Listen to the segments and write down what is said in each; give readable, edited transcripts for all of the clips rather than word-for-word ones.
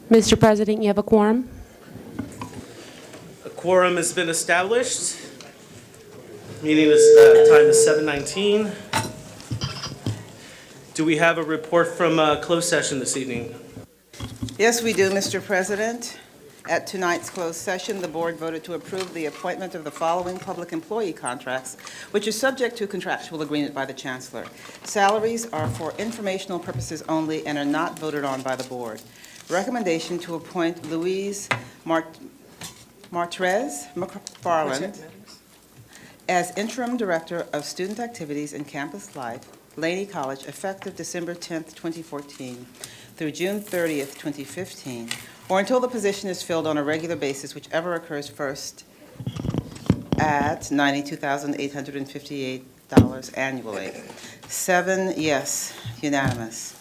Mr. President, you have a quorum. A quorum has been established. Meeting is, time is 7:19. Do we have a report from closed session this evening? Yes, we do, Mr. President. At tonight's closed session, the board voted to approve the appointment of the following public employee contracts, which is subject to contractual agreement by the Chancellor. Salaries are for informational purposes only and are not voted on by the board. Recommendation to appoint Louise Martrez McFarland as Interim Director of Student Activities and Campus Life, Laney College, effective December 10th, 2014 through June 30th, 2015, or until the position is filled on a regular basis, whichever occurs first, at $92,858 annually. 7 yes, unanimous.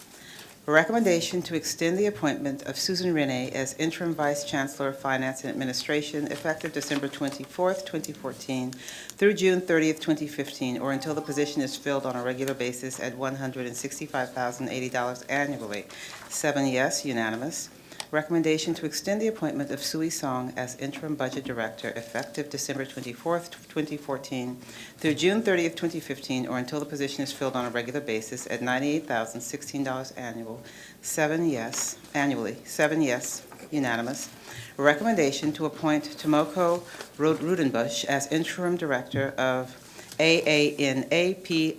Recommendation to extend the appointment of Susan Renee as Interim Vice Chancellor of Finance and Administration, effective December 24th, 2014 through June 30th, 2015, or until the position is filled on a regular basis at $165,080 annually. 7 yes, unanimous. Recommendation to extend the appointment of Sui Song as Interim Budget Director, effective December 24th, 2014 through June 30th, 2015, or until the position is filled on a regular basis at $98,016 annually. 7 yes, unanimous. Recommendation to appoint Tomoko Rudenbush as Interim Director of AANAPISI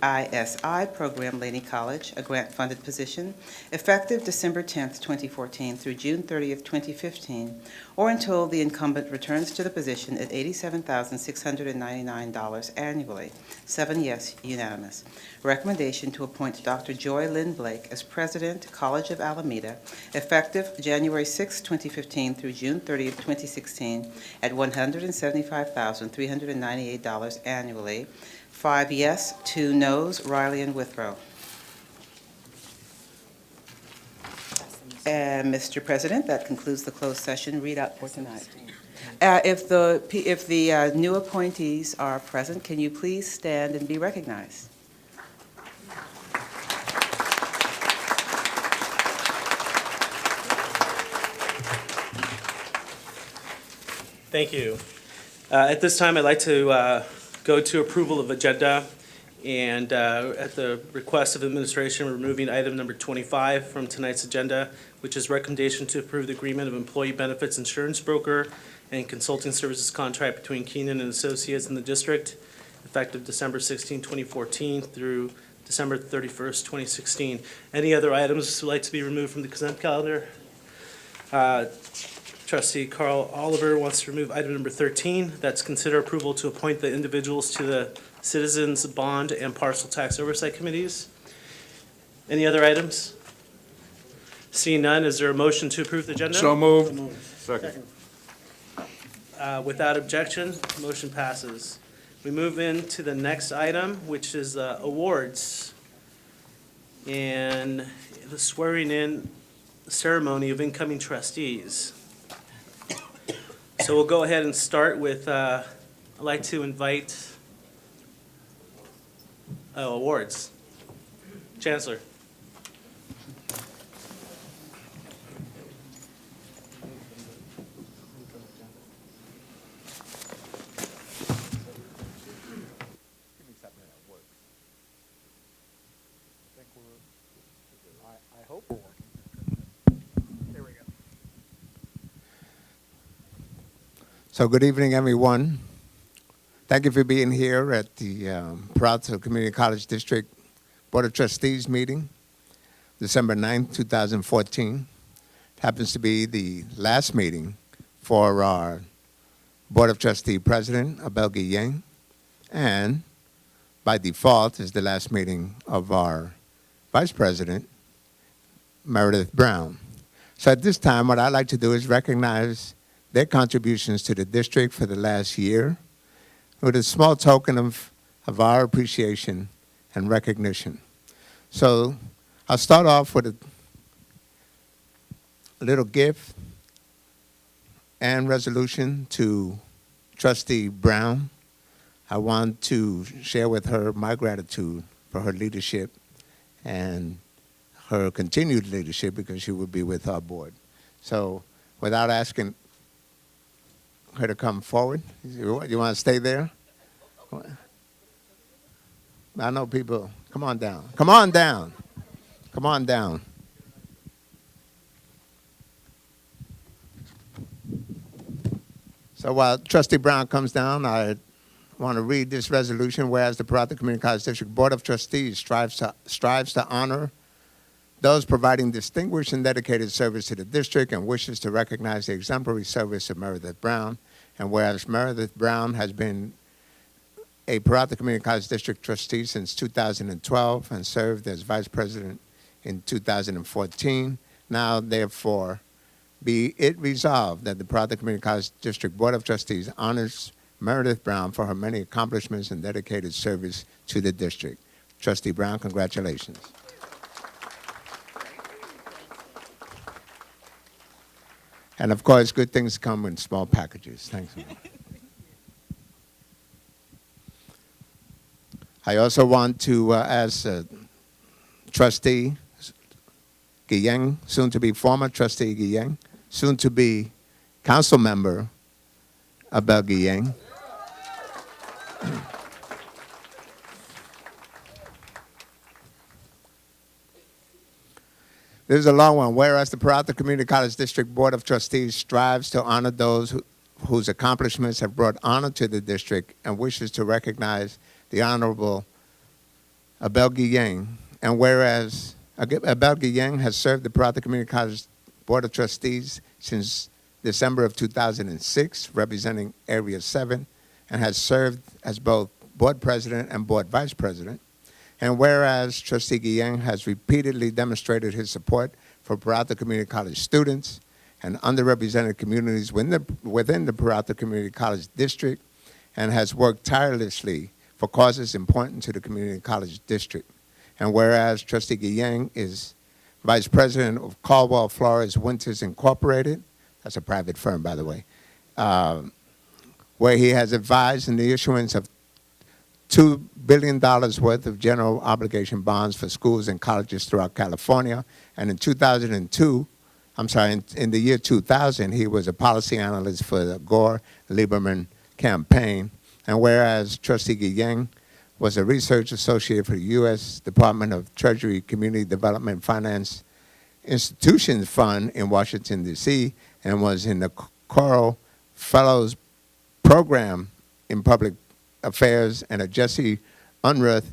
Program, Laney College, a grant-funded position, effective December 10th, 2014 through June 30th, 2015, or until the incumbent returns to the position at $87,699 annually. 7 yes, unanimous. Recommendation to appoint Dr. Joy Lynn Blake as President, College of Alameda, effective January 6, 2015 through June 30th, 2016, at $175,398 annually. 5 yes, 2 noes, Riley and Withrow. And Mr. President, that concludes the closed session readout for tonight. If the new appointees are present, can you please stand and be recognized? Thank you. At this time, I'd like to go to approval of agenda, and at the request of administration, we're removing item number 25 from tonight's agenda, which is recommendation to approve the agreement of employee benefits insurance broker and consulting services contract between Keenan and Associates in the district, effective December 16, 2014 through December 31st, 2016. Any other items would like to be removed from the consent calendar? Trustee Carl Oliver wants to remove item number 13. That's consider approval to appoint the individuals to the Citizens Bond and Parcel Tax Oversight Committees. Any other items? Seeing none, is there a motion to approve the agenda? So moved. Second. Without objection, motion passes. We move into the next item, which is awards and the swearing in ceremony of incoming trustees. So we'll go ahead and start with, I'd like to invite awards. Chancellor. I hope we're working. There we go. So good evening, everyone. Thank you for being here at the Prattville Community College District Board of Trustees meeting, December 9th, 2014. It happens to be the last meeting for our Board of Trustee President, Abel Guillen, and by default is the last meeting of our Vice President, Meredith Brown. So at this time, what I'd like to do is recognize their contributions to the district for the last year with a small token of our appreciation and recognition. So I'll start off with a little gift and resolution to Trustee Brown. I want to share with her my gratitude for her leadership and her continued leadership because she will be with our board. So without asking her to come forward, you want to stay there? I know people, come on down. Come on down. Come on down. So while Trustee Brown comes down, I want to read this resolution. Whereas the Prather Community College District Board of Trustees strives to honor those providing distinguished and dedicated service to the district and wishes to recognize the exemplary service of Meredith Brown. And whereas Meredith Brown has been a Prather Community College District trustee since 2012 and served as vice president in 2014, now therefore be it resolved that the Prather Community College District Board of Trustees honors Meredith Brown for her many accomplishments and dedicated service to the district. Trustee Brown, congratulations. And of course, good things come in small packages. Thanks. I also want to ask Trustee Guillén, soon to be former Trustee Guillén, soon to be council member Abel Guillén. This is a long one. Whereas the Prather Community College District Board of Trustees strives to honor those whose accomplishments have brought honor to the district and wishes to recognize the Honorable Abel Guillén, and whereas Abel Guillén has served the Prather Community College Board of Trustees since December of 2006, representing Area 7, and has served as both board president and board vice president. And whereas Trustee Guillén has repeatedly demonstrated his support for Prather Community College students and underrepresented communities within the Prather Community College District, and has worked tirelessly for causes important to the Community College District. And whereas Trustee Guillén is Vice President of Caldwell Flores Winters Incorporated, that's a private firm, by the way, where he has advised in the issuance of $2 billion worth of general obligation bonds for schools and colleges throughout California. And in 2002, in the year 2000, he was a policy analyst for the Gore-Lieberman campaign. And whereas Trustee Guillén was a research associate for the U.S. Department of Treasury Community Development Finance Institutions Fund in Washington, D.C., and was in the Coral Fellows Program in Public Affairs and a Jesse Unruh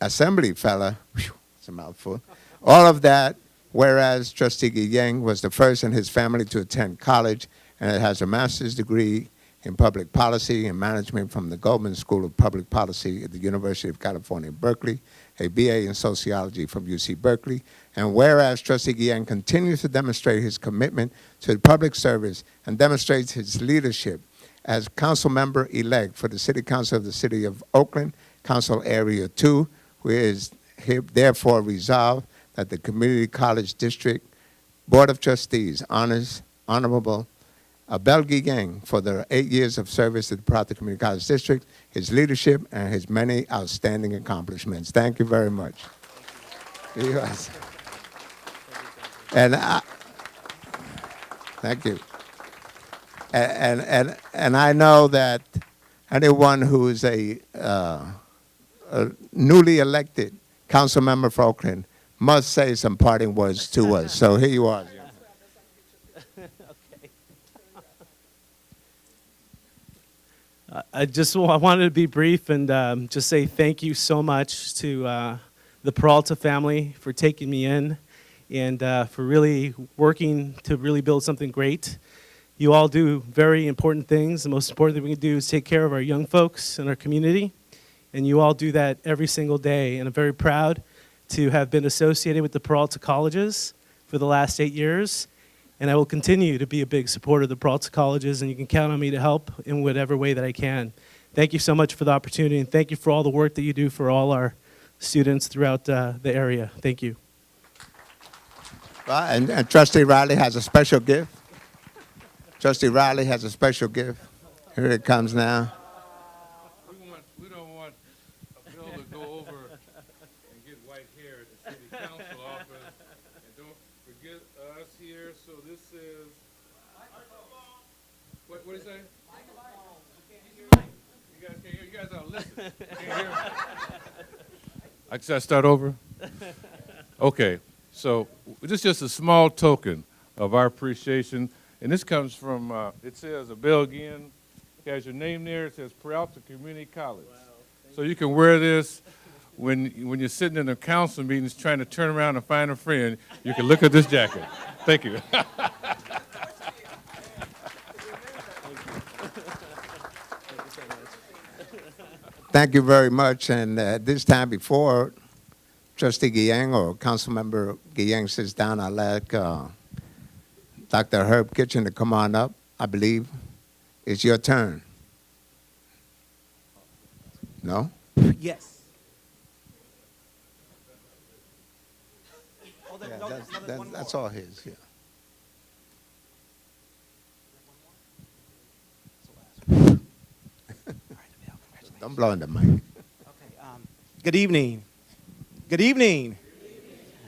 Assembly Fellow. Whew, that's a mouthful. All of that, whereas Trustee Guillén was the first in his family to attend college and has a master's degree in public policy and management from the Goldman School of Public Policy at the University of California, Berkeley, a BA in sociology from UC Berkeley. And whereas Trustee Guillén continues to demonstrate his commitment to public service and demonstrates his leadership as council member-elect for the City Council of the City of Oakland, Council Area 2, who is therefore resolved that the Community College District Board of Trustees honors Honorable Abel Guillén for the 8 years of service to the Prather Community College District, his leadership, and his many outstanding accomplishments. Thank you very much. Yes. And thank you. And I know that anyone who is a newly elected council member for Oakland must say some parting words to us. So here you are. I wanted to be brief and just say thank you so much to the Peralta family for taking me in and for really working to really build something great. You all do very important things. The most important thing we can do is take care of our young folks and our community, and you all do that every single day. And I'm very proud to have been associated with the Peralta colleges for the last 8 years, and I will continue to be a big supporter of the Peralta colleges, and you can count on me to help in whatever way that I can. Thank you so much for the opportunity, and thank you for all the work that you do for all our students throughout the area. Thank you. Well, and Trustee Riley has a special gift. Trustee Riley has a special gift. Here it comes now. We don't want a bill to go over and get white hair at the city council office. And don't forget us here, so this is. What do you say? You guys can't hear, you guys aren't listening. Can't hear? Should I start over? Okay, so this is just a small token of our appreciation, and this comes from, it says a bell again, it has your name there, it says Peralta Community College. Wow, so you can wear this when you're sitting in a council meetings trying to turn around and find a friend, you can look at this jacket. Thank you. Thank you very much. And this time before Trustee Guillen or Councilmember Guillen sits down, I'd like Dr. Herb Kitchen to come on up. I believe it's your turn. No? Yes. Yeah, that's all his, yeah. Don't blow in the mic. Okay. Good evening. Good evening.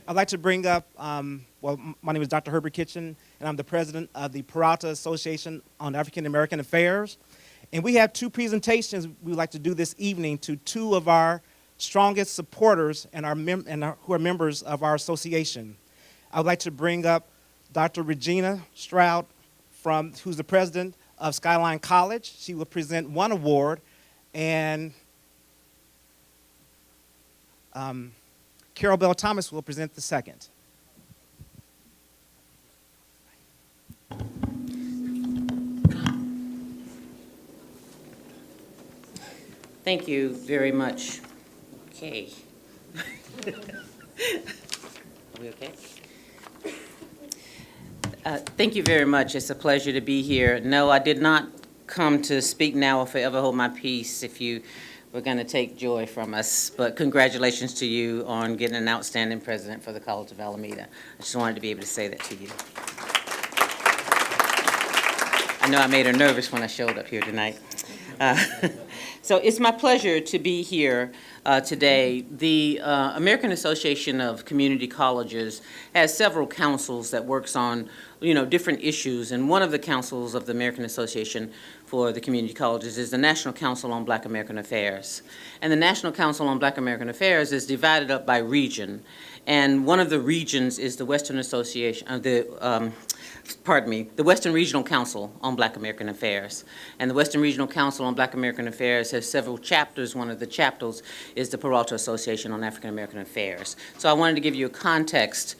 I'd like to bring up, my name is Dr. Herbert Kitchen, and I'm the president of the Peralta Association on African American Affairs. And we have two presentations we would like to do this evening to two of our strongest supporters and who are members of our association. I would like to bring up Dr. Regina Stroud, who's the president of Skyline College. She will present one award, and Carol Bell Thomas will present the second. Thank you very much. Okay. Are we okay? Thank you very much. It's a pleasure to be here. No, I did not come to speak now or forever hold my peace if you were going to take joy from us. But congratulations to you on getting an outstanding president for the College of Alameda. I just wanted to be able to say that to you. I know I made her nervous when I showed up here tonight. So it's my pleasure to be here today. The American Association of Community Colleges has several councils that works on, different issues. And one of the councils of the American Association for the Community Colleges is the National Council on Black American Affairs. And the National Council on Black American Affairs is divided up by region. And one of the regions is the Western Association, the Western Regional Council on Black American Affairs. And the Western Regional Council on Black American Affairs has several chapters. One of the chapters is the Peralta Association on African American Affairs. So I wanted to give you a context,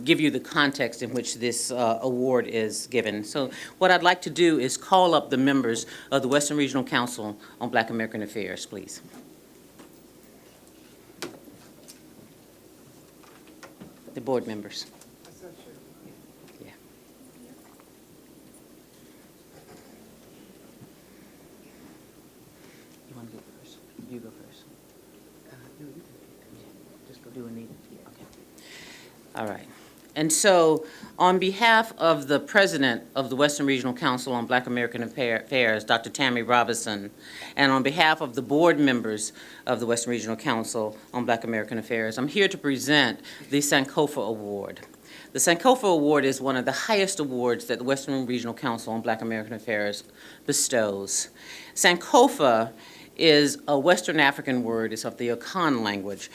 give you the context in which this award is given. So what I'd like to do is call up the members of the Western Regional Council on Black American Affairs, please. The board members. Yeah. You want to go first? You go first. Yeah, just go do Anita. Okay. All right. And so, on behalf of the president of the Western Regional Council on Black American Affairs, Dr. Tammy Robinson, and on behalf of the board members of the Western Regional Council on Black American Affairs, I'm here to present the Sankofa Award. The Sankofa Award is one of the highest awards that the Western Regional Council on Black American Affairs bestows. Sankofa is a Western African word. It's of the Akan language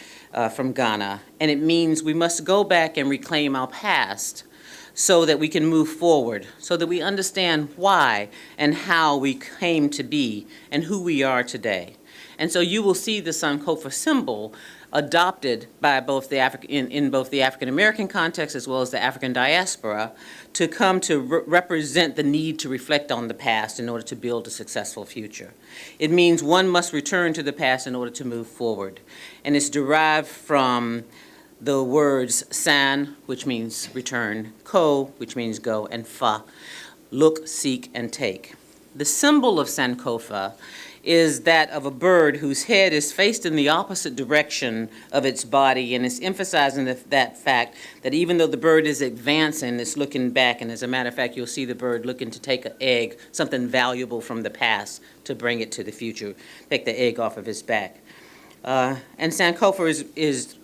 from Ghana, and it means we must go back and reclaim our past so that we can move forward, so that we understand why and how we came to be and who we are today. And so you will see the Sankofa symbol adopted by both the in both the African American context as well as the African diaspora to come to represent the need to reflect on the past in order to build a successful future. It means one must return to the past in order to move forward. And it's derived from the words san, which means return, ko, which means go, and fa, look, seek, and take. The symbol of Sankofa is that of a bird whose head is faced in the opposite direction of its body, and it's emphasizing that fact that even though the bird is advancing, it's looking back, and as a matter of fact, you'll see the bird looking to take an egg, something valuable from the past, to bring it to the future, take the egg off of its back. And Sankofa is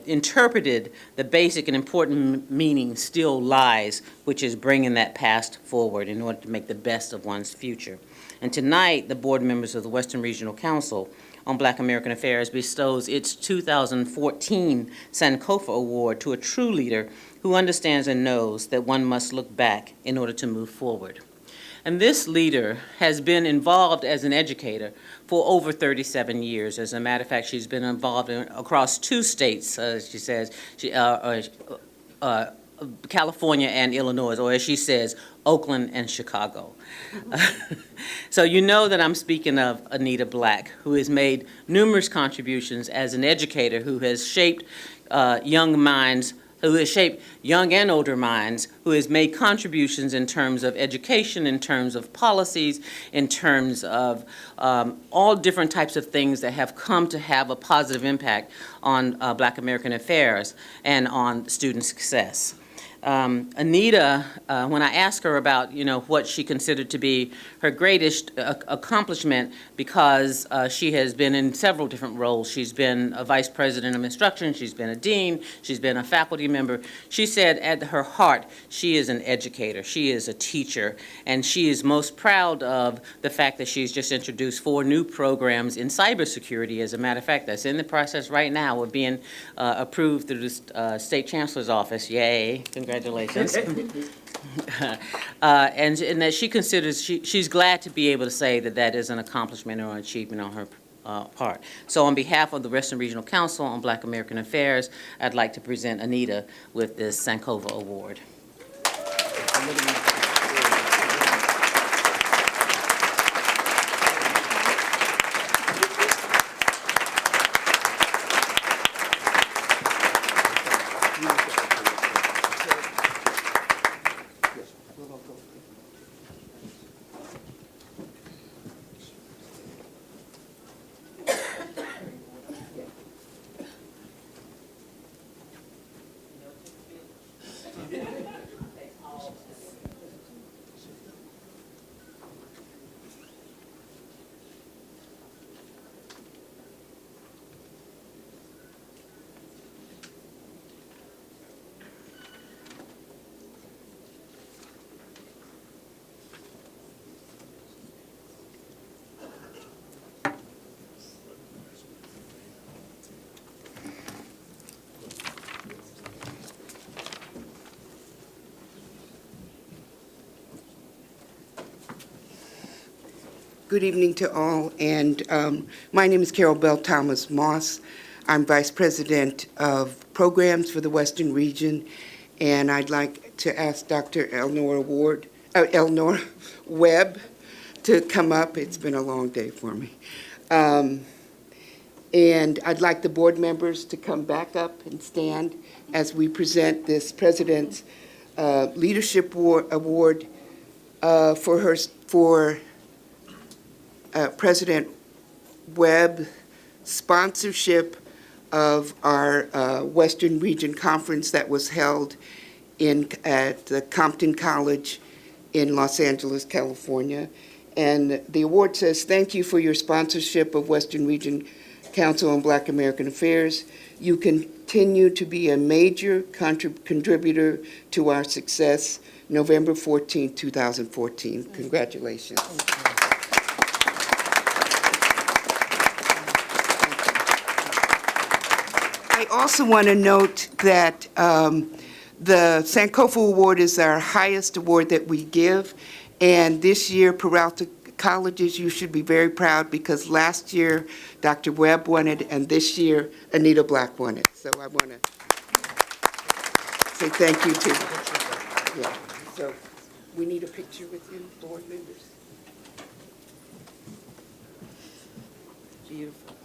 interpreted the basic and important meaning still lies, which is bringing that past forward in order to make the best of one's future. And tonight, the board members of the Western Regional Council on Black American Affairs bestows its 2014 Sankofa Award to a true leader who understands and knows that one must look back in order to move forward. And this leader has been involved as an educator for over 37 years. As a matter of fact, she's been involved across 2 states, she says, California and Illinois, or as she says, Oakland and Chicago. So you know that I'm speaking of Anita Black, who has made numerous contributions as an educator who has shaped young minds, who has shaped young and older minds, who has made contributions in terms of education, in terms of policies, in terms of all different types of things that have come to have a positive impact on Black American affairs and on student success. Anita, when I asked her about, what she considered to be her greatest accomplishment, because she has been in several different roles. She's been a vice president of instruction, she's been a dean, she's been a faculty member. She said at her heart, she is an educator, she is a teacher, and she is most proud of the fact that she's just introduced 4 new programs in cybersecurity. As a matter of fact, that's in the process right now of being approved through the State Chancellor's Office. Yay, congratulations. And that she considers, she's glad to be able to say that that is an accomplishment or an achievement on her part. So on behalf of the Western Regional Council on Black American Affairs, I'd like to present Anita with this Sankofa Award. Good evening to all, and my name is Carol Bell Thomas Moss. I'm Vice President of Programs for the Western Region, and I'd like to ask Dr. Eleanor Webb to come up. It's been a long day for me. And I'd like the board members to come back up and stand as we present this President's Leadership Award for President Webb sponsorship of our Western Region Conference that was held at the Compton College in Los Angeles, California. And the award says, "Thank you for your sponsorship of Western Region Council on Black American Affairs. You continue to be a major contributor to our success. November 14, 2014. Congratulations." I also want to note that the Sankofa Award is our highest award that we give, and this year, Peralta Colleges, you should be very proud because last year, Dr. Webb won it, and this year, Anita Black won it. So I want to say thank you to you. Yeah. So we need a picture with you, board members. Beautiful.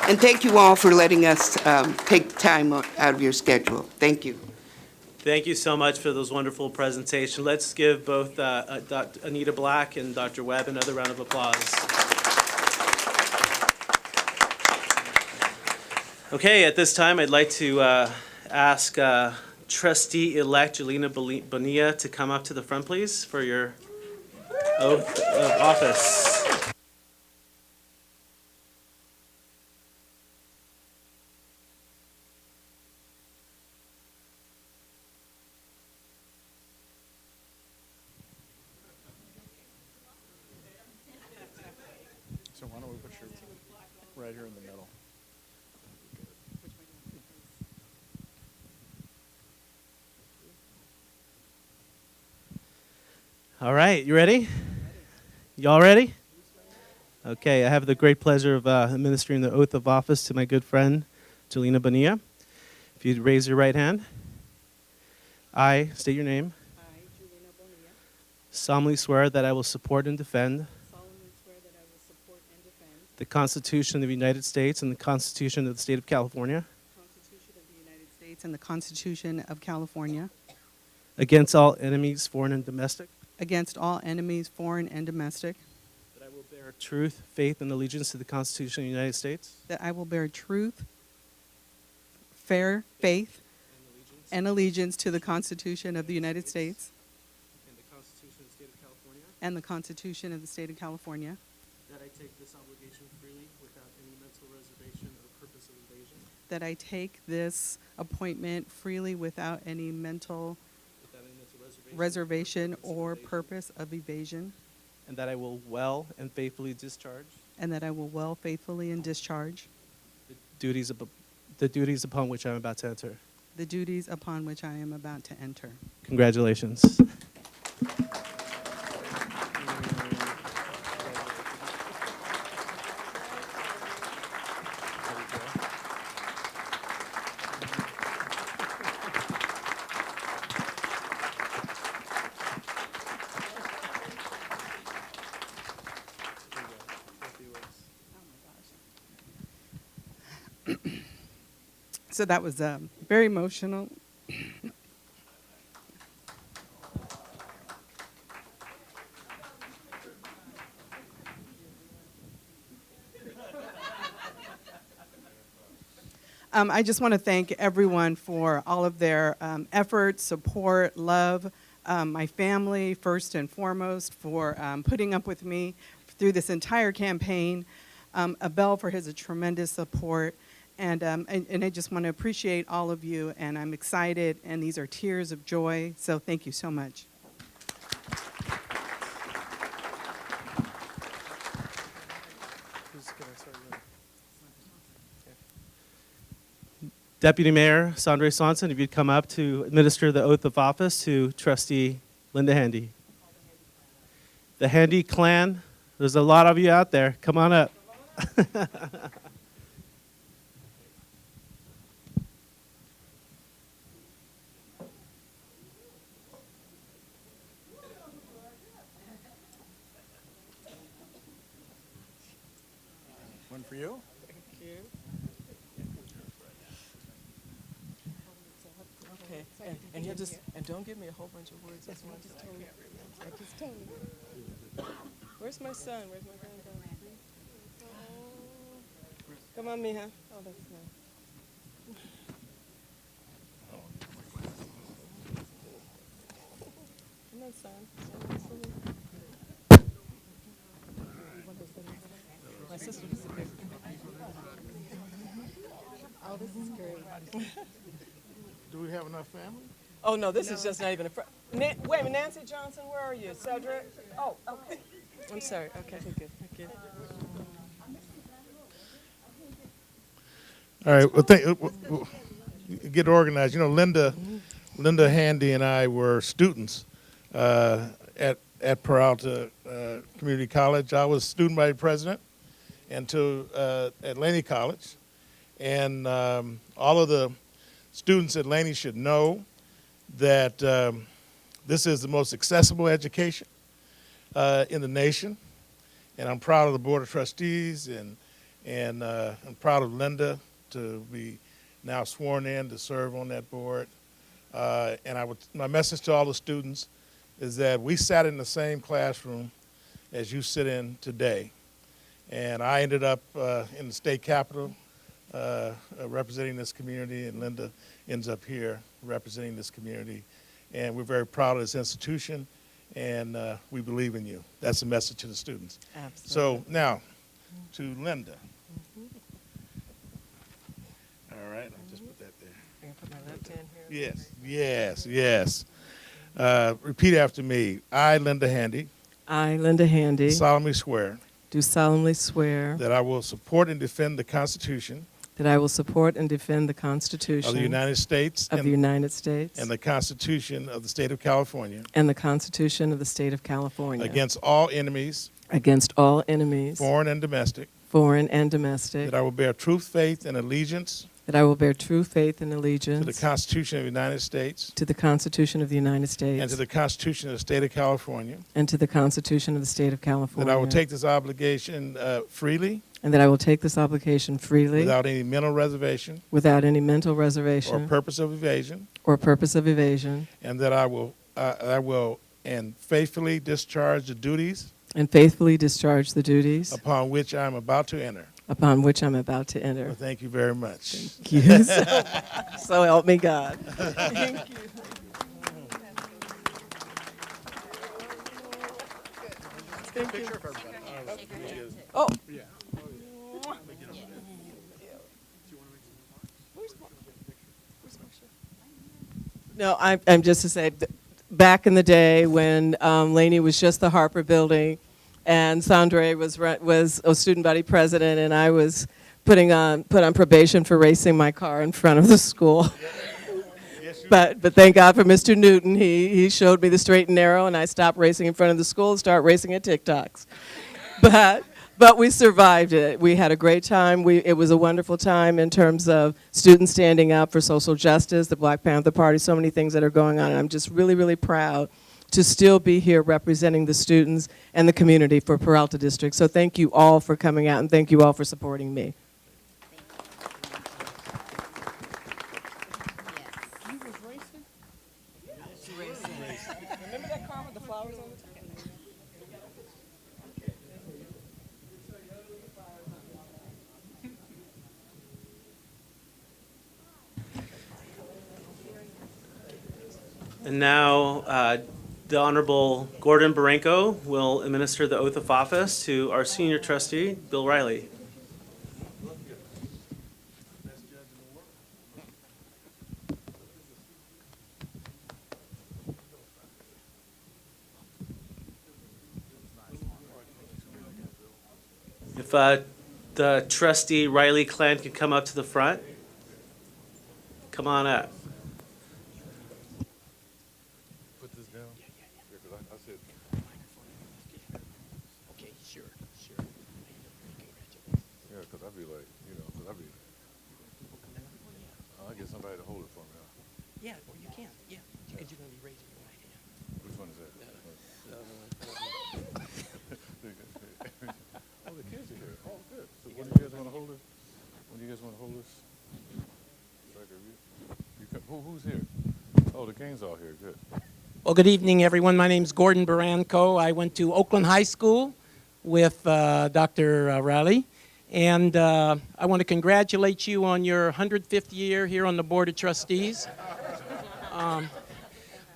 And thank you all for letting us take time out of your schedule. Thank you. Thank you so much for those wonderful presentations. Let's give both Anita Black and Dr. Webb another round of applause. Okay, at this time, I'd like to ask Trustee-elect Jelena Bonilla to come up to the front, please, for your oath of office. So why don't we put your, right here in the middle. All right, you ready? Y'all ready? Okay, I have the great pleasure of administering the oath of office to my good friend, Jelena Bonilla. If you'd raise your right hand. I state your name. I, Juliana Bonilla, Solemnly swear that I will support and defend solemnly swear that I will support and defend the Constitution of the United States and the Constitution of the State of California the Constitution of the United States and the Constitution of California against all enemies, foreign and domestic. against all enemies, foreign and domestic, That I will bear truth, faith, and allegiance to the Constitution of the United States that I will bear truth, fair faith, and allegiance to the Constitution of the United States and the Constitution of the State of California. and the Constitution of the State of California, That I take this obligation freely without any mental reservation or purpose of evasion. that I take this appointment freely without any mental Without any mental reservation or purpose of evasion, And that I will well and faithfully discharge and that I will well, faithfully, and discharge the duties upon which I am about to enter. the duties upon which I am about to enter. Congratulations. So that was very emotional. I just want to thank everyone for all of their effort, support, love. My family, first and foremost, for putting up with me through this entire campaign. Abel for his tremendous support. And I just want to appreciate all of you, and I'm excited, and these are tears of joy, so thank you so much. Deputy Mayor Sandre Swanson, if you'd come up to administer the oath of office to Trustee Linda Handy. The Handy clan, there's a lot of you out there. Come on up. One for you? Okay, and you just, and don't give me a whole bunch of words. That's what I just told you. I just told you. Where's my son? Where's my granddaughter? Oh. Come on, Mija. Oh, that's nice. Come on, son. My sister disappeared. Oh, this is great. Do we have enough family? Oh, no, this is just not even a wait a minute, Nancy Johnson, where are you? Cedric? Oh, okay. I'm sorry. Okay, good. Thank you. All right, well, get organized. You know, Linda Handy and I were students at Peralta Community College. I was student body president at Laney College. And all of the students at Laney should know that this is the most accessible education in the nation. And I'm proud of the Board of Trustees and And I'm proud of Linda to be now sworn in to serve on that board. My message to all the students is that we sat in the same classroom as you sit in today. And I ended up in the state capitol representing this community, and Linda ends up here representing this community. And we're very proud of this institution, and we believe in you. That's the message to the students. Absolutely. So now, to Linda. All right, I'll just put that there. I'm gonna put my left hand here. Yes. Repeat after me. I, Linda Handy, I, Linda Handy, solemnly swear do solemnly swear that I will support and defend the Constitution that I will support and defend the Constitution of the United States of the United States and the Constitution of the State of California and the Constitution of the State of California against all enemies, against all enemies, foreign and domestic, foreign and domestic, that I will bear true faith and allegiance that I will bear true faith and to allegiance the Constitution of the United States to the Constitution of the United States and to the Constitution of the State of California, and to the Constitution of the State of California, that I will take this obligation freely, and that I will take this obligation freely without any mental reservation without any mental reservation or purpose of evasion, or purpose of evasion, and that I will and faithfully discharge the duties and faithfully discharge the duties upon which I am about to enter. upon which I'm about to enter. Well, thank you very much. Thank you. So help me God. Thank you. Thank you. Oh. No, I'm just to say, back in the day when Laney was just the Harper Building, and Sandre was a student body president, and I was put on probation for racing my car in front of the school. But thank God for Mr. Newton. He showed me the straight and narrow, and I stopped racing in front of the school and started racing at TikToks. But we survived it. We had a great time. It was a wonderful time in terms of students standing up for social justice, the Black Panther Party, so many things that are going on. And I'm just really, really proud to still be here representing the students and the community for Peralta District. So thank you all for coming out, and thank you all for supporting me. Remember that car with the flowers on the top? And now, the Honorable Gordon Baranco will administer the oath of office to our senior trustee, Bill Riley. If the trustee Riley clan can come up to the front, come on up. Put this down? Yeah, because I said. Okay, sure. Yeah, because I'd be like, because I'd be. I'll get somebody to hold it for me. Yeah, well, you can. Yeah, because you're going to be raising your right hand. Which one is that? Oh, the kids are here. Oh, good. So when do you guys want to hold this? Who's here? Oh, the gang's all here. Good. Well, good evening, everyone. My name's Gordon Baranco. I went to Oakland High School with Dr. Riley. And I want to congratulate you on your 105th year here on the Board of Trustees.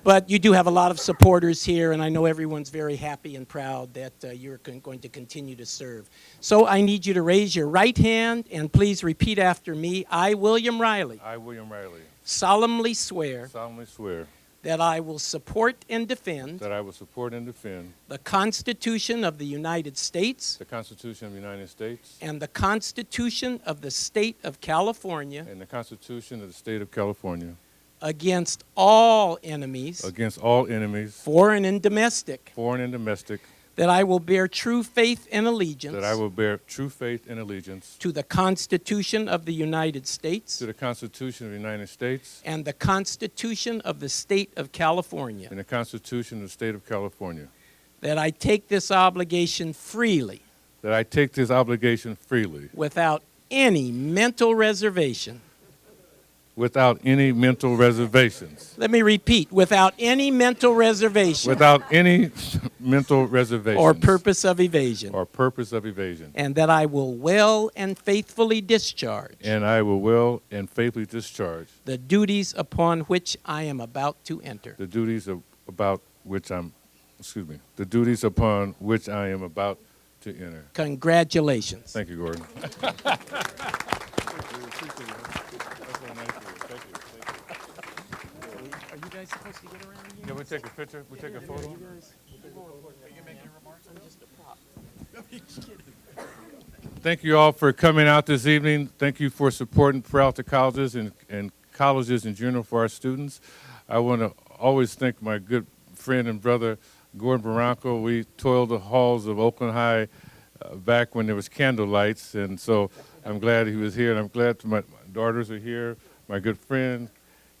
But you do have a lot of supporters here, and I know everyone's very happy and proud that you're going to continue to serve. So I need you to raise your right hand, and please repeat after me. I, William Riley, I, William Riley, solemnly swear that I will support and defend the Constitution of the United States the Constitution of the United States and the Constitution of the State of California and the Constitution of the State of California against all enemies, foreign and domestic, that I will bear true faith and allegiance to the Constitution of the United States and the Constitution of the State of California, that I take this obligation freely that I take this obligation freely without any mental reservation. without any mental reservations. Let me repeat, without any mental reservation Without any mental reservations. or purpose of evasion. Or purpose of evasion. And that I will well and faithfully discharge And I will well and faithfully discharge the duties upon which I am about to enter. the duties the duties upon which I am about to enter. Congratulations. Thank you, Gordon. Are you guys supposed to get around here? Can we take a picture? We take a photo? Thank you all for coming out this evening. Thank you for supporting Peralta colleges and colleges in general for our students. I want to always thank my good friend and brother, Gordon Barranco. We toiled the halls of Oakland High back when there was candle lights, and so I'm glad he was here, and I'm glad my daughters are here, my good friend,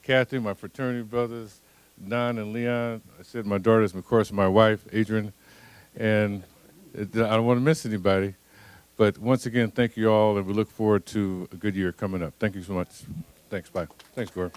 Kathy, my fraternity brothers, Don and Leon. I said my daughters, of course, my wife, Adrian, and I don't want to miss anybody. But once again, thank you all, and we look forward to a good year coming up. Thank you so much. Thanks. Bye. Thanks, Gordon.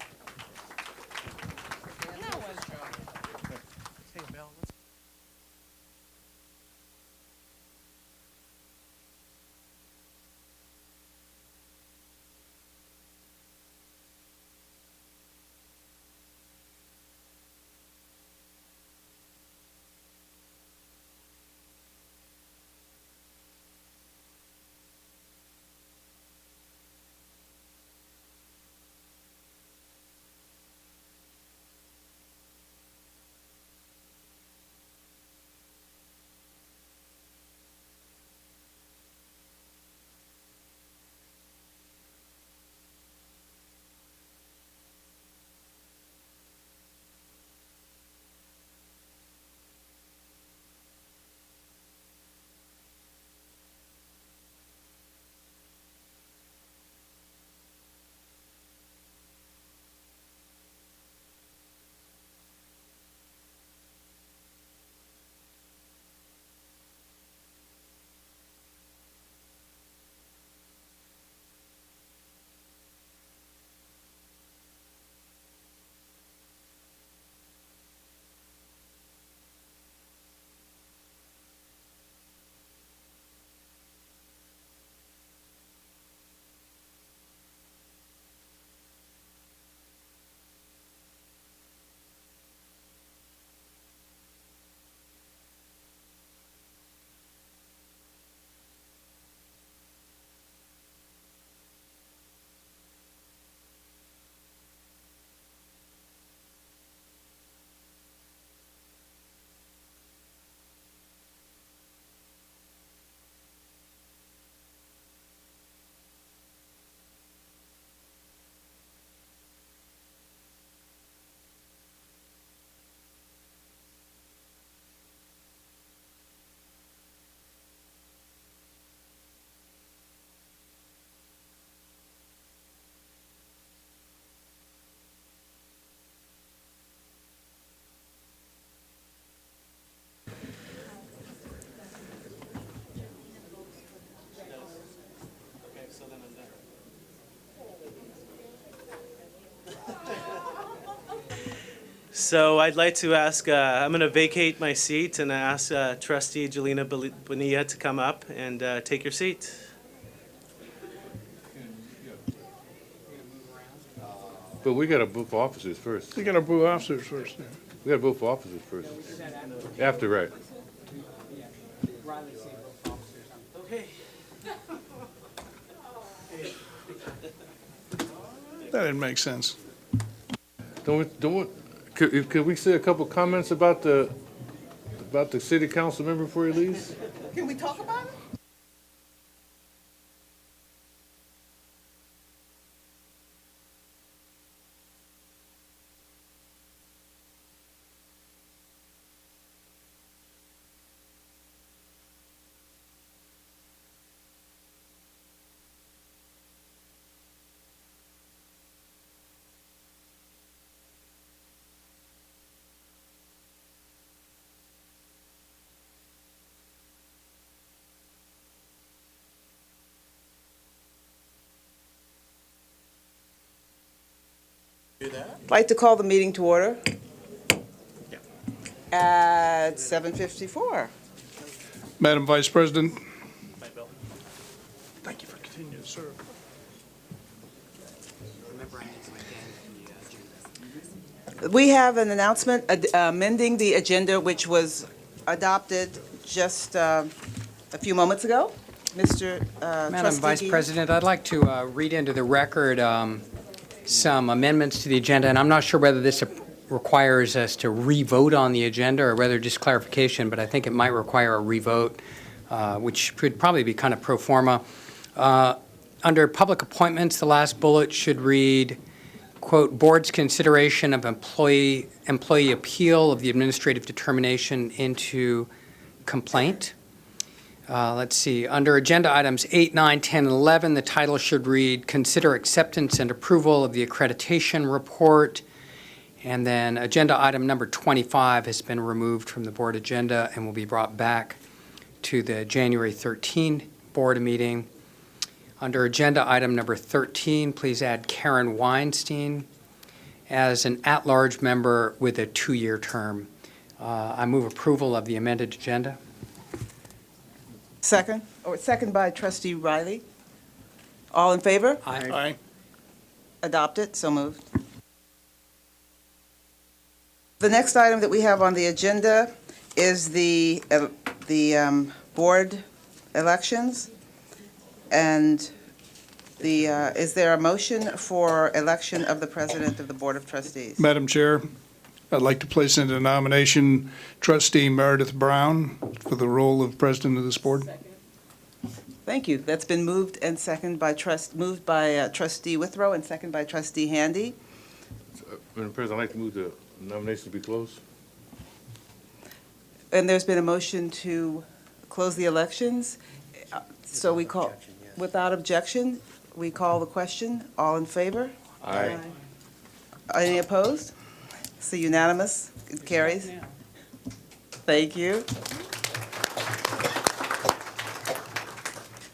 So I'd like to ask, I'm going to vacate my seat and ask Trustee Jelena Bonilla to come up and take your seat. But we got to move officers first. You got to approve officers first. Yeah. We got to vote for officers first. After, right. Okay. That didn't make sense. Could we say a couple comments about the city council member before he leaves? Can we talk about it? I'd like to call the meeting to order at 7:54. Madam Vice President. Thank you for continuing to serve. We have an announcement amending the agenda, which was adopted just a few moments ago. Mr. Madam Trustee Vice Guillaume? President, I'd like to read into the record some amendments to the agenda, and I'm not sure whether this requires us to re-vote on the agenda or whether just clarification, but I think it might require a re-vote, which would probably be kind of pro forma. Under public appointments, the last bullet should read, quote, "Board's consideration of employee appeal of the administrative determination into complaint." Let's see, under agenda items 8, 9, 10, and 11, the title should read, "Consider acceptance and approval of the accreditation report." And then agenda item number 25 has been removed from the board agenda and will be brought back to the January 13 board meeting. Under agenda item number 13, please add Karen Weinstein as an at-large member with a 2-year term. I move approval of the amended agenda. Second, or second by Trustee Riley. All in favor? Aye. Adopted, so moved. The next item that we have on the agenda is the board elections. And is there a motion for election of the president of the Board of Trustees? Madam Chair, I'd like to place into nomination Trustee Meredith Brown for the role of president of this board. Thank you. That's been moved and seconded by Trustee Withrow and seconded by Trustee Handy. Madam President, I'd like to move the nominations to be closed. And there's been a motion to close the elections. So we call, without objection, we call the question. All in favor? Aye. Any opposed? It's unanimous. It carries. Thank you.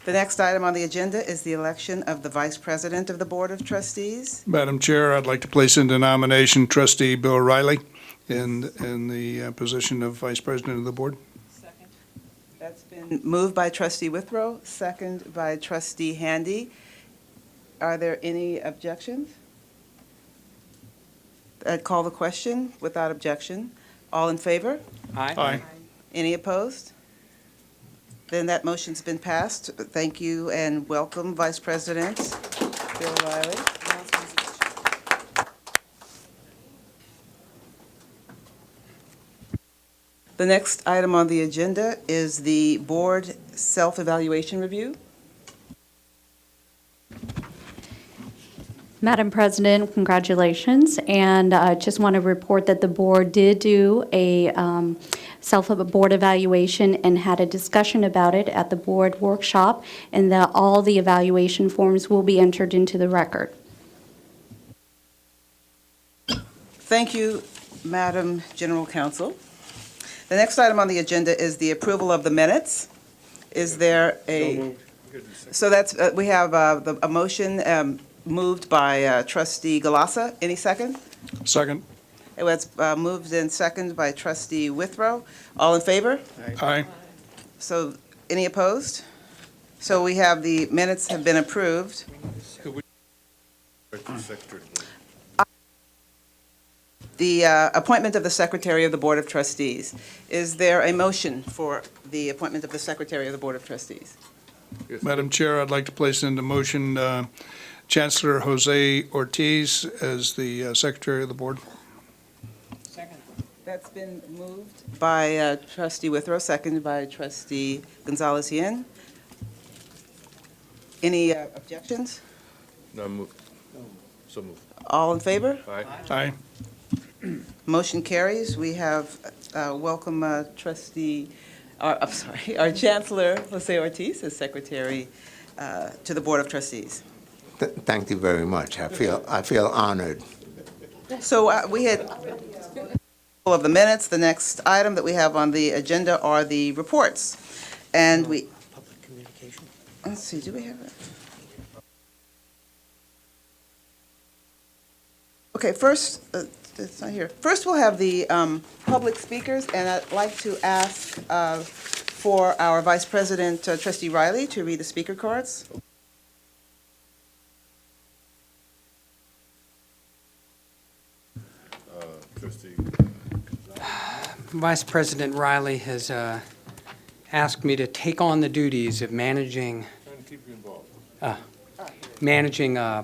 The next item on the agenda is the election of the Vice President of the Board of Trustees. Madam Chair, I'd like to place into nomination Trustee Bill Riley in the position of Vice President of the board. That's been moved by Trustee Withrow, second by Trustee Handy. Are there any objections? I'd call the question without objection. All in favor? Aye. Any opposed? Then that motion's been passed. Thank you and welcome, Vice President Bill Riley. The next item on the agenda is the board self-evaluation review. Madam President, congratulations. And I just want to report that the board did do a self-board evaluation and had a discussion about it at the board workshop, and that all the evaluation forms will be entered into the record. Thank you, Madam General Counsel. The next item on the agenda is the approval of the minutes. Is there a? So that's, we have a motion moved by Trustee Galassa. Any second? Second. It was moved and seconded by Trustee Withrow. All in favor? Aye. So, any opposed? So we have the minutes have been approved. The appointment of the Secretary of the Board of Trustees. Is there a motion for the appointment of the Secretary of the Board of Trustees? Madam Chair, I'd like to place into motion Chancellor Jose Ortiz as the Secretary of the Board. That's been moved by Trustee Withrow, seconded by Trustee Gonzalez-Yin. Any objections? No, move. So move. All in favor? Aye. Aye. Motion carries. We have welcome Trustee, I'm sorry, our Chancellor Jose Ortiz as Secretary to the Board of Trustees. Thank you very much. I feel honored. So we had of the minutes. The next item that we have on the agenda are the reports. And we, Public communication. let's see, do we have it? Okay, first, it's not here. First, we'll have the public speakers, and I'd like to ask for our Vice President, Trustee Riley, to read the speaker cards. Trustee. Vice President Riley has asked me to take on the duties of managing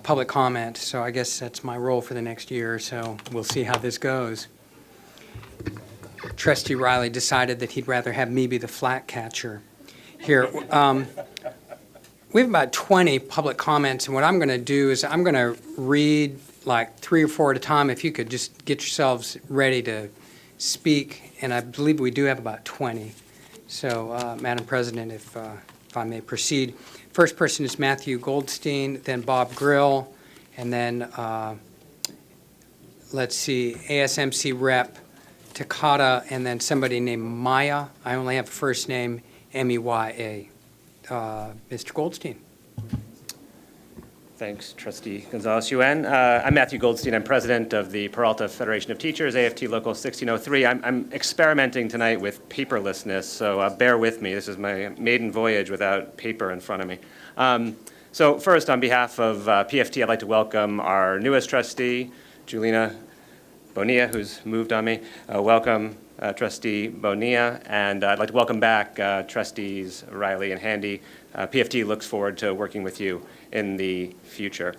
public comment, so I guess that's my role for the next year or so. We'll see how this goes. Trustee Riley decided that he'd rather have me be the flat catcher here. We have about 20 public comments, and what I'm going to do is I'm going to read like 3 or 4 at a time. If you could just get yourselves ready to speak, and I believe we do have about 20. So, Madam President, if I may proceed. First person is Matthew Goldstein, then Bob Grill, and then, let's see, ASMC Rep Takata, and then somebody named Maya. I only have a first name, M-E-Y-A. Mr. Goldstein. Thanks, Trustee Gonzalez-Yuen. I'm Matthew Goldstein. I'm president of the Peralta Federation of Teachers, AFT Local 1603. I'm experimenting tonight with paperlessness, so bear with me. This is my maiden voyage without paper in front of me. So first, on behalf of PFT, I'd like to welcome our newest trustee, Julina Bonilla, who's moved on me. Welcome, Trustee Bonilla, and I'd like to welcome back Trustees Riley and Handy. PFT looks forward to working with you in the future.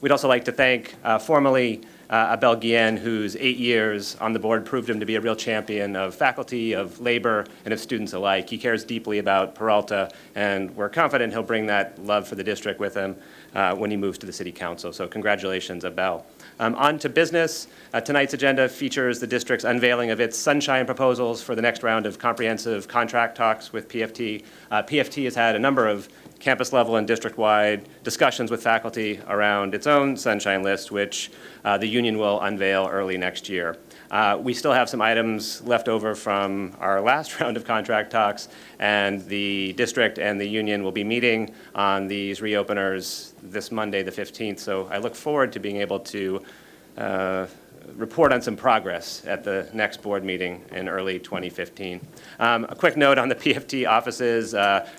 We'd also like to thank formally Abel Guillen, whose 8 years on the board proved him to be a real champion of faculty, of labor, and of students alike. He cares deeply about Peralta, and we're confident he'll bring that love for the district with him when he moves to the City Council. So congratulations, Abel. On to business. Tonight's agenda features the district's unveiling of its sunshine proposals for the next round of comprehensive contract talks with PFT. PFT has had a number of campus-level and district-wide discussions with faculty around its own sunshine list, which the union will unveil early next year. We still have some items left over from our last round of contract talks, and the district and the union will be meeting on these reopeners this Monday, the 15th, so I look forward to being able to report on some progress at the next board meeting in early 2015. A quick note on the PFT offices.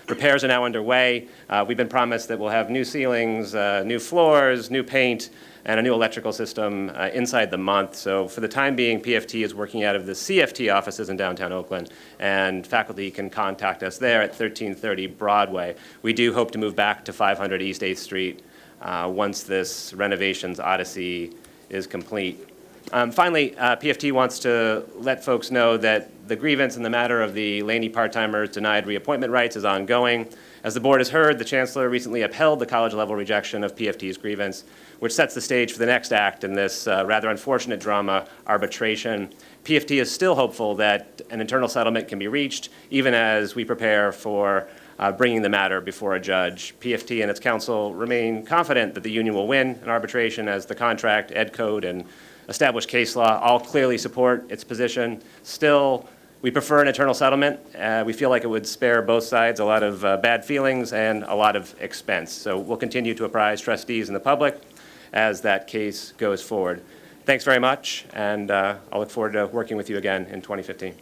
Repairs are now underway. We've been promised that we'll have new ceilings, new floors, new paint, and a new electrical system inside the month. So for the time being, PFT is working out of the CFT offices in downtown Oakland, and faculty can contact us there at 1330 Broadway. We do hope to move back to 500 East 8th Street once this renovations odyssey is complete. Finally, PFT wants to let folks know that the grievance in the matter of the Laney part-timers denied reappointment rights is ongoing. As the board has heard, the chancellor recently upheld the college-level rejection of PFT's grievance, which sets the stage for the next act in this rather unfortunate drama, arbitration. PFT is still hopeful that an internal settlement can be reached, even as we prepare for bringing the matter before a judge. PFT and its counsel remain confident that the union will win an arbitration, as the contract, ed code, and established case law all clearly support its position. Still, we prefer an internal settlement. We feel like it would spare both sides a lot of bad feelings and a lot of expense. So we'll continue to apprise trustees and the public as that case goes forward. Thanks very much, and I'll look forward to working with you again in 2015.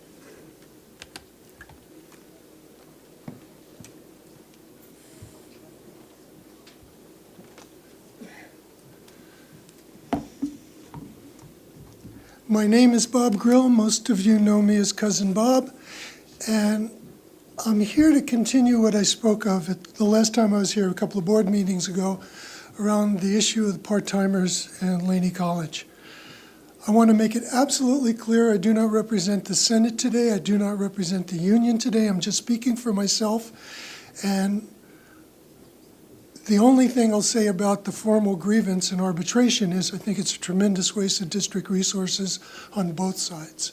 My name is Bob Grill. Most of you know me as Cousin Bob, and I'm here to continue what I spoke of at the last time I was here a couple of board meetings ago around the issue of the part-timers and Laney College. I want to make it absolutely clear I do not represent the Senate today. I do not represent the union today. I'm just speaking for myself, and the only thing I'll say about the formal grievance and arbitration is I think it's a tremendous waste of district resources on both sides.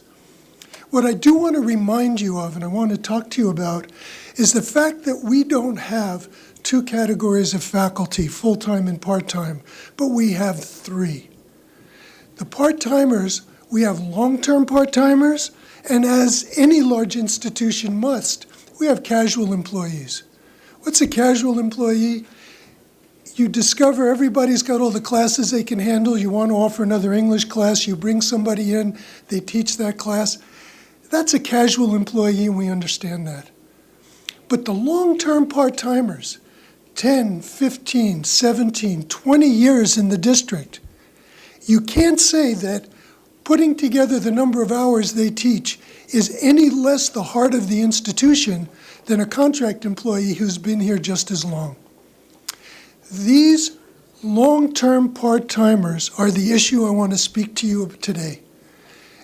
What I do want to remind you of, and I want to talk to you about, is the fact that we don't have two categories of faculty, full-time and part-time, but we have three. The part-timers, we have long-term part-timers, and as any large institution must, we have casual employees. What's a casual employee? You discover everybody's got all the classes they can handle. You want to offer another English class. You bring somebody in, they teach that class. That's a casual employee, and we understand that. But the long-term part-timers, 10, 15, 17, 20 years in the district, you can't say that putting together the number of hours they teach is any less the heart of the institution than a contract employee who's been here just as long. These long-term part-timers are the issue I want to speak to you today.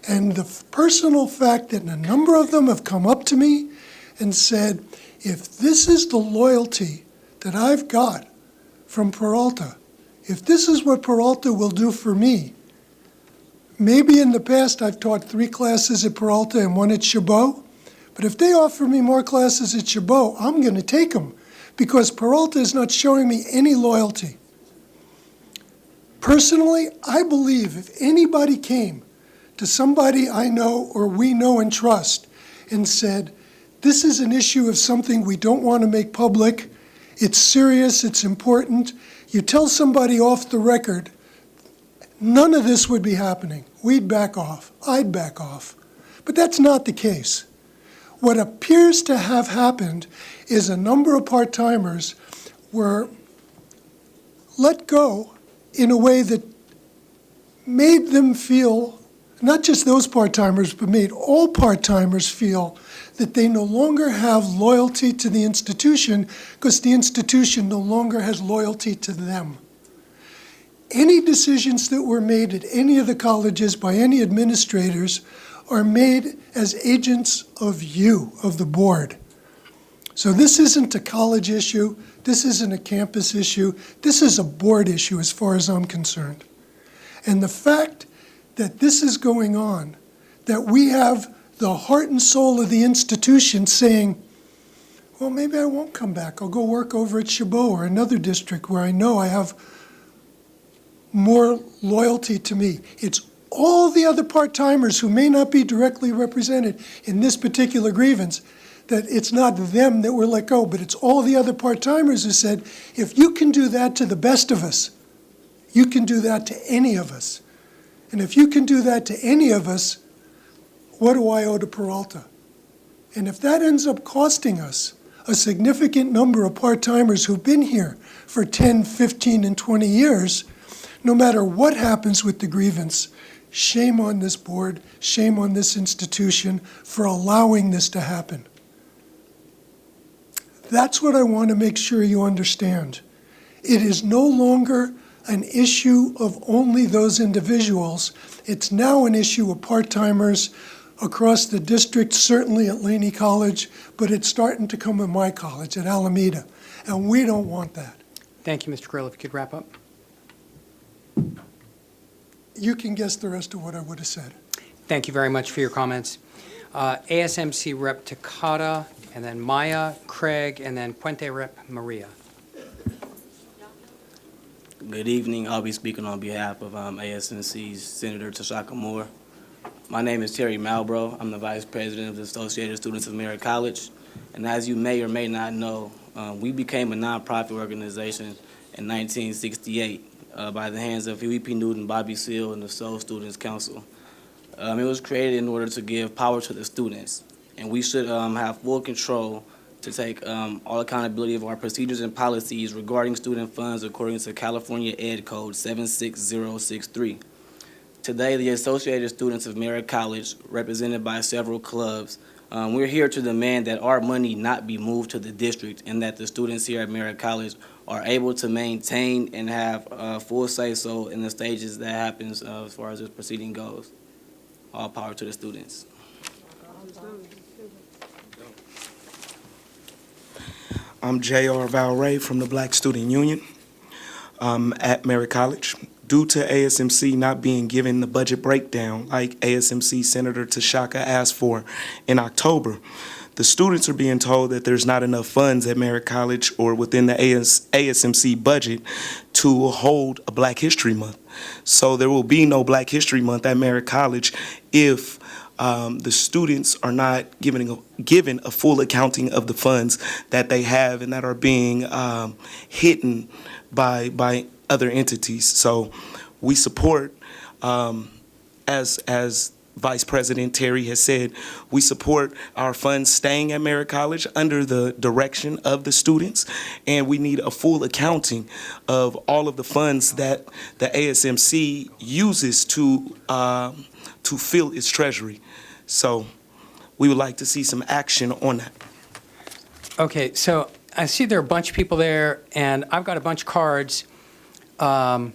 And the personal fact that a number of them have come up to me and said, if this is the loyalty that I've got from Peralta, if this is what Peralta will do for me, maybe in the past I've taught 3 classes at Peralta and 1 at Chabot, but if they offer me more classes at Chabot, I'm going to take them because Peralta is not showing me any loyalty. Personally, I believe if anybody came to somebody I know or we know and trust and said, this is an issue of something we don't want to make public, it's serious, it's important, you tell somebody off the record, none of this would be happening. We'd back off. I'd back off. But that's not the case. What appears to have happened is a number of part-timers were let go in a way that made them feel, not just those part-timers, but made all part-timers feel that they no longer have loyalty to the institution because the institution no longer has loyalty to them. Any decisions that were made at any of the colleges by any administrators are made as agents of you, of the board. So this isn't a college issue, this isn't a campus issue, this is a board issue as far as I'm concerned. And the fact that this is going on, that we have the heart and soul of the institution saying, well, maybe I won't come back, I'll go work over at Chabot or another district where I know I have more loyalty to me. It's all the other part-timers who may not be directly represented in this particular grievance, that it's not them that were let go, but it's all the other part-timers who said, if you can do that to the best of us, you can do that to any of us. And if you can do that to any of us, what do I owe to Peralta? And if that ends up costing us a significant number of part-timers who've been here for 10, 15, and 20 years, no matter what happens with the grievance, shame on this board, shame on this institution for allowing this to happen. That's what I want to make sure you understand. It is no longer an issue of only those individuals. It's now an issue of part-timers across the district, certainly at Laney College, but it's starting to come in my college, at Alameda, and we don't want that. Thank you, Mr. Grill. If you could wrap up. You can guess the rest of what I would have said. Thank you very much for your comments. ASMC Rep Takata, and then Maya, Craig, and then Puente Rep Maria. Good evening. I'll be speaking on behalf of ASNC's Senator Tashaka Moore. My name is Terry Malbrough. I'm the Vice President of the Associated Students of Merritt College. And as you may or may not know, we became a nonprofit organization in 1968 by the hands of Huey P. Newton, Bobby Seale, and the Seoul Students Council. It was created in order to give power to the students. And we should have full control to take all accountability of our procedures and policies regarding student funds according to California Ed Code 76063. Today, the Associated Students of Merritt College, represented by several clubs, we're here to demand that our money not be moved to the district and that the students here at Merritt College are able to maintain and have full say-so in the stages that happens as far as this proceeding goes. All power to the students. I'm J.R. Valray from the Black Student Union at Merritt College. Due to ASMC not being given the budget breakdown like ASMC Senator Tashaka asked for in October, the students are being told that there's not enough funds at Merritt College or within the ASMC budget to hold a Black History Month. So there will be no Black History Month at Merritt College if the students are not given a full accounting of the funds that they have and that are being hidden by other entities. So we support, as Vice President Terry has said, we support our funds staying at Merritt College under the direction of the students, and we need a full accounting of all of the funds that the ASMC uses to fill its treasury. So we would like to see some action on that. Okay, so I see there are a bunch of people there, and I've got a bunch of cards. I'm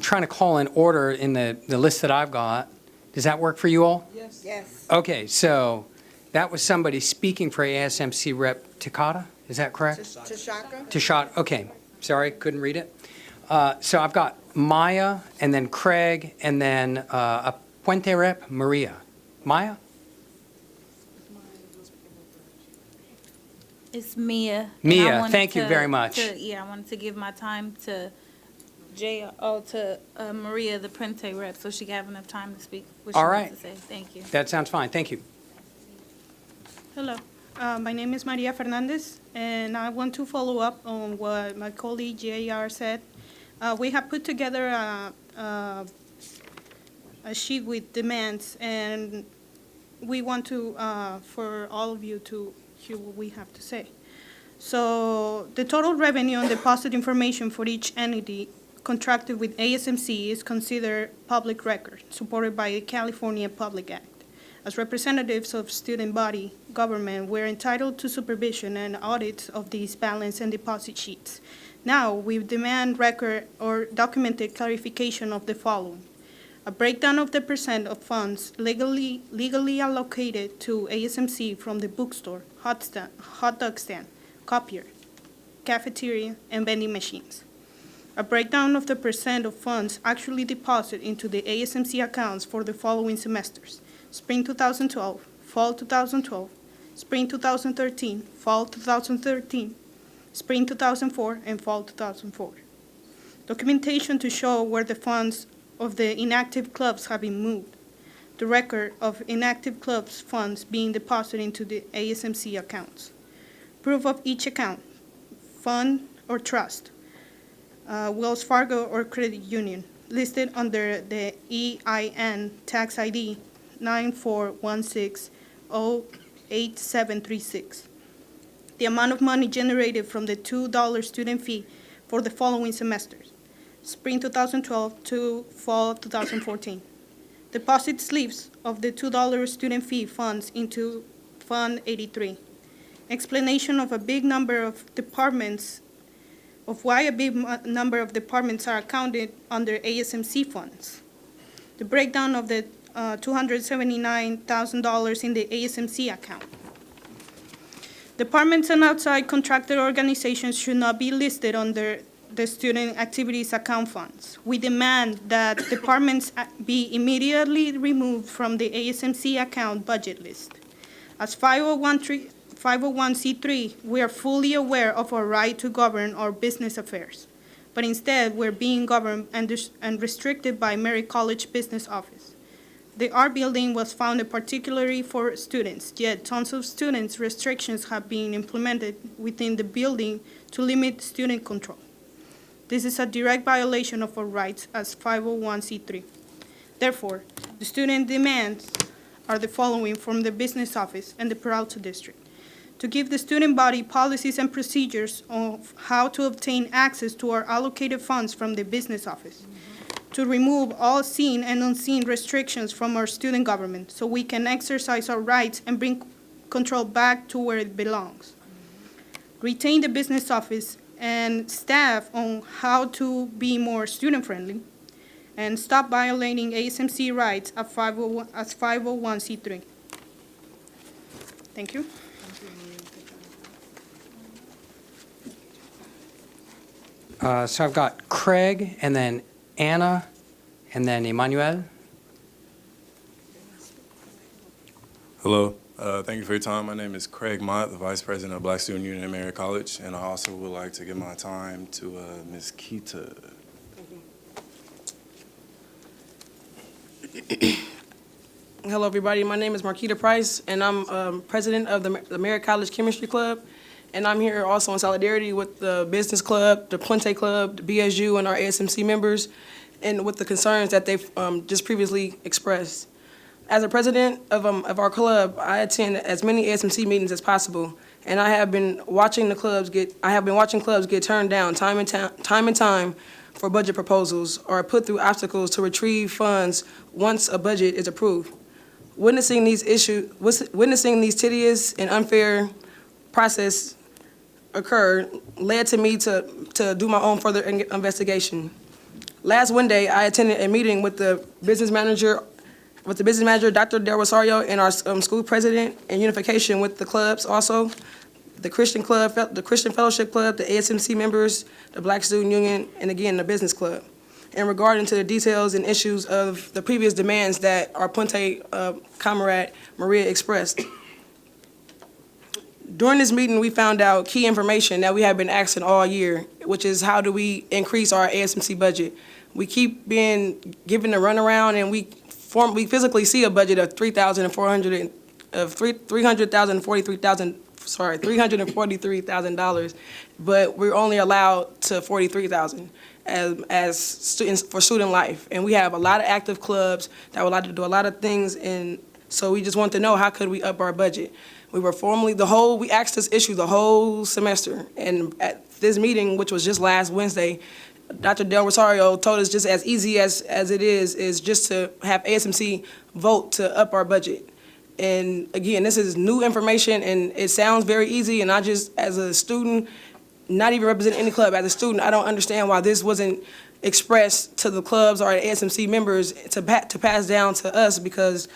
trying to call in order in the list that I've got. Does that work for you all? Yes. Okay, so that was somebody speaking for ASMC Rep Takata, is that correct? Tashaka? Tashot, okay, sorry, couldn't read it. So I've got Maya, and then Craig, and then a Puente Rep, Maria. Maya? It's Mia. and Mia, I wanted thank you very much. I wanted to give my time to Maria, the Prente rep, so she could have enough time to speak what she All wants right. to say. Thank you. That sounds fine, thank you. Hello, my name is Maria Fernandez, and I want to follow up on what my colleague JR said. We have put together a sheet with demands, and we want to, for all of you to hear what we have to say. So the total revenue and deposit information for each entity contracted with ASMC is considered public record, supported by the California Public Act. As representatives of student body government, we're entitled to supervision and audits of these balance and deposit sheets. Now, we demand record or documented clarification of the following: a breakdown of the percent of funds legally allocated to ASMC from the bookstore, hot dog stand, copier, cafeteria, and vending machines. A breakdown of the percent of funds actually deposited into the ASMC accounts for the following semesters: spring 2012, fall 2012, spring 2013, fall 2013, spring 2004, and fall 2004. Documentation to show where the funds of the inactive clubs have been moved. The record of inactive clubs' funds being deposited into the ASMC accounts. Proof of each account, fund or trust, Wells Fargo or credit union, listed under the EIN tax ID 9416-08736. The amount of money generated from the $2 student fee for the following semesters: spring 2012 to fall 2014. Deposit slips of the $2 student fee funds into Fund 83. Explanation of a big number of departments, of why a big number of departments are accounted under ASMC funds. The breakdown of the $279,000 in the ASMC account. Departments and outside contracted organizations should not be listed under the student activities account funds. We demand that departments be immediately removed from the ASMC account budget list. As 501c3, we are fully aware of our right to govern our business affairs, but instead we're being governed and restricted by Merritt College Business Office. The art building was founded particularly for students, yet tons of students' restrictions have been implemented within the building to limit student control. This is a direct violation of our rights as 501c3. Therefore, the student demands are the following from the business office and the Peralta District: to give the student body policies and procedures of how to obtain access to our allocated funds from the business office, to remove all seen and unseen restrictions from our student government so we can exercise our rights and bring control back to where it belongs. Retain the business office and staff on how to be more student-friendly, and stop violating ASMC rights as 501c3. Thank you. So I've got Craig, and then Anna, and then Emmanuel. Hello. Thank you for your time. My name is Craig Mott, the Vice President of Black Student Union at Merritt College, and I also would like to give my time to Ms. Keita. Hello, everybody. My name is Marquita Price, and I'm president of the Merritt College Chemistry Club. And I'm here also in solidarity with the Business Club, the Puente Club, the BSU, and our ASMC members, and with the concerns that they've just previously expressed. As a president of our club, I attend as many ASMC meetings as possible, and I have been watching clubs get turned down time and time for budget proposals or put through obstacles to retrieve funds once a budget is approved. Witnessing these tedious and unfair process occur led to me to do my own further investigation. Last Wednesday, I attended a meeting with the business manager, Dr. Del Rosario, and our school president, and unification with the clubs also, the Christian Club, the Christian Fellowship Club, the ASMC members, the Black Student Union, and again, the Business Club, in regarding to the details and issues of the previous demands that our Puente comrade Maria expressed. During this meeting, we found out key information that we have been asking all year, which is how do we increase our ASMC budget. We keep being given the runaround, and we physically see a budget of $343,000, but we're only allowed to $43,000 as students for student life. And we have a lot of active clubs that would like to do a lot of things, and so we just want to know how could we up our budget. We were we asked this issue the whole semester, and at this meeting, which was just last Wednesday, Dr. Del Rosario told us just as easy as it is just to have ASMC vote to up our budget. And again, this is new information, and it sounds very easy, and I just, as a student, not even representing any club, as a student, I don't understand why this wasn't expressed to the clubs or the ASMC members to pass down to us, because,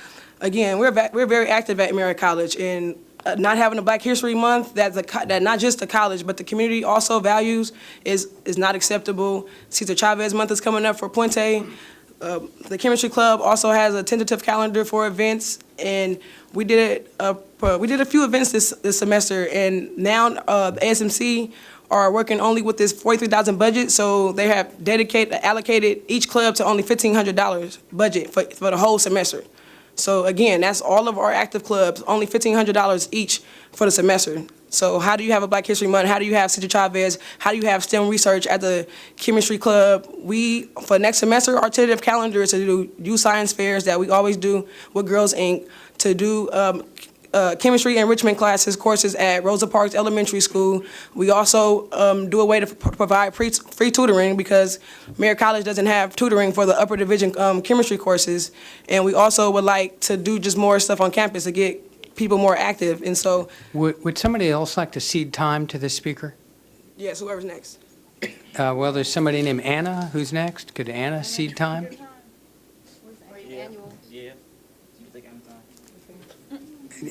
again, we're very active at Merritt College, and not having a Black History Month that not just the college but the community also values is not acceptable. Cesar Chavez Month is coming up for Puente. The Chemistry Club also has a tentative calendar for events, and we did a few events this semester, and now the ASMC are working only with this $43,000 budget, so they have allocated each club to only $1,500 budget for the whole semester. So again, that's all of our active clubs, only $1,500 each for the semester. So how do you have a Black History Month? How do you have Cesar Chavez? How do you have STEM research at the Chemistry Club? For next semester, our tentative calendar is to do youth science fairs that we always do with Girls Inc., to do chemistry enrichment courses at Rosa Parks Elementary School. We also do a way to provide free tutoring, because Merritt College doesn't have tutoring for the upper division chemistry courses. And we also would like to do just more stuff on campus to get people more active. And so, Would somebody else like to cede time to this speaker? yes, whoever's next. Well, there's somebody named Anna who's next. Could Anna cede time? Yeah.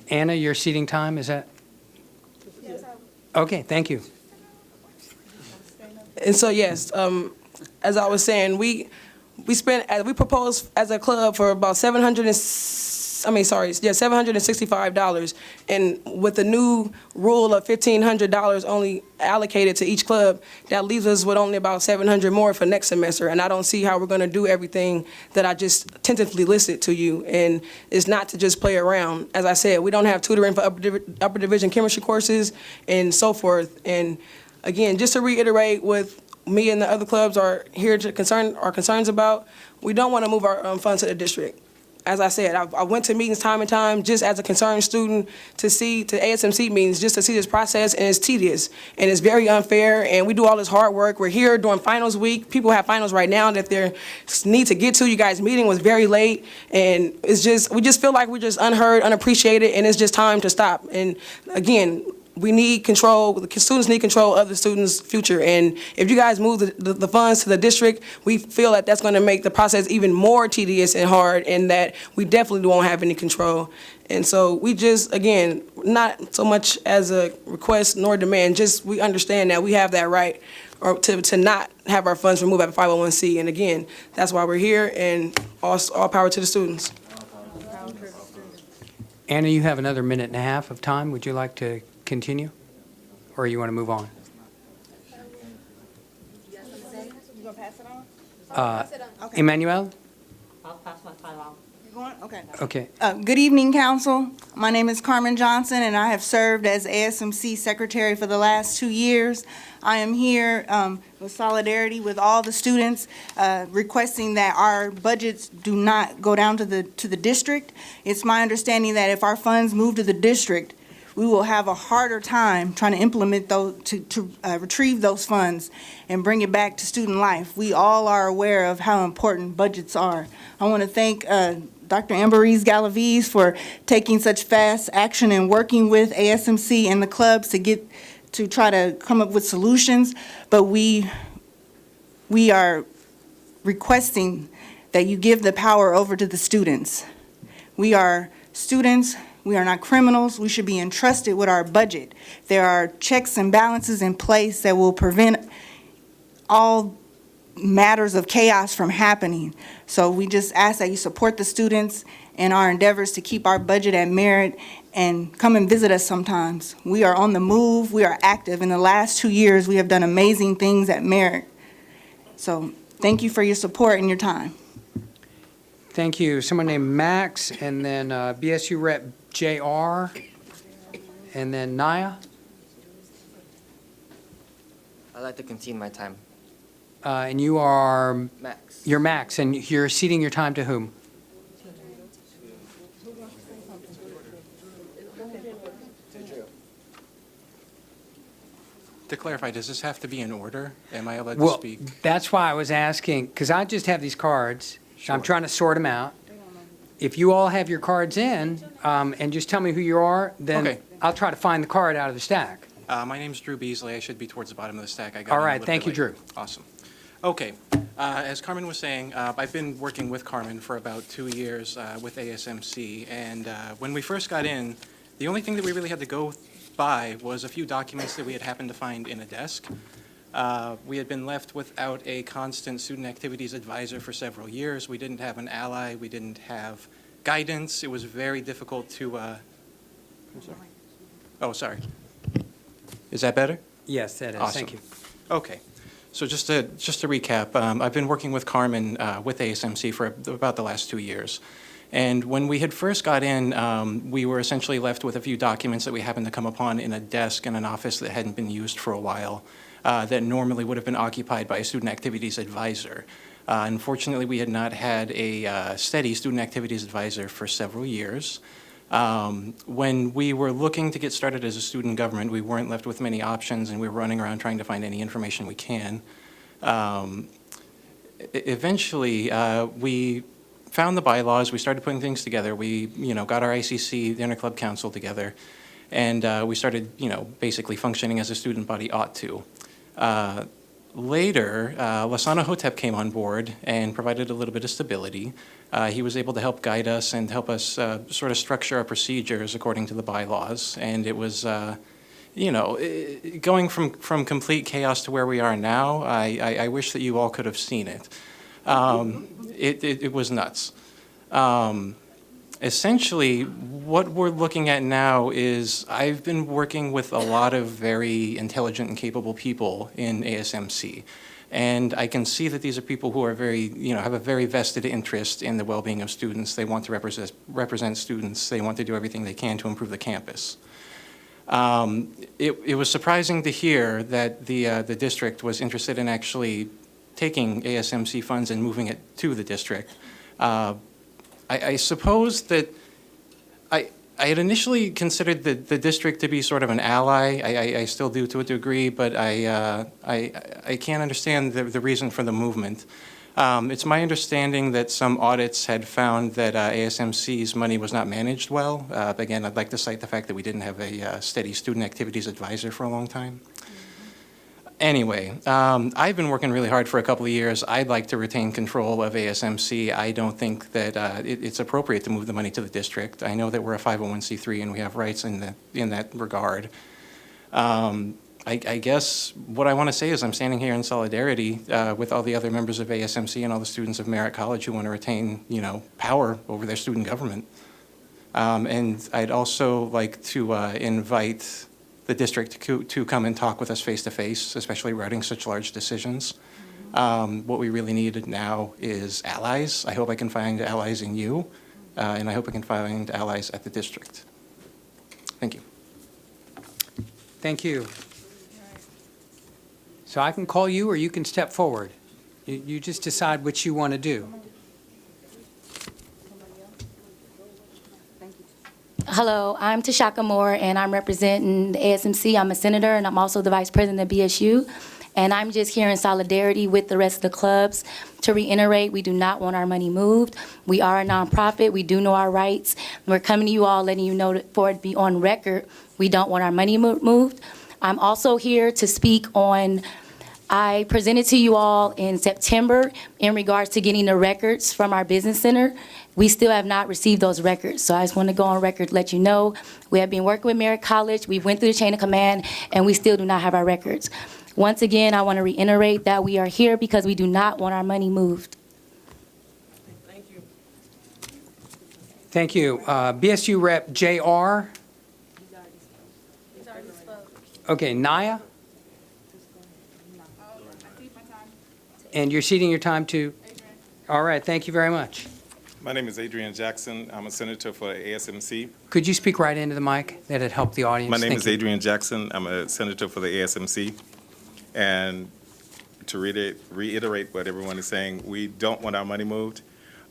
Anna, your ceding time, is that? Okay, thank you. And so, yes, as I was saying, we proposed as a club for about $765, and with the new rule of $1,500 only allocated to each club, that leaves us with only about $700 more for next semester, and I don't see how we're going to do everything that I just tentatively listed to you, and it's not to just play around. As I said, we don't have tutoring for upper division chemistry courses and so forth, and again, just to reiterate what me and the other clubs are here to our concerns about, we don't want to move our funds to the district. As I said, I went to meetings time and time just as a concerned student to ASMC meetings just to see this process, and it's tedious and it's very unfair, and we do all this hard work. We're here during finals week. People have finals right now that they need to get to. You guys' meeting was very late, and we just feel like we're just unheard, unappreciated, and it's just time to stop. And again, we need control, the students need control of the students' future, and if you guys move the funds to the district, we feel that that's gonna make the process even more tedious and hard, and that we definitely won't have any control. And so we just, again, not so much as a request nor demand, just we understand that we have that right or to not have our funds removed at 501c, and again, that's why we're here, and all power to the students. Anna, you have another minute and a half of time. Would you like to continue, or you want to move on? You gonna pass it on? Emmanuel? I'll pass my time on. Okay. Good evening, council. My name is Carmen Johnson, and I have served as ASMC secretary for the last 2 years. I am here with solidarity with all the students, requesting that our budgets do not go down to the district. It's my understanding that if our funds move to the district, we will have a harder time trying to implement those, to retrieve those funds and bring it back to student life. We all are aware of how important budgets are. I want to thank Dr. Amberese Galaviz for taking such fast action and working with ASMC and the clubs to try to come up with solutions. But we are requesting that you give the power over to the students. We are students. We are not criminals. We should be entrusted with our budget. There are checks and balances in place that will prevent all matters of chaos from happening. So we just ask that you support the students in our endeavors to keep our budget at merit and come and visit us sometimes. We are on the move. We are active. In the last 2 years, we have done amazing things at merit. So thank you for your support and your time. Thank you. Someone named Max, and then BSU Rep JR, and then Naya. I'd like to continue my time. And you are? Max. You're Max, and you're ceding your time to whom? To clarify, does this have to be in order? Am I allowed to Well, speak? that's why I was asking, because I just have these cards. I'm trying to sort them out. If you all have your cards in, and just tell me who you are, then Okay. I'll try to find the card out of the stack. My name's Drew Beasley. I should be towards the bottom of the stack. I got All in a right, little thank bit you, late. Drew. Awesome. Okay. As Carmen was saying, I've been working with Carmen for about 2 years with ASMC. And when we first got in, the only thing that we really had to go by was a few documents that we had happened to find in a desk. We had been left without a constant student activities advisor for several years. We didn't have an ally. We didn't have guidance. It was very difficult to, I'm sorry. Oh, sorry. Is that better? Yes, that is. Awesome. Thank you. Okay. So just to recap, I've been working with Carmen with ASMC for about the last 2 years. And when we had first got in, we were essentially left with a few documents that we happened to come upon in a desk in an office that hadn't been used for a while, that normally would have been occupied by a student activities advisor. Unfortunately, we had not had a steady student activities advisor for several years. When we were looking to get started as a student government, we weren't left with many options, and we were running around trying to find any information we can. Eventually, we found the bylaws. We started putting things together. We, got our ICC, the Interclub Council, together, and we started, basically functioning as a student body ought to. Later, Lasana Hotep came on board and provided a little bit of stability. He was able to help guide us and help us sort of structure our procedures according to the bylaws. And it was, going from complete chaos to where we are now, I wish that you all could have seen it. It was nuts. Essentially, what we're looking at now is I've been working with a lot of very intelligent and capable people in ASMC. And I can see that these are people who are very, have a very vested interest in the well-being of students. They want to represent students. They want to do everything they can to improve the campus. It was surprising to hear that the district was interested in actually taking ASMC funds and moving it to the district. I suppose that I had initially considered the district to be sort of an ally. I still do to a degree, but I can't understand the reason for the movement. It's my understanding that some audits had found that ASMC's money was not managed well. Again, I'd like to cite the fact that we didn't have a steady student activities advisor for a long time. Anyway, I've been working really hard for a couple of years. I'd like to retain control of ASMC. I don't think that it's appropriate to move the money to the district. I know that we're a 501c3 and we have rights in that regard. I guess what I want to say is I'm standing here in solidarity with all the other members of ASMC and all the students of Merritt College who want to retain, power over their student government. And I'd also like to invite the district to come and talk with us face to face, especially regarding such large decisions. What we really need now is allies. I hope I can find allies in you. and I hope I can find allies at the district. Thank you. Thank you. So I can call you, or you can step forward. You just decide what you want to do. Hello, I'm Tashaka Moore, and I'm representing the ASMC. I'm a senator, and I'm also the vice president of BSU. And I'm just here in solidarity with the rest of the clubs to reiterate, we do not want our money moved. We are a nonprofit. We do know our rights. We're coming to you all, letting you know that for it to be on record, we don't want our money moved. I'm also here to speak on, I presented to you all in September in regards to getting the records from our business center. We still have not received those records. So I just want to go on record, let you know, we have been working with Merritt College. We went through the chain of command, and we still do not have our records. Once again, I want to reiterate that we are here because we do not want our money moved. Thank you. Thank you. BSU Rep. J.R. Okay, Naya? And you're ceding your time to? All right, thank you very much. My name is Adrian Jackson. I'm a senator for ASMC. Could you speak right into the mic? That'd help the audience. My name Thank is you. Adrian Jackson. I'm a senator for the ASMC. And to reiterate what everyone is saying, we don't want our money moved.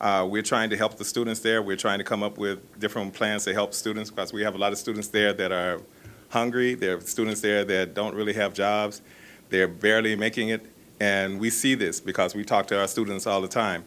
We're trying to help the students there. We're trying to come up with different plans to help students because we have a lot of students there that are hungry. There are students there that don't really have jobs. They're barely making it. And we see this because we talk to our students all the time.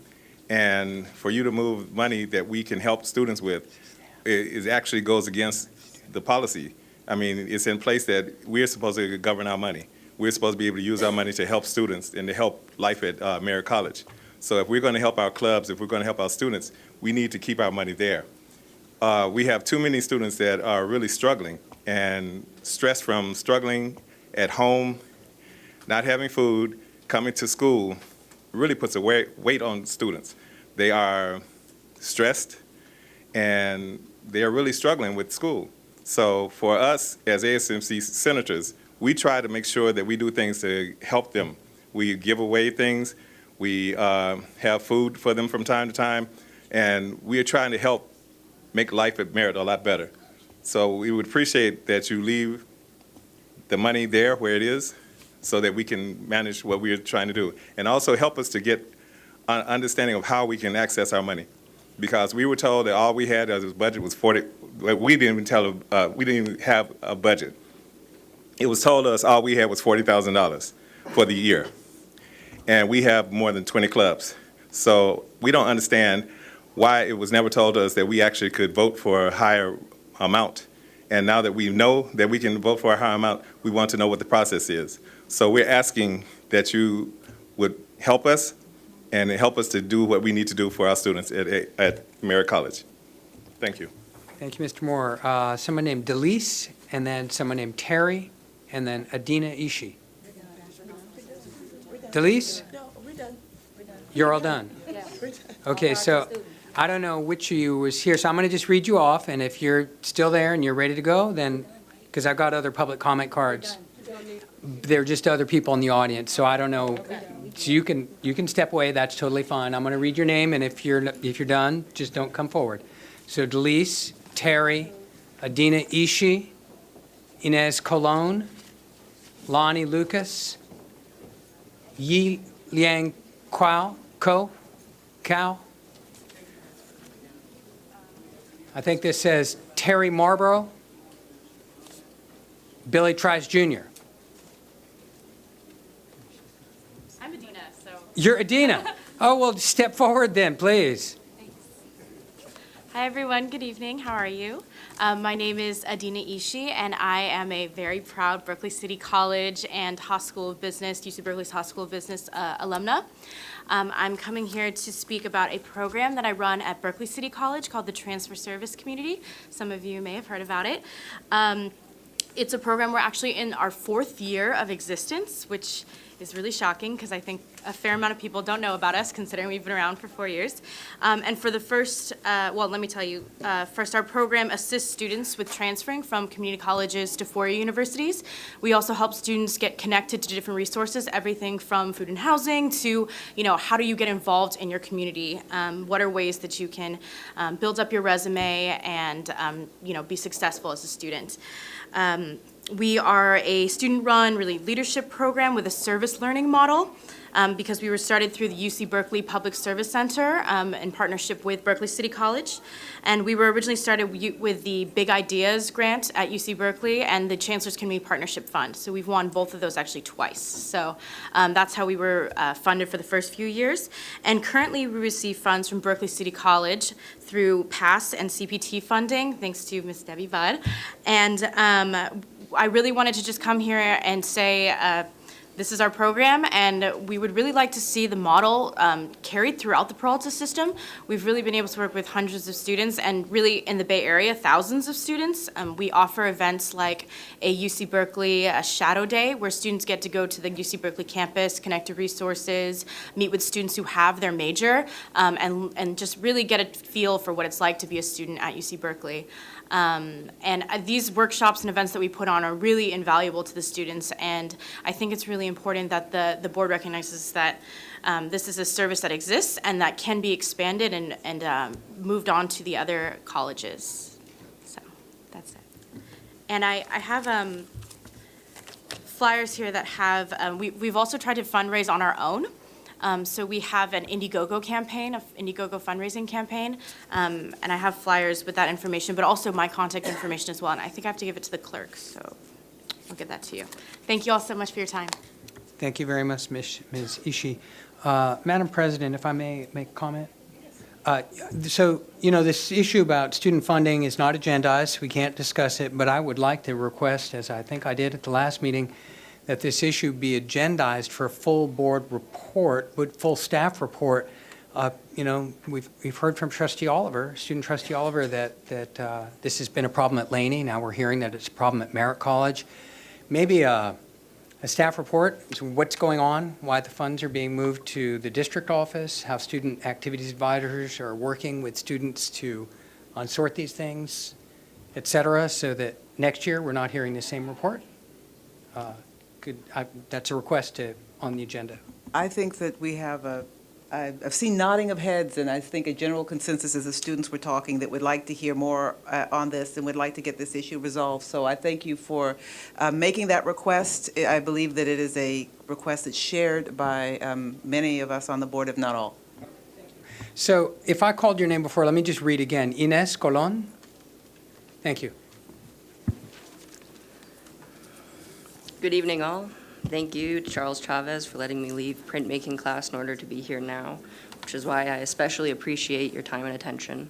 And for you to move money that we can help students with, it actually goes against the policy. I mean, it's in place that we're supposed to govern our money. We're supposed to be able to use our money to help students and to help life at Merritt College. So if we're going to help our clubs, if we're going to help our students, we need to keep our money there. We have too many students that are really struggling, and stress from struggling at home, not having food, coming to school, really puts a weight on students. They are stressed, and they are really struggling with school. So for us as ASMC senators, we try to make sure that we do things to help them. We give away things. We have food for them from time to time, and we are trying to help make life at Merritt a lot better. So we would appreciate that you leave the money there where it is so that we can manage what we're trying to do, and also help us to get an understanding of how we can access our money. Because we were told that all we had as a budget was 40, we didn't even have a budget. It was told us all we had was $40,000 for the year. And we have more than 20 clubs. So we don't understand why it was never told us that we actually could vote for a higher amount. And now that we know that we can vote for a higher amount, we want to know what the process is. So we're asking that you would help us and help us to do what we need to do for our students at Merritt College. Thank you. Thank you, Mr. Moore. Someone named Delise, and then someone named Terry, and then Adina Ishii. Delise? You're all done? Okay, so I don't know which of you was here, so I'm going to just read you off, and if you're still there and you're ready to go, then, because I've got other public comment cards. They're just other people in the audience, so I don't know. So you can step away, that's totally fine. I'm going to read your name, and if you're done, just don't come forward. So Delise, Terry, Adina Ishii, Inez Colon, Lonnie Lucas, Yi Liang Kao, I think this says Terry Marlborough, Billy Trice Jr. I'm Adina, so. You're Adina. Oh, well, step forward then, please. Hi, everyone. Good evening. How are you? My name is Adina Ishii, and I am a very proud Berkeley City College and Haas School of Business, UC Berkeley's Haas School of Business alumna. I'm coming here to speak about a program that I run at Berkeley City College called the Transfer Service Community. Some of you may have heard about it. It's a program we're actually in our 4th year of existence, which is really shocking because I think a fair amount of people don't know about us, considering we've been around for 4 years. And for the first, well, let me tell you, first, our program assists students with transferring from community colleges to four-year universities. We also help students get connected to different resources, everything from food and housing to, how do you get involved in your community? What are ways that you can build up your resume and, be successful as a student? We are a student-run, really leadership program with a service learning model because we were started through the UC Berkeley Public Service Center in partnership with Berkeley City College. And we were originally started with the Big Ideas grant at UC Berkeley and the Chancellor's Community Partnership Fund. So we've won both of those actually twice. So that's how we were funded for the first few years. And currently we receive funds from Berkeley City College through PASS and CPT funding, thanks to Ms. Debbie Budd. And I really wanted to just come here and say this is our program, and we would really like to see the model carried throughout the Peralta system. We've really been able to work with hundreds of students, and really in the Bay Area, thousands of students. We offer events like a UC Berkeley Shadow Day, where students get to go to the UC Berkeley campus, connect to resources, meet with students who have their major, and just really get a feel for what it's like to be a student at UC Berkeley. And these workshops and events that we put on are really invaluable to the students, and I think it's really important that the board recognizes that this is a service that exists and that can be expanded and moved on to the other colleges. So that's it. And I have flyers here that have, we've also tried to fundraise on our own. So we have an Indiegogo campaign, an Indiegogo fundraising campaign, and I have flyers with that information, but also my contact information as well, and I think I have to give it to the clerk, so I'll give that to you. Thank you all so much for your time. Thank you very much, Ms. Ishii. Madam President, if I may make a comment? So, this issue about student funding is not agendized. We can't discuss it, but I would like to request, as I think I did at the last meeting, that this issue be agendized for a full board report, full staff report. We've heard from Trustee Oliver, Student Trustee Oliver, that this has been a problem at Laney. Now we're hearing that it's a problem at Merritt College. Maybe a staff report, so what's going on, why the funds are being moved to the district office, how student activities advisors are working with students to unsort these things, et cetera, so that next year we're not hearing the same report. That's a request on the agenda. I think that we have I've seen nodding of heads, and I think a general consensus as the students were talking that would like to hear more on this and would like to get this issue resolved. So I thank you for making that request. I believe that it is a request that's shared by many of us on the board, if not all. So if I called your name before, let me just read again. Ines Colon. Thank you. Good evening, all. Thank you to Charles Chavez for letting me leave printmaking class in order to be here now, which is why I especially appreciate your time and attention.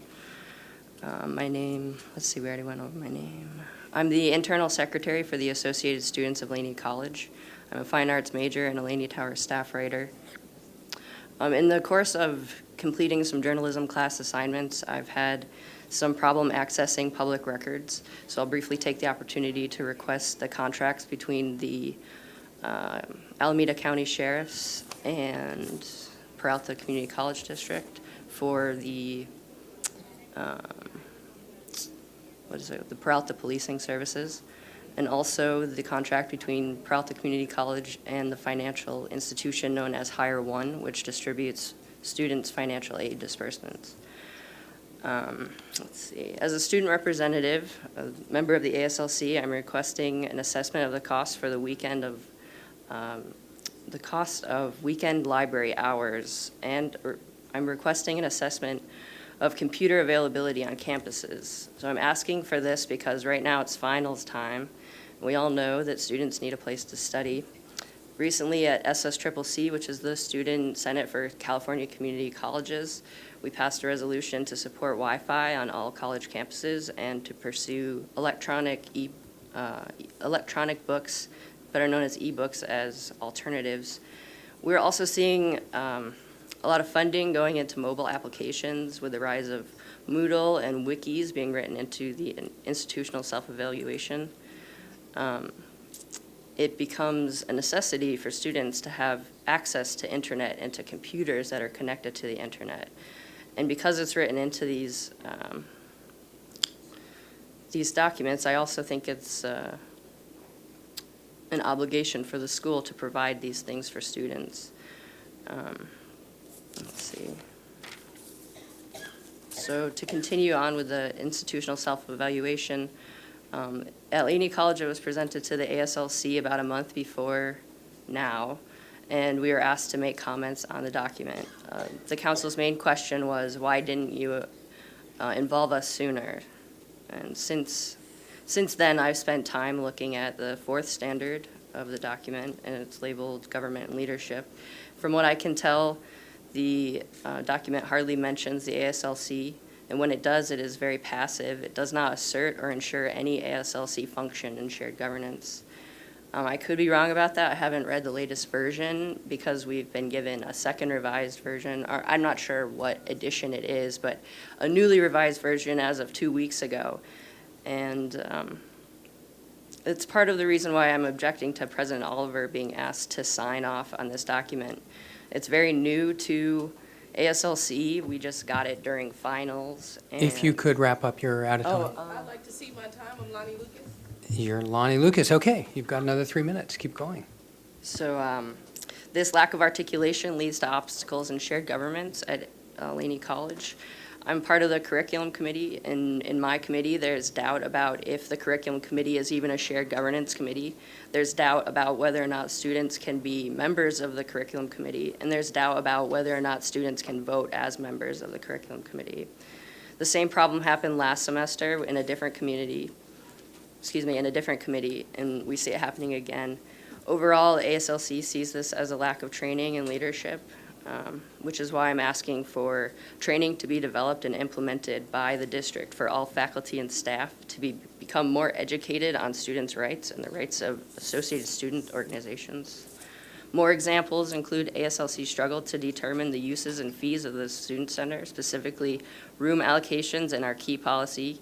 My name, let's see, we already went over my name. I'm the internal secretary for the Associated Students of Laney College. I'm a fine arts major and a Laney Tower staff writer. In the course of completing some journalism class assignments, I've had some problem accessing public records, so I'll briefly take the opportunity to request the contracts between the Alameda County Sheriff's and Peralta Community College District for the the Peralta Policing Services, and also the contract between Peralta Community College and the financial institution known as Hire One, which distributes students' financial aid disbursements. Let's see. As a student representative, a member of the ASLC, I'm requesting an assessment of the cost for the weekend of the cost of weekend library hours, and I'm requesting an assessment of computer availability on campuses. So I'm asking for this because right now it's finals time. We all know that students need a place to study. Recently at SSCCC, which is the Student Senate for California Community Colleges, we passed a resolution to support Wi-Fi on all college campuses and to pursue electronic books, better known as e-books, as alternatives. We're also seeing a lot of funding going into mobile applications with the rise of Moodle and wikis being written into the institutional self-evaluation. it becomes a necessity for students to have access to internet and to computers that are connected to the internet. And because it's written into these documents, I also think it's an obligation for the school to provide these things for students. Let's see. So to continue on with the institutional self-evaluation, at Laney College, it was presented to the ASLC about a month before now, and we were asked to make comments on the document. The council's main question was, why didn't you involve us sooner? And since then, I've spent time looking at the fourth standard of the document, and it's labeled Government and Leadership. From what I can tell, the document hardly mentions the ASLC, and when it does, it is very passive. It does not assert or ensure any ASLC function in shared governance. I could be wrong about that. I haven't read the latest version because we've been given a second revised version, or I'm not sure what edition it is, but a newly revised version as of 2 weeks ago. And it's part of the reason why I'm objecting to President Oliver being asked to sign off on this document. It's very new to ASLC. We just got it during finals. If you could wrap up, you're out of time. I'd like to see my time. I'm Lonnie Lucas. You're Lonnie Lucas. Okay, you've got another 3 minutes. Keep going. So this lack of articulation leads to obstacles in shared governments at Laney College. I'm part of the curriculum committee, and in my committee, there's doubt about if the curriculum committee is even a shared governance committee. There's doubt about whether or not students can be members of the curriculum committee, and there's doubt about whether or not students can vote as members of the curriculum committee. The same problem happened last semester in a different community, in a different committee, and we see it happening again. Overall, ASLC sees this as a lack of training and leadership, which is why I'm asking for training to be developed and implemented by the district for all faculty and staff to become more educated on students' rights and the rights of associated student organizations. More examples include ASLC's struggle to determine the uses and fees of the student center, specifically room allocations and our key policy.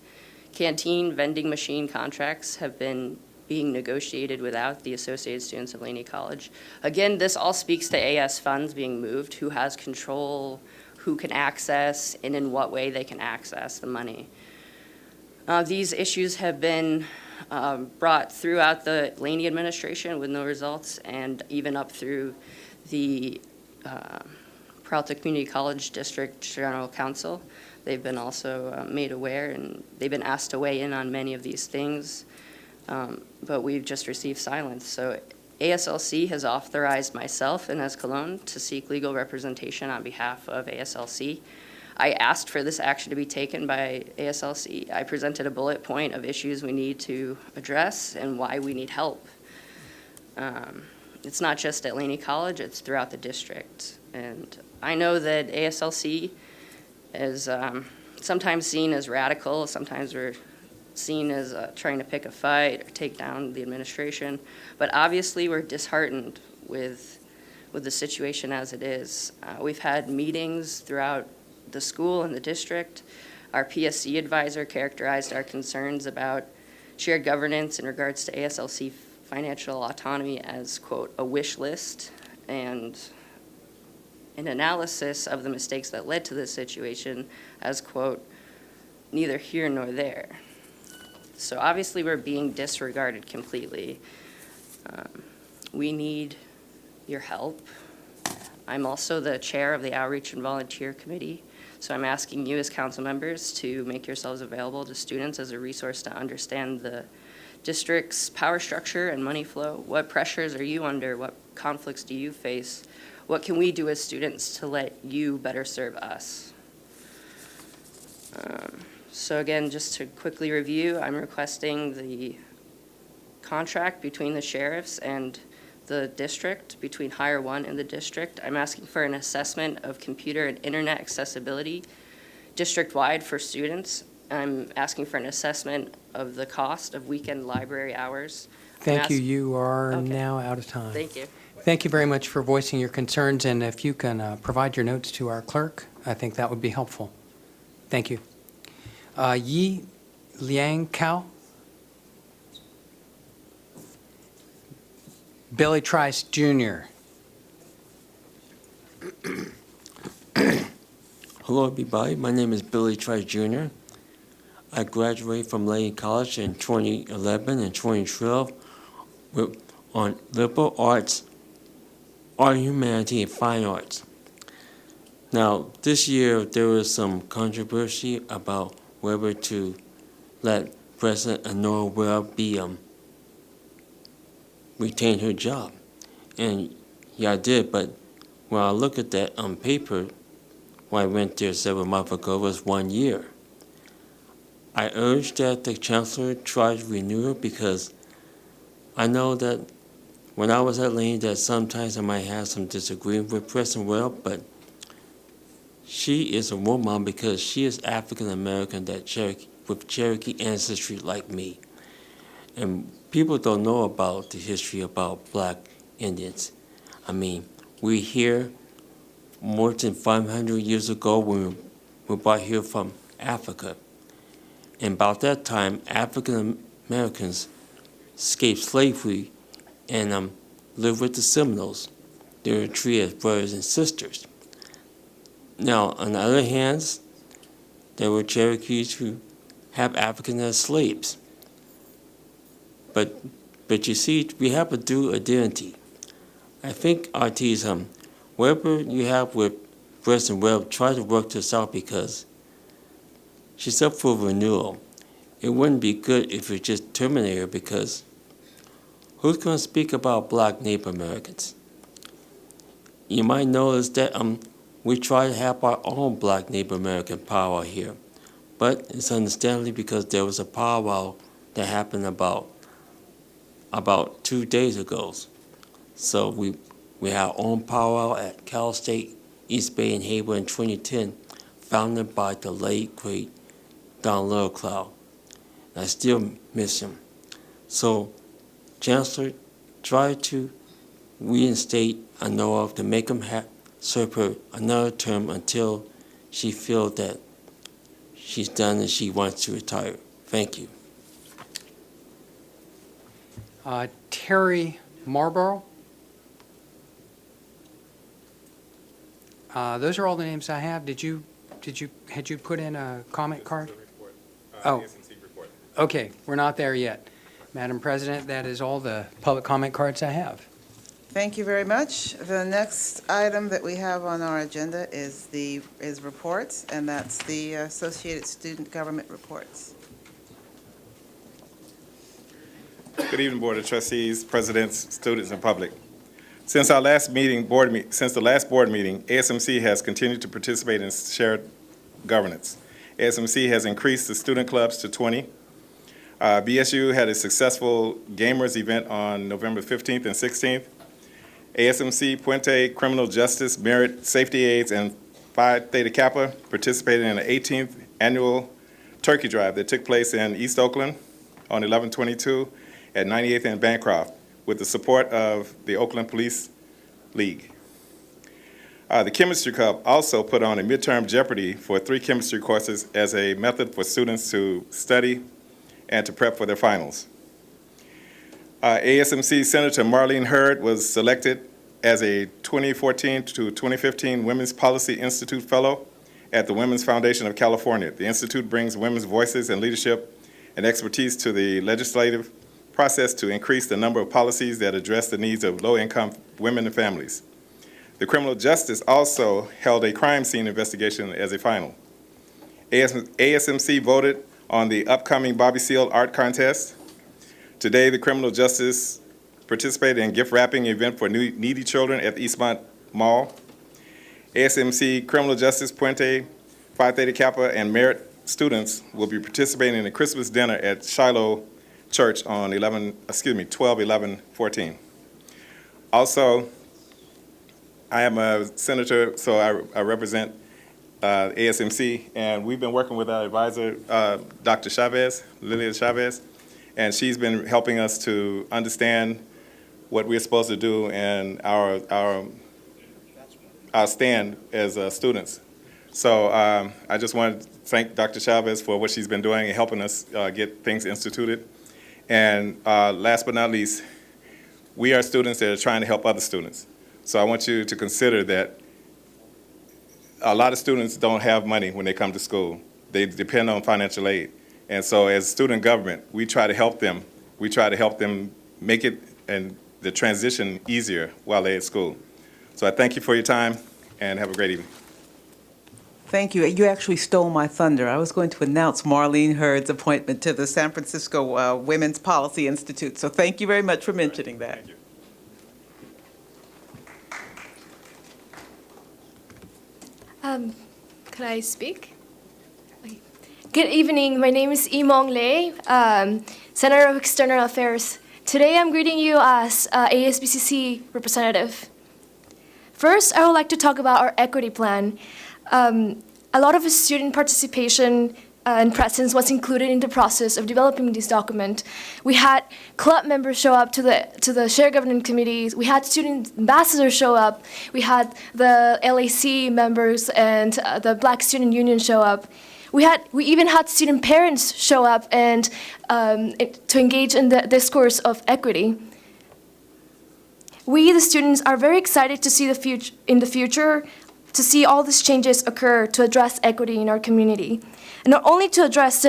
Canteen vending machine contracts have been being negotiated without the Associated Students of Laney College. Again, this all speaks to AS funds being moved, who has control, who can access, and in what way they can access the money. These issues have been brought throughout the Laney administration with no results, and even up through the Peralta Community College District General Council. They've been also made aware, and they've been asked to weigh in on many of these things. But we've just received silence. So ASLC has authorized myself and Escalon to seek legal representation on behalf of ASLC. I asked for this action to be taken by ASLC. I presented a bullet point of issues we need to address and why we need help. It's not just at Laney College, it's throughout the district. And I know that ASLC is sometimes seen as radical, sometimes we're seen as trying to pick a fight or take down the administration, but obviously we're disheartened with the situation as it is. We've had meetings throughout the school and the district. Our PSC advisor characterized our concerns about shared governance in regards to ASLC financial autonomy as, quote, a wish list, and an analysis of the mistakes that led to this situation as, quote, neither here nor there. So obviously we're being disregarded completely. We need your help. I'm also the chair of the Outreach and Volunteer Committee, so I'm asking you as council members to make yourselves available to students as a resource to understand the district's power structure and money flow. What pressures are you under? What conflicts do you face? What can we do as students to let you better serve us? So again, just to quickly review, I'm requesting the contract between the sheriffs and the district, between Hire One and the district. I'm asking for an assessment of computer and internet accessibility district-wide for students. I'm asking for an assessment of the cost of weekend library hours. Thank you. You are now out of time. Thank you. Thank you very much for voicing your concerns, and if you can provide your notes to our clerk, I think that would be helpful. Thank you. Yi Liang Cao. Billy Trice Jr. Hello, everybody. My name is Billy Trice Jr. I graduated from Lane College in 2011 and 2012 on liberal arts, art and humanity, and fine arts. Now, this year there was some controversy about whether to let President Honora Webb retain her job. And yeah, I did, but when I look at that on paper, when I went there several months ago, it was 1 year. I urge that the chancellor try to renew her because I know that when I was at Lane that sometimes I might have some disagreement with President Webb, but she is a role model because she is African American with Cherokee ancestry like me. And people don't know about the history about black Indians. I mean, we're here more than 500 years ago when we were brought here from Africa. And about that time, African Americans escaped slavery and lived with the Seminoles. They were treated as brothers and sisters. Now, on the other hand, there were Cherokees who have Africans as slaves. But you see, we have a dual identity. I think, RT's, whatever you have with President Webb, try to work this out because she's up for renewal. It wouldn't be good if you just terminate her because who's going to speak about black Native Americans? You might notice that we try to have our own black Native American powwow here, but it's understandably because there was a powwow that happened about 2 days ago. So we have our own powwow at Cal State East Bay in Hayward in 2010, founded by the late, great Don Littlecloud. I still miss him. So, Chancellor, try to reinstate Honora to make him serve her another term until she feels that she's done and she wants to retire. Thank you. Terry Marlborough. Those are all the names I have. Had you put in a comment card? Oh, okay, we're not there yet. Madam President, that is all the public comment cards I have. Thank you very much. The next item that we have on our agenda is reports, and that's the Associated Student Government reports. Good evening, Board of Trustees, presidents, students, and public. Since the last board meeting, ASMC has continued to participate in shared governance. ASMC has increased the student clubs to 20. BSU had a successful Gamers event on November 15th and 16th. ASMC, Puente, Criminal Justice, Merit, Safety Aids, and Phi Theta Kappa participated in the 18th annual turkey drive that took place in East Oakland on 11/22 at 98th and Bancroft with the support of the Oakland Police League. The Chemistry Club also put on a midterm Jeopardy for 3 chemistry courses as a method for students to study and to prep for their finals. ASMC Senator Marlene Hurd was selected as a 2014 to 2015 Women's Policy Institute Fellow at the Women's Foundation of California. The Institute brings women's voices and leadership and expertise to the legislative process to increase the number of policies that address the needs of low-income women and families. The Criminal Justice also held a crime scene investigation as a final. ASMC voted on the upcoming Bobby Seale Art Contest. Today, the Criminal Justice participated in gift wrapping event for needy children at the Eastmont Mall. ASMC Criminal Justice, Puente, Phi Theta Kappa, and Merit students will be participating in a Christmas dinner at Shiloh Church on 12/11/14. Also, I am a senator, so I represent ASMC, and we've been working with our advisor, Dr. Chavez, Lilia Chavez, and she's been helping us to understand what we're supposed to do and our stand as students. So I just want to thank Dr. Chavez for what she's been doing and helping us get things instituted. And last but not least, we are students that are trying to help other students. So I want you to consider that a lot of students don't have money when they come to school. They depend on financial aid. And so as student government, we try to help them. We try to help them make it and the transition easier while they're at school. So I thank you for your time, and have a great evening. Thank you. You actually stole my thunder. I was going to announce Marlene Hurd's appointment to the San Francisco Women's Policy Institute, so thank you very much for mentioning that. Thank you. Could I speak? Okay. Good evening. My name is Imong Lei, Senator of External Affairs. Today I'm greeting you as ASBCC representative. First, I would like to talk about our equity plan. A lot of student participation and presence was included in the process of developing this document. We had club members show up to the shared governance committees. We had student ambassadors show up. We had the LAC members and the Black Student Union show up. We even had student parents show up and to engage in the discourse of equity. We, the students, are very excited to see in the future to see all these changes occur to address equity in our community. And not only to address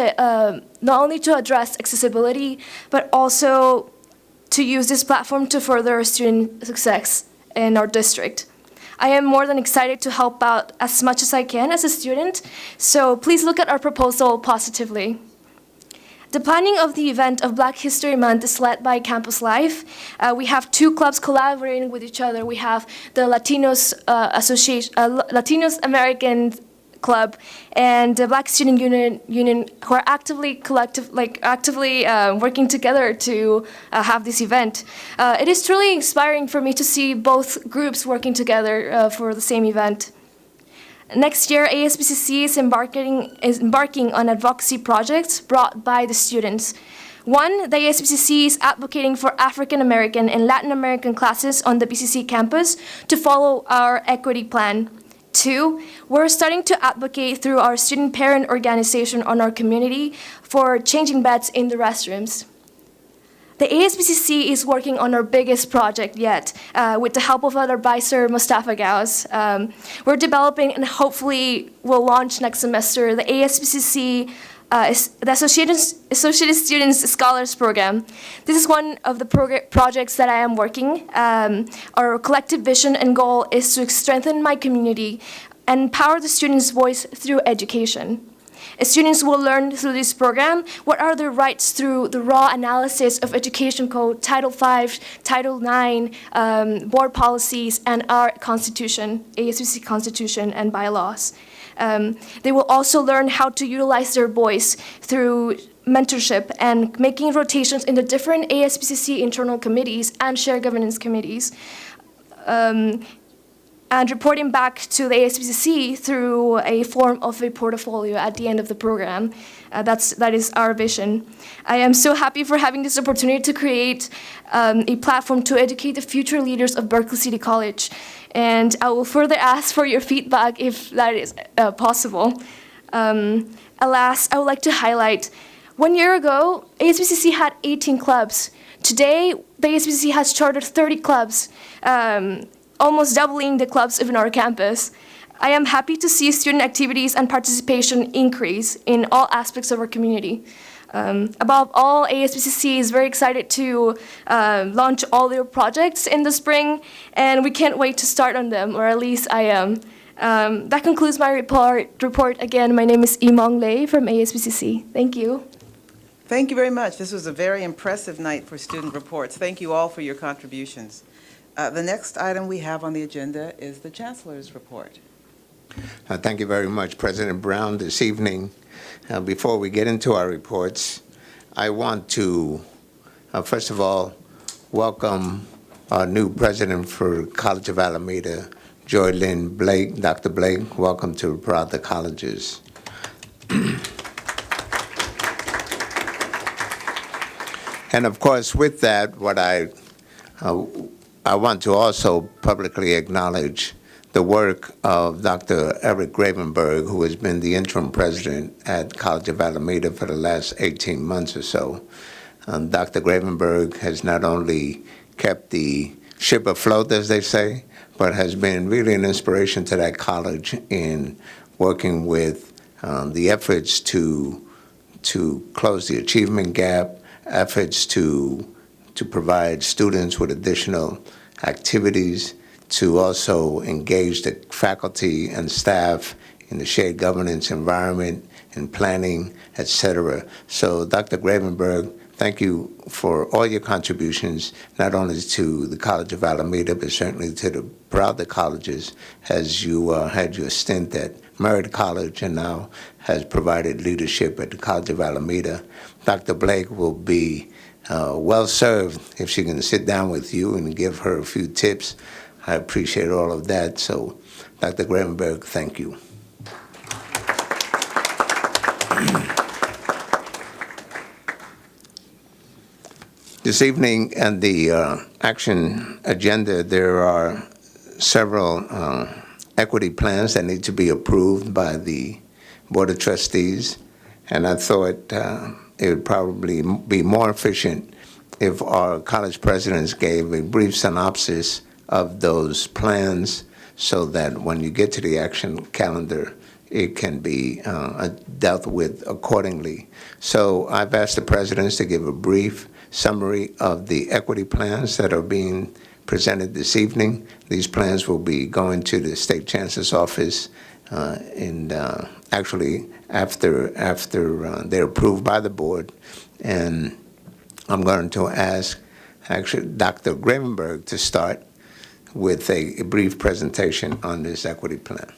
accessibility, but also to use this platform to further student success in our district. I am more than excited to help out as much as I can as a student, so please look at our proposal positively. The planning of the event of Black History Month is led by Campus Life. We have two clubs collaborating with each other. We have the Latinos American Club and the Black Student Union who are actively working together to have this event. It is truly inspiring for me to see both groups working together for the same event. Next year, ASBCC is embarking on advocacy projects brought by the students. One, the ASBCC is advocating for African American and Latin American classes on the BCC campus to follow our equity plan. Two, we're starting to advocate through our student parent organization on our community for changing beds in the restrooms. The ASBCC is working on our biggest project yet, with the help of our advisor, Mustafa Gauss. We're developing and hopefully will launch next semester the ASBCC, the Associated Students Scholars Program. This is one of the projects that I am working. Our collective vision and goal is to strengthen my community and empower the students' voice through education. Students will learn through this program what are their rights through the raw analysis of Education Code, Title V, Title IX, board policies, and our Constitution, ASBC Constitution and bylaws. They will also learn how to utilize their voice through mentorship and making rotations in the different ASBCC internal committees and shared governance committees. And reporting back to the ASBCC through a form of a portfolio at the end of the program. That is our vision. I am so happy for having this opportunity to create a platform to educate the future leaders of Berkeley City College. And I will further ask for your feedback if that is possible. Last, I would like to highlight, 1 year ago, ASBCC had 18 clubs. Today, the ASBCC has chartered 30 clubs. Almost doubling the clubs in our campus. I am happy to see student activities and participation increase in all aspects of our community. Above all, ASBCC is very excited to launch all their projects in the spring, and we can't wait to start on them, or at least I am. That concludes my report. Again, my name is Imong Lei from ASBCC. Thank you. Thank you very much. This was a very impressive night for student reports. Thank you all for your contributions. The next item we have on the agenda is the Chancellor's report. Thank you very much, President Brown. This evening, before we get into our reports, I want to, first of all, welcome our new president for College of Alameda, Joy Lynn Blake. Dr. Blake, welcome to Peralta Colleges. And of course, with that, what I want to also publicly acknowledge the work of Dr. Eric Gravenberg, who has been the interim president at College of Alameda for the last 18 months or so. Dr. Gravenberg has not only kept the ship afloat, as they say, but has been really an inspiration to that college in working with the efforts to close the achievement gap, efforts to provide students with additional activities, to also engage the faculty and staff in the shared governance environment, in planning, et cetera. So, Dr. Gravenberg, thank you for all your contributions, not only to the College of Alameda, but certainly to the broader colleges, as you had your stint at Merritt College and now has provided leadership at the College of Alameda. Dr. Blake will be well served if she can sit down with you and give her a few tips. I appreciate all of that. So, Dr. Gravenberg, thank you. This evening on the action agenda, there are several equity plans that need to be approved by the Board of Trustees, and I thought it would probably be more efficient if our college presidents gave a brief synopsis of those plans so that when you get to the action calendar, it can be dealt with accordingly. So I've asked the presidents to give a brief summary of the equity plans that are being presented this evening. These plans will be going to the State Chancellor's office actually after they're approved by the board. And I'm going to ask actually Dr. Gravenberg to start with a brief presentation on this equity plan.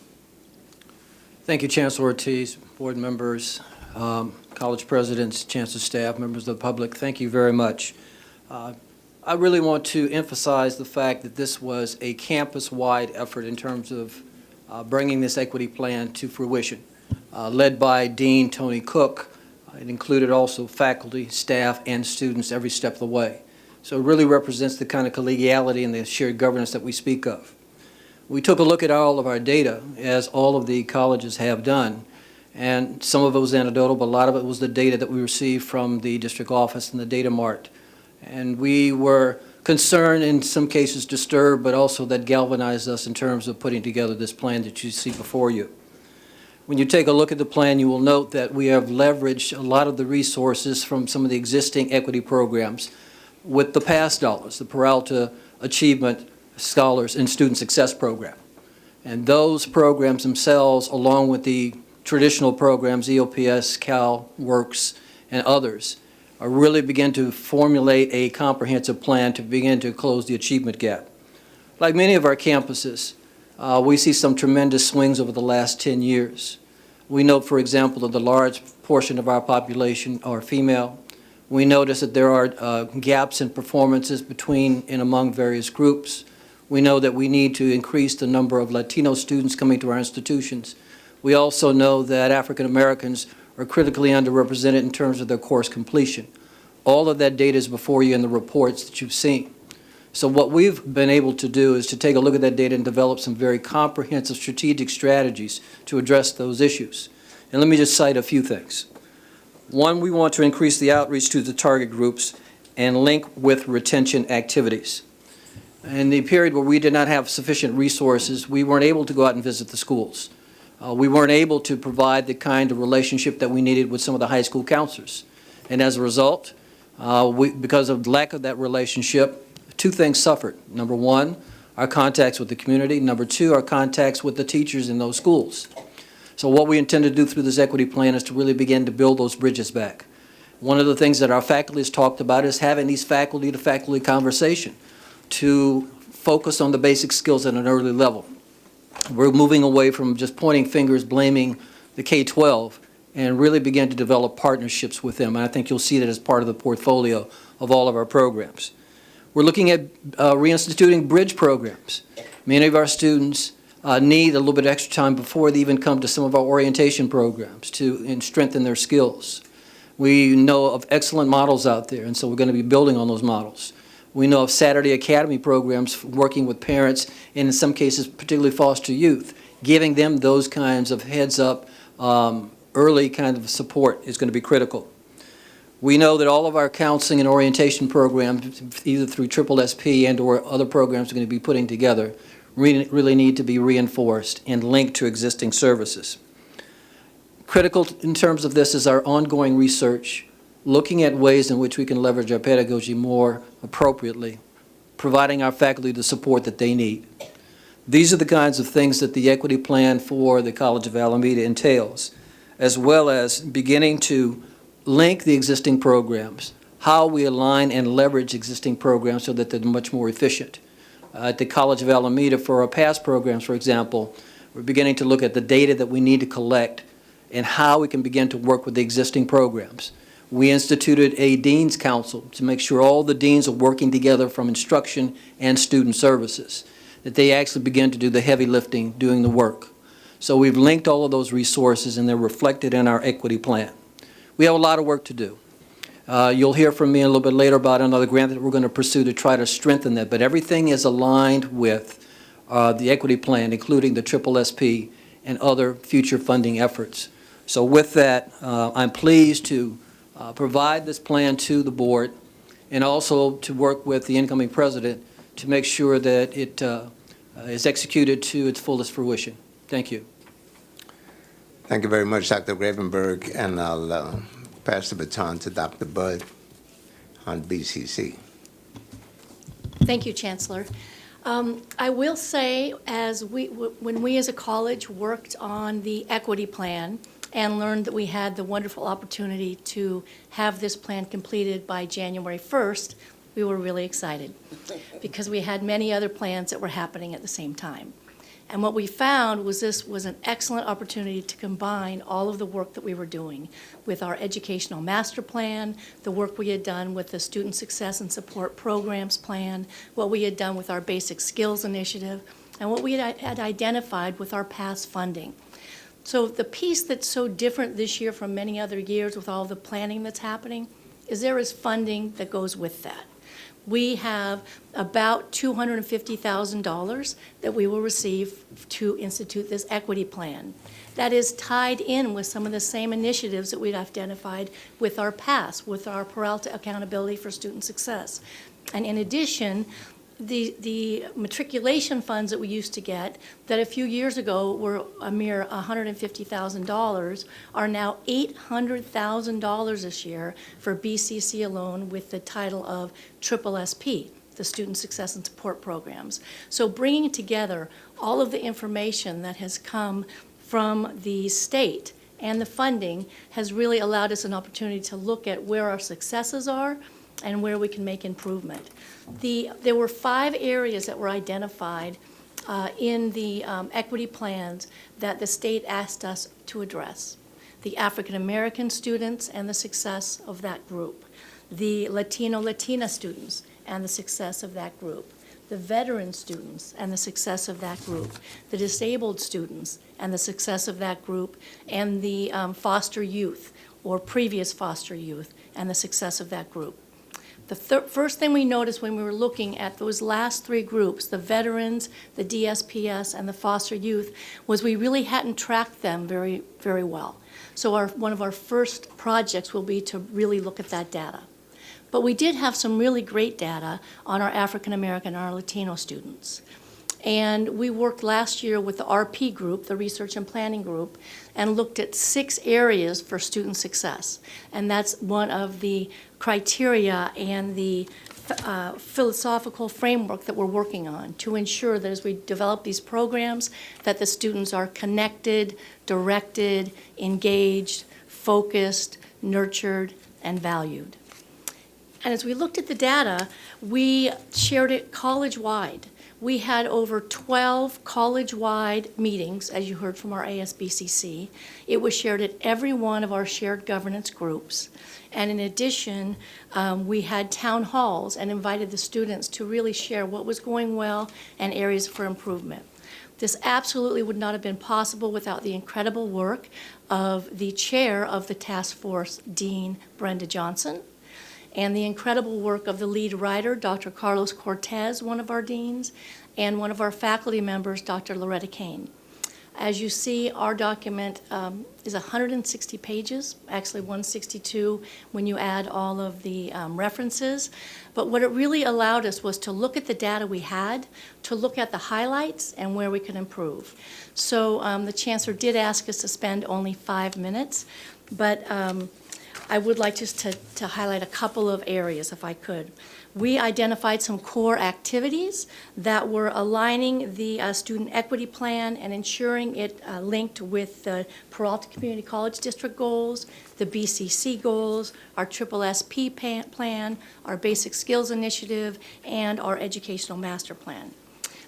Thank you, Chancellor Ortiz, board members, college presidents, chancellor staff, members of the public. Thank you very much. I really want to emphasize the fact that this was a campus-wide effort in terms of bringing this equity plan to fruition, led by Dean Tony Cook. It included also faculty, staff, and students every step of the way. So it really represents the kind of collegiality and the shared governance that we speak of. We took a look at all of our data, as all of the colleges have done, and some of it was anecdotal, but a lot of it was the data that we received from the district office and the data mart. And we were concerned, in some cases disturbed, but also that galvanized us in terms of putting together this plan that you see before you. When you take a look at the plan, you will note that we have leveraged a lot of the resources from some of the existing equity programs with the past dollars, the Peralta Achievement Scholars and Student Success Program. And those programs themselves, along with the traditional programs, EOPS, Cal, Works, and others, really begin to formulate a comprehensive plan to begin to close the achievement gap. Like many of our campuses, we see some tremendous swings over the last 10 years. We note, for example, that the large portion of our population are female. We notice that there are gaps in performances between and among various groups. We know that we need to increase the number of Latino students coming to our institutions. We also know that African Americans are critically underrepresented in terms of their course completion. All of that data is before you in the reports that you've seen. So what we've been able to do is to take a look at that data and develop some very comprehensive strategic strategies to address those issues. And let me just cite a few things. One, we want to increase the outreach to the target groups and link with retention activities. In the period where we did not have sufficient resources, we weren't able to go out and visit the schools. We weren't able to provide the kind of relationship that we needed with some of the high school counselors. And as a result, because of lack of that relationship, two things suffered. Number one, our contacts with the community. Number two, our contacts with the teachers in those schools. So what we intend to do through this equity plan is to really begin to build those bridges back. One of the things that our faculty has talked about is having these faculty-to-faculty conversation to focus on the basic skills at an early level. We're moving away from just pointing fingers, blaming the K-12, and really begin to develop partnerships with them. And I think you'll see that as part of the portfolio of all of our programs. We're looking at reinstituting bridge programs. Many of our students need a little bit of extra time before they even come to some of our orientation programs to strengthen their skills. We know of excellent models out there, and so we're going to be building on those models. We know of Saturday Academy programs working with parents, and in some cases, particularly foster youth, giving them those kinds of heads-up, early kind of support is going to be critical. We know that all of our counseling and orientation programs, either through SSP and/or other programs we're going to be putting together, really need to be reinforced and linked to existing services. Critical in terms of this is our ongoing research, looking at ways in which we can leverage our pedagogy more appropriately, providing our faculty the support that they need. These are the kinds of things that the equity plan for the College of Alameda entails, as well as beginning to link the existing programs, how we align and leverage existing programs so that they're much more efficient. At the College of Alameda, for our past programs, for example, we're beginning to look at the data that we need to collect and how we can begin to work with the existing programs. We instituted a Dean's Council to make sure all the deans are working together from instruction and student services, that they actually begin to do the heavy lifting, doing the work. So we've linked all of those resources, and they're reflected in our equity plan. We have a lot of work to do. You'll hear from me a little bit later about another grant that we're going to pursue to try to strengthen that, but everything is aligned with the equity plan, including the SSP and other future funding efforts. So with that, I'm pleased to provide this plan to the board and also to work with the incoming president to make sure that it is executed to its fullest fruition. Thank you. Thank you very much, Dr. Gravenberg, and I'll pass the baton to Dr. Budd on BCC. Thank you, Chancellor. I will say, when we as a college worked on the equity plan and learned that we had the wonderful opportunity to have this plan completed by January 1st, we were really excited because we had many other plans that were happening at the same time. And what we found was this was an excellent opportunity to combine all of the work that we were doing with our educational master plan, the work we had done with the Student Success and Support Programs plan, what we had done with our Basic Skills Initiative, and what we had identified with our past funding. So the piece that's so different this year from many other years with all the planning that's happening is there is funding that goes with that. We have about $250,000 that we will receive to institute this equity plan. That is tied in with some of the same initiatives that we've identified with our PASS, with our Peralta Accountability for Student Success. And in addition, the matriculation funds that we used to get that a few years ago were a mere $150,000 are now $800,000 this year for BCC alone with the title of SSP, the Student Success and Support Programs. So bringing together all of the information that has come from the state and the funding has really allowed us an opportunity to look at where our successes are and where we can make improvement. There were 5 areas that were identified in the equity plans that the state asked us to address. The African American students and the success of that group. The Latina students and the success of that group. The veteran students and the success of that group. The disabled students and the success of that group. And the foster youth or previous foster youth and the success of that group. The first thing we noticed when we were looking at those last 3 groups, the veterans, the DSPS, and the foster youth, was we really hadn't tracked them very, very well. So one of our first projects will be to really look at that data. But we did have some really great data on our African American and our Latino students. And we worked last year with the RP group, the Research and Planning Group, and looked at 6 areas for student success. And that's one of the criteria and the philosophical framework that we're working on to ensure that as we develop these programs, that the students are connected, directed, engaged, focused, nurtured, and valued. And as we looked at the data, we shared it college-wide. We had over 12 college-wide meetings, as you heard from our ASBCC. It was shared at every one of our shared governance groups. And in addition, we had town halls and invited the students to really share what was going well and areas for improvement. This absolutely would not have been possible without the incredible work of the chair of the task force, Dean Brenda Johnson, and the incredible work of the lead writer, Dr. Carlos Cortez, one of our deans, and one of our faculty members, Dr. Loretta Kane. As you see, our document is 160 pages, actually 162 when you add all of the references. But what it really allowed us was to look at the data we had, to look at the highlights and where we could improve. So the Chancellor did ask us to spend only 5 minutes, but I would like just to highlight a couple of areas if I could. We identified some core activities that were aligning the student equity plan and ensuring it linked with the Peralta Community College District goals, the BCC goals, our SSSP plan, our Basic Skills Initiative, and our Educational Master Plan.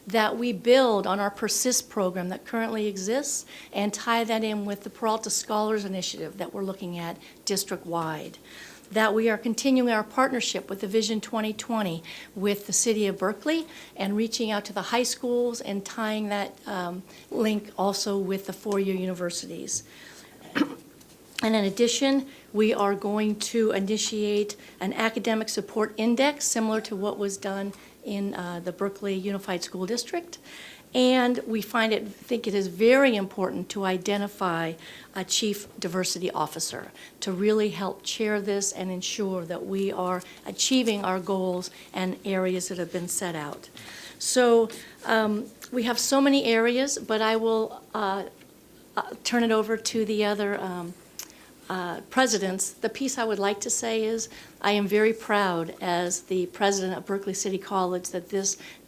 That we build on our PERSIST program that currently exists and tie that in with the Peralta Scholars Initiative that we're looking at district-wide. That we are continuing our partnership with the Vision 2020 with the City of Berkeley and reaching out to the high schools and tying that link also with the four-year universities. And in addition, we are going to initiate an academic support index similar to what was done in the Berkeley Unified School District. And we think it is very important to identify a chief diversity officer to really help chair this and ensure that we are achieving our goals and areas that have been set out. So we have so many areas, but I will turn it over to the other presidents. The piece I would like to say is I am very proud as the president of Berkeley City College that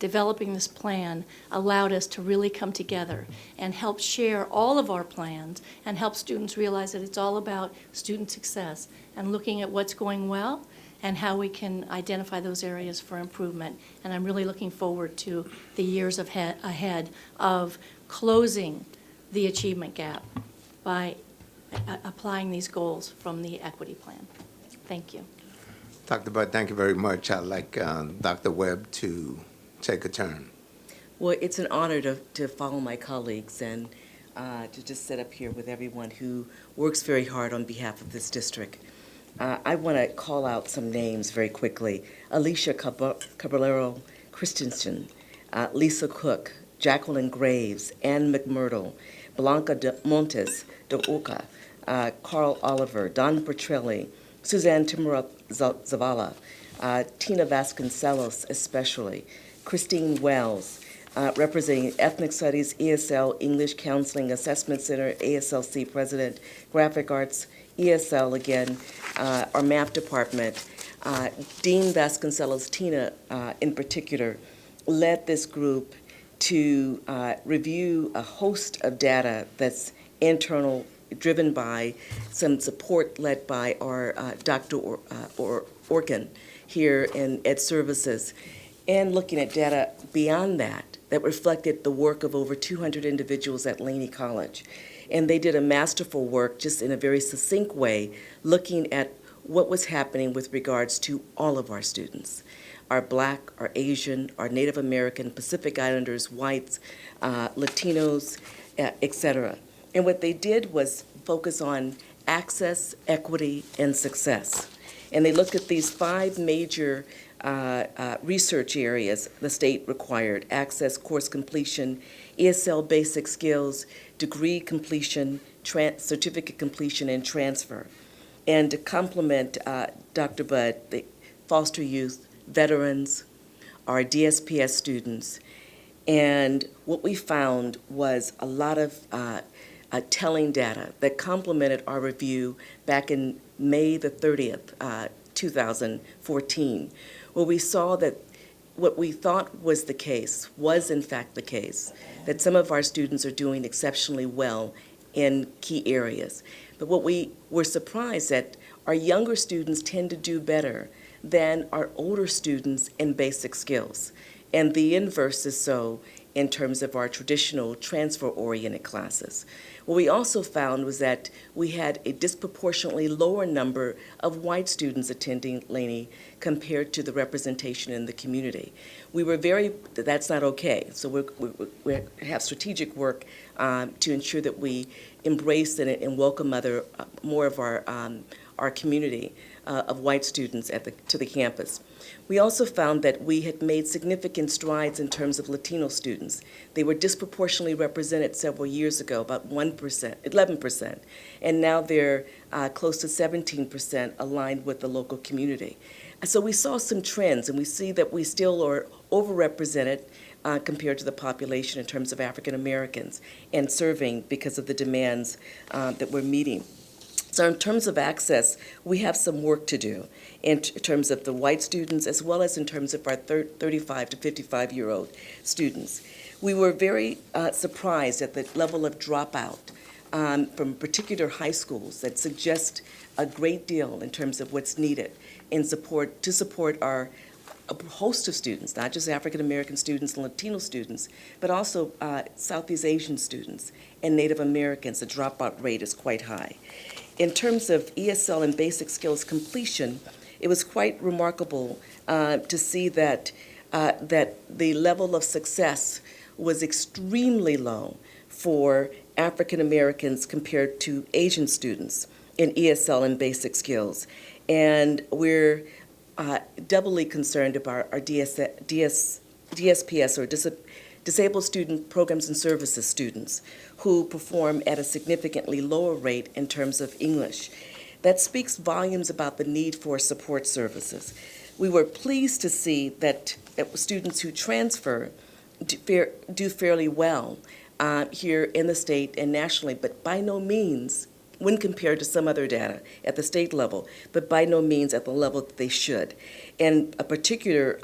developing this plan allowed us to really come together and help share all of our plans and help students realize that it's all about student success and looking at what's going well and how we can identify those areas for improvement. And I'm really looking forward to the years ahead of closing the achievement gap by applying these goals from the equity plan. Thank you. Dr. Budd, thank you very much. I'd like Dr. Webb to take a turn. Well, it's an honor to follow my colleagues and to just sit up here with everyone who works very hard on behalf of this district. I want to call out some names very quickly. Alicia Caballero Christensen, Lisa Cook, Jacqueline Graves, Ann McMurdo, Blanca de Montes de Oca, Carl Oliver, Don Bertrelli, Suzanne Timura Zavala, Tina Vasconcelos especially, Christine Wells, representing Ethnic Studies, ESL, English Counseling Assessment Center, ASLC President, Graphic Arts, ESL again, our math department. Dean Vasconcelos, Tina in particular, led this group to review a host of data that's internal, driven by some support led by our Dr. Orkin here in Ed Services, and looking at data beyond that reflected the work of over 200 individuals at Laney College. And they did a masterful work just in a very succinct way, looking at what was happening with regards to all of our students. Our Black, our Asian, our Native American, Pacific Islanders, whites, Latinos, et cetera. And what they did was focus on access, equity, and success. And they looked at these 5 major research areas the state required: access, course completion, ESL basic skills, degree completion, certificate completion, and transfer. And to complement Dr. Budd, the foster youth, veterans, our DSPS students. And what we found was a lot of telling data that complemented our review back in May the 30th, 2014, where we saw that what we thought was the case was in fact the case, that some of our students are doing exceptionally well in key areas. But what we were surprised that our younger students tend to do better than our older students in basic skills. And the inverse is so in terms of our traditional transfer-oriented classes. What we also found was that we had a disproportionately lower number of white students attending Laney compared to the representation in the community. We were that's not okay. So we have strategic work to ensure that we embrace and welcome more of our our community of white students to the campus. We also found that we had made significant strides in terms of Latino students. They were disproportionately represented several years ago, about 11%, and now they're close to 17% aligned with the local community. So we saw some trends, and we see that we still are overrepresented compared to the population in terms of African Americans and serving because of the demands that we're meeting. So in terms of access, we have some work to do in terms of the white students as well as in terms of our 35 to 55-year-old students. We were very surprised at the level of dropout from particular high schools that suggest a great deal in terms of what's needed in to support our a host of students, not just African American students and Latino students, but also Southeast Asian students and Native Americans. The dropout rate is quite high. In terms of ESL and basic skills completion, it was quite remarkable to see that the level of success was extremely low for African Americans compared to Asian students in ESL and basic skills. And we're doubly concerned about our DSPS, or Disabled Student Programs and Services students, who perform at a significantly lower rate in terms of English. That speaks volumes about the need for support services. We were pleased to see that students who transfer do fairly well here in the state and nationally, but by no means, when compared to some other data at the state level, but by no means at the level that they should. And a particular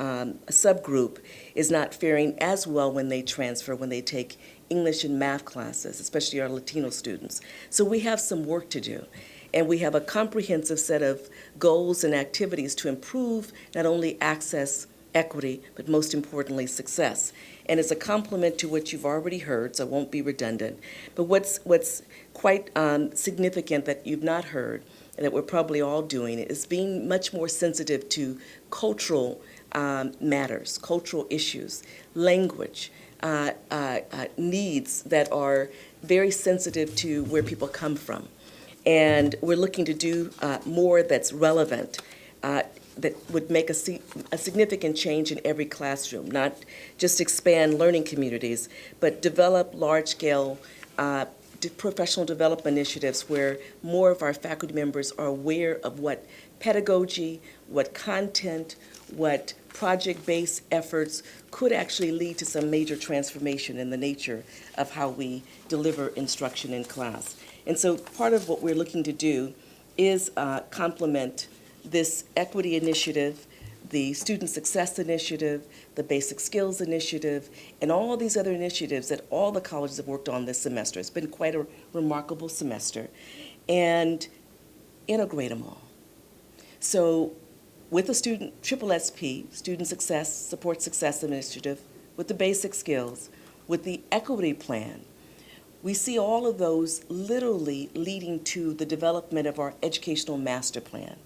subgroup is not faring as well when they transfer, when they take English and math classes, especially our Latino students. So we have some work to do. And we have a comprehensive set of goals and activities to improve not only access, equity, but most importantly, success. And it's a complement to what you've already heard, so I won't be redundant. But what's quite significant that you've not heard, and that we're probably all doing, is being much more sensitive to cultural matters, cultural issues, language, needs that are very sensitive to where people come from. And we're looking to do more that's relevant, that would make a significant change in every classroom, not just expand learning communities, but develop large-scale professional development initiatives where more of our faculty members are aware of what pedagogy, what content, what project-based efforts could actually lead to some major transformation in the nature of how we deliver instruction in class. And so part of what we're looking to do is complement this equity initiative, the Student Success Initiative, the Basic Skills Initiative, and all these other initiatives that all the colleges have worked on this semester. It's been quite a remarkable semester. And integrate them all. So with the Triple SP, Student Success, Support Success Initiative, with the Basic Skills, with the Equity Plan, we see all of those literally leading to the development of our Educational Master Plan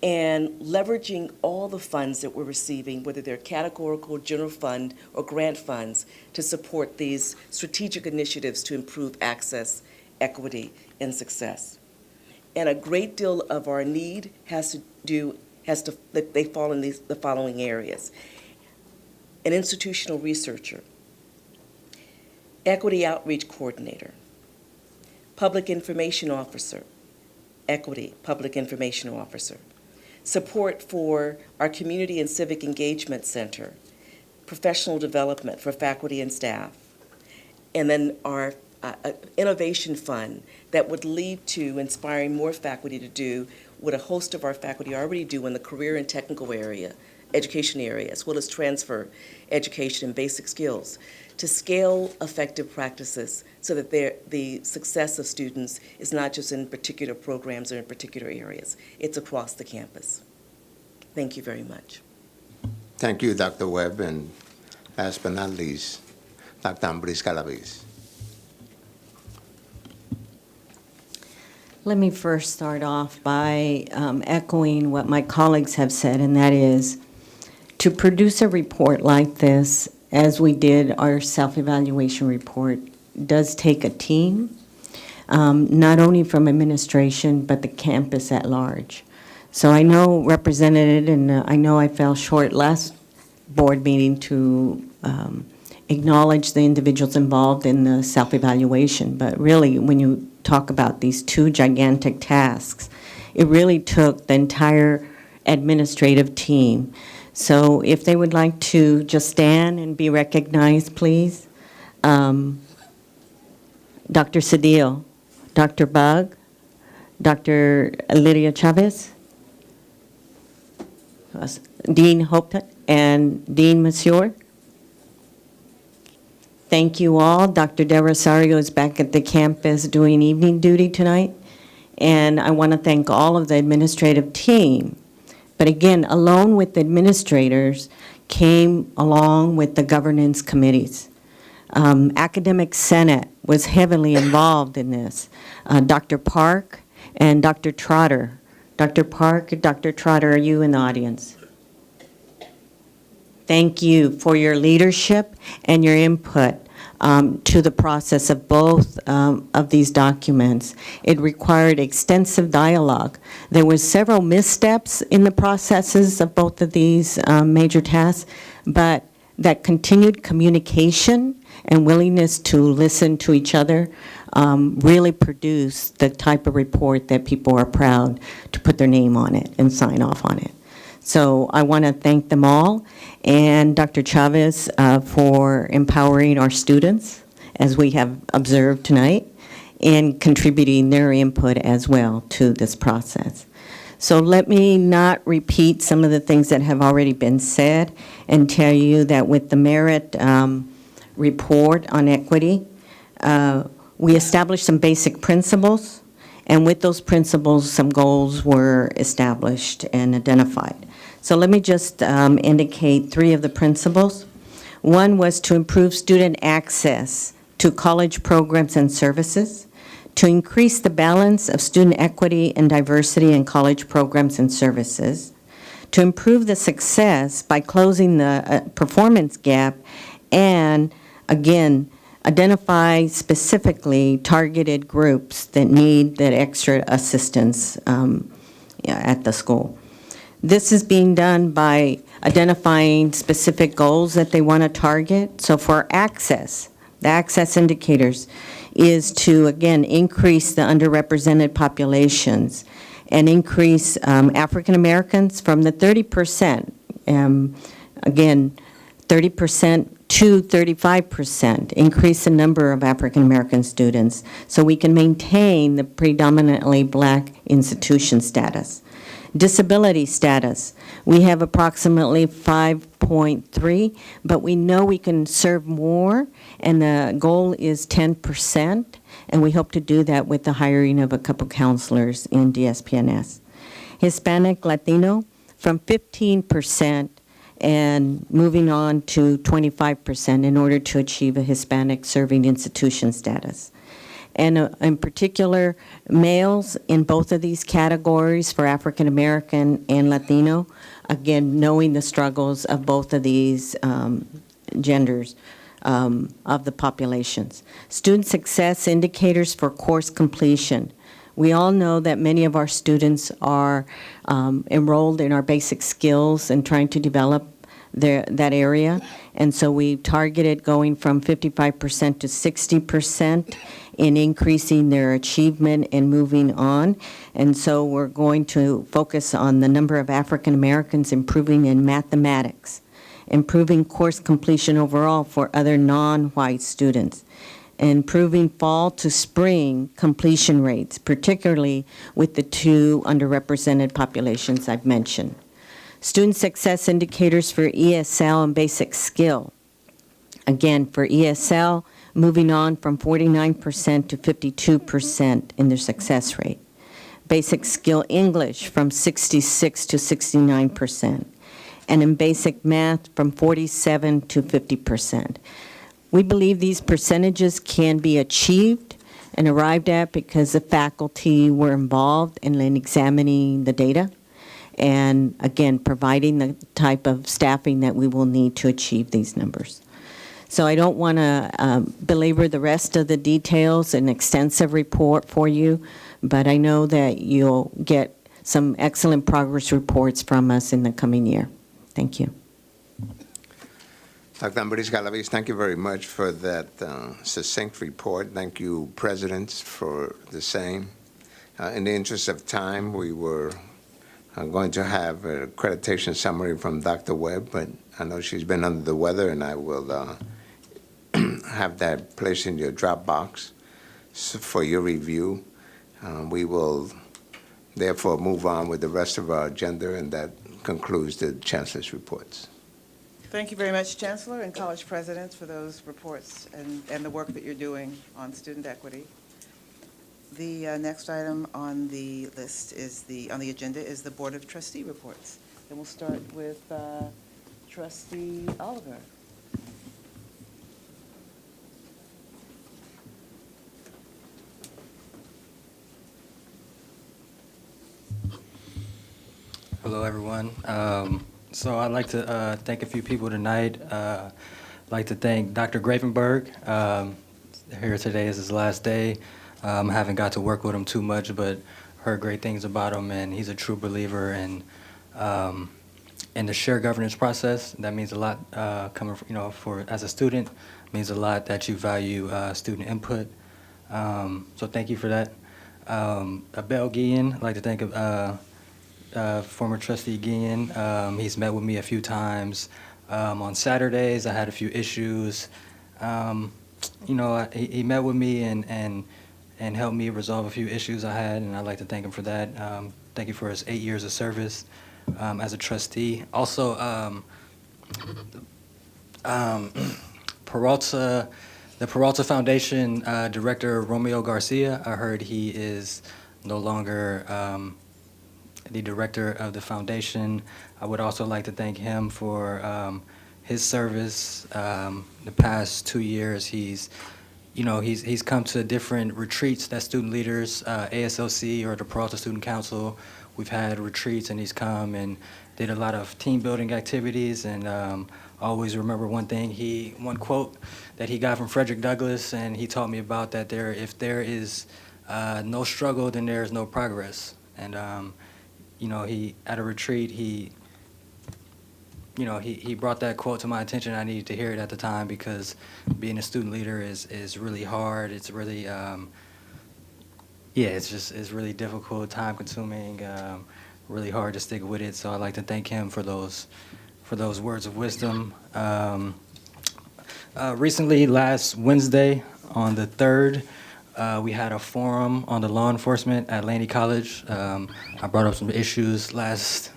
and leveraging all the funds that we're receiving, whether they're categorical, general fund, or grant funds, to support these strategic initiatives to improve access, equity, and success. And a great deal of our need they fall in the following areas. An institutional researcher, equity outreach coordinator, public information officer, equity public information officer, support for our community and civic engagement center, professional development for faculty and staff, and then our innovation fund that would lead to inspiring more faculty to do what a host of our faculty already do in the career and technical area, education area, as well as transfer education and basic skills, to scale effective practices so that the success of students is not just in particular programs or in particular areas. It's across the campus. Thank you very much. Thank you, Dr. Webb, and last but not least, Dr. Ambris Calaviz. Let me first start off by echoing what my colleagues have said, and that is to produce a report like this, as we did our self-evaluation report, does take a team. not only from administration, but the campus at large. So I know represented, and I know I fell short last board meeting to acknowledge the individuals involved in the self-evaluation, but really, when you talk about these two gigantic tasks, it really took the entire administrative team. So if they would like to just stand and be recognized, please. Dr. Cedillo, Dr. Bug, Dr. Lydia Chavez, Dean Hopet, and Dean Monsieur. Thank you all. Dr. De Rosario is back at the campus doing evening duty tonight. And I want to thank all of the administrative team. But again, along with the administrators came along with the governance committees. Academic Senate was heavily involved in this. Dr. Park and Dr. Trotter. Dr. Park and Dr. Trotter, are you in the audience? Thank you for your leadership and your input to the process of both of these documents. It required extensive dialogue. There were several missteps in the processes of both of these major tasks, but that continued communication and willingness to listen to each other really produced the type of report that people are proud to put their name on it and sign off on it. So I want to thank them all, and Dr. Chavez for empowering our students, as we have observed tonight, and contributing their input as well to this process. So let me not repeat some of the things that have already been said and tell you that with the merit report on equity, we established some basic principles, and with those principles, some goals were established and identified. So let me just indicate three of the principles. One was to improve student access to college programs and services, to increase the balance of student equity and diversity in college programs and services, to improve the success by closing the performance gap, and again, identify specifically targeted groups that need that extra assistance at the school. This is being done by identifying specific goals that they want to target. So for access, the access indicators is to, again, increase the underrepresented populations and increase African Americans from the 30%, again, 30% to 35%, increase the number of African American students so we can maintain the predominantly black institution status. Disability status, we have approximately 5.3, but we know we can serve more, and the goal is 10%, and we hope to do that with the hiring of a couple counselors in DSPNS. Hispanic Latino, from 15% and moving on to 25% in order to achieve a Hispanic serving institution status. And in particular, males in both of these categories for African American and Latino, again, knowing the struggles of both of these genders of the populations. Student success indicators for course completion. We all know that many of our students are enrolled in our basic skills and trying to develop that area. And so we targeted going from 55% to 60% in increasing their achievement and moving on. And so we're going to focus on the number of African Americans improving in mathematics, improving course completion overall for other non-white students, improving fall to spring completion rates, particularly with the two underrepresented populations I've mentioned. Student success indicators for ESL and basic skill. Again, for ESL, moving on from 49% to 52% in their success rate. Basic skill English from 66 to 69%. And in basic math from 47 to 50%. We believe these percentages can be achieved and arrived at because the faculty were involved in examining the data and, again, providing the type of staffing that we will need to achieve these numbers. So I don't want to belabor the rest of the details, an extensive report for you, but I know that you'll get some excellent progress reports from us in the coming year. Thank you. Dr. Amberis Galaviz, thank you very much for that succinct report. Thank you, presidents, for the same. In the interest of time, we were going to have an accreditation summary from Dr. Webb, but I know she's been under the weather, and I will have that placed in your Dropbox for your review. We will therefore move on with the rest of our agenda, and that concludes the Chancellor's reports. Thank you very much, Chancellor and college presidents, for those reports and the work that you're doing on student equity. The next item on the list on the agenda is the Board of Trustee reports. And we'll start with Trustee Oliver. Hello, everyone. So I'd like to thank a few people tonight. I'd like to thank Dr. Gravenberg. Here today is his last day. I haven't got to work with him too much, but heard great things about him, and he's a true believer in the shared governance process. That means a lot coming from, for as a student, means a lot that you value student input. So thank you for that. Abel Guillen, I'd like to thank former trustee Guillen. He's met with me a few times. On Saturdays, I had a few issues. He met with me and helped me resolve a few issues I had, and I'd like to thank him for that. Thank you for his 8 years of service as a trustee. Also, Peralta, the Peralta Foundation director, Romeo Garcia, I heard he is no longer the director of the foundation. I would also like to thank him for his service. The past 2 years, he's come to different retreats that student leaders, ASLC or the Peralta Student Council, we've had retreats, and he's come and did a lot of team building activities. And I always remember one quote that he got from Frederick Douglass, and he taught me about that if there is no struggle, then there is no progress. And he at a retreat, he brought that quote to my attention. I needed to hear it at the time because being a student leader is really hard. It's really, it's really difficult, time consuming, really hard to stick with it. So I'd like to thank him for those words of wisdom. Recently, last Wednesday on the 3rd, we had a forum on the law enforcement at Laney College. I brought up some issues last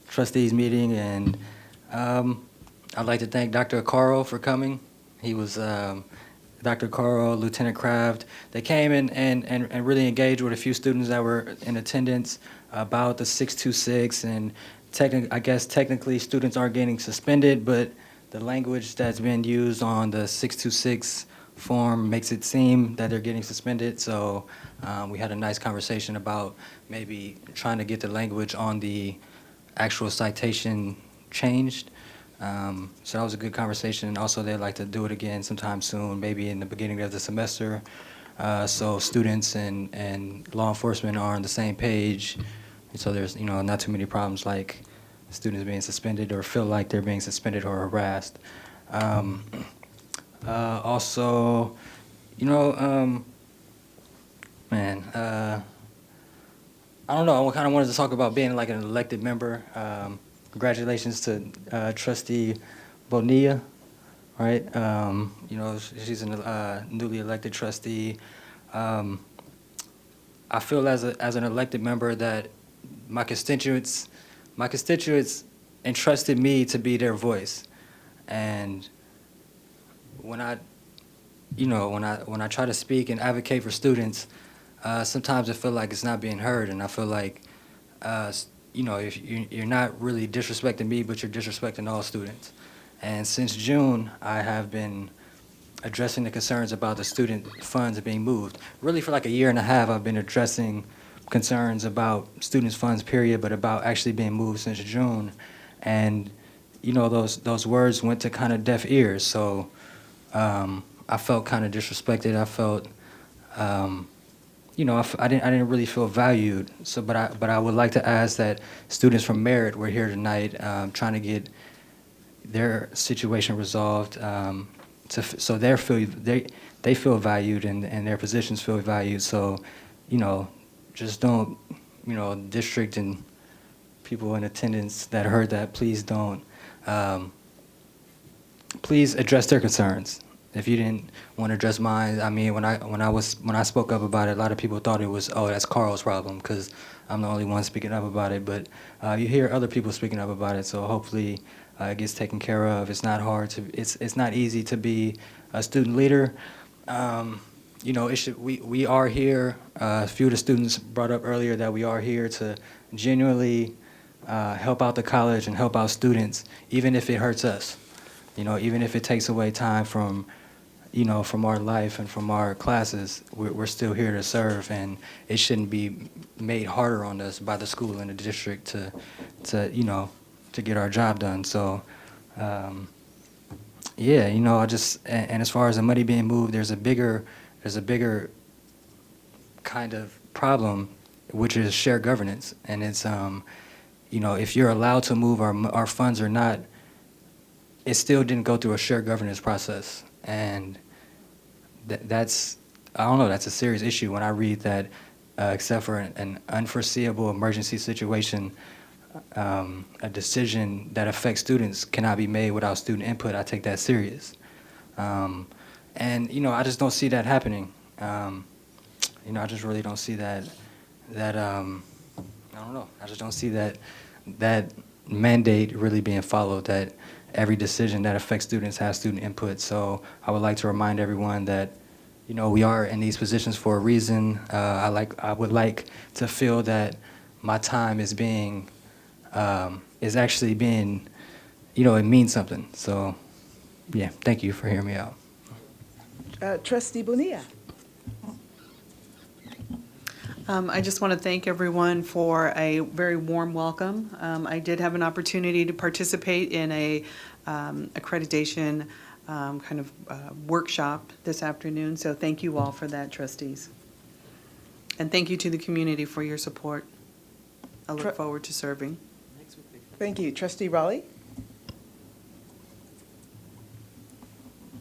Trustees Meeting, and I'd like to thank Dr. Carl for coming. He was Dr. Carl, Lieutenant Kraft. They came and really engaged with a few students that were in attendance about the 626, and I guess technically students aren't getting suspended, but the language that's been used on the 626 form makes it seem that they're getting suspended. So we had a nice conversation about maybe trying to get the language on the actual citation changed. So that was a good conversation. And also they'd like to do it again sometime soon, maybe in the beginning of the semester. So students and law enforcement are on the same page. And so there's not too many problems like students being suspended or feel like they're being suspended or harassed. Also, I don't know, I kind of wanted to talk about being like an elected member. Congratulations to Trustee Bonilla, right? She's a newly elected trustee. I feel as an elected member that my constituents entrusted me to be their voice. And when I try to speak and advocate for students, sometimes I feel like it's not being heard, and I feel like, if you're not really disrespecting me, but you're disrespecting all students. And since June, I have been addressing the concerns about the student funds being moved. Really, for like a year and a half, I've been addressing concerns about students' funds, period, but about actually being moved since June. And those words went to kind of deaf ears. So I felt kind of disrespected. I felt, I didn't really feel valued. So, but I would like to ask that students from Merit were here tonight, trying to get their situation resolved, so they feel valued and their positions feel valued. So, just don't, district and people in attendance that heard that, please don't. Please address their concerns. If you didn't want to address mine, I mean, when I spoke up about it, a lot of people thought it was, oh, that's Carl's problem, because I'm the only one speaking up about it. But you hear other people speaking up about it, so hopefully it gets taken care of. It's not hard to, it's not easy to be a student leader. We are here. A few of the students brought up earlier that we are here to genuinely help out the college and help out students, even if it hurts us. Even if it takes away time from our life and from our classes, we're still here to serve, and it shouldn't be made harder on us by the school and the district to get our job done. So, and as far as the money being moved, there's a bigger kind of problem, which is shared governance, and it's if you're allowed to move our funds or not, it still didn't go through a shared governance process, and that's a serious issue when I read that, except for an unforeseeable emergency situation, a decision that affects students cannot be made without student input. I take that serious, and I just don't see that happening. I just really don't see that. I don't know. I just don't see that mandate really being followed. That every decision that affects students has student input. So I would like to remind everyone that, we are in these positions for a reason. I would like to feel that my time is actually being, it means something. So, yeah, thank you for hearing me out. Trustee Bonilla. I just want to thank everyone for a very warm welcome. I did have an opportunity to participate in a accreditation workshop this afternoon, so thank you all for that, trustees. And thank you to the community for your support. I look forward to serving. Thank you. Trustee Raleigh?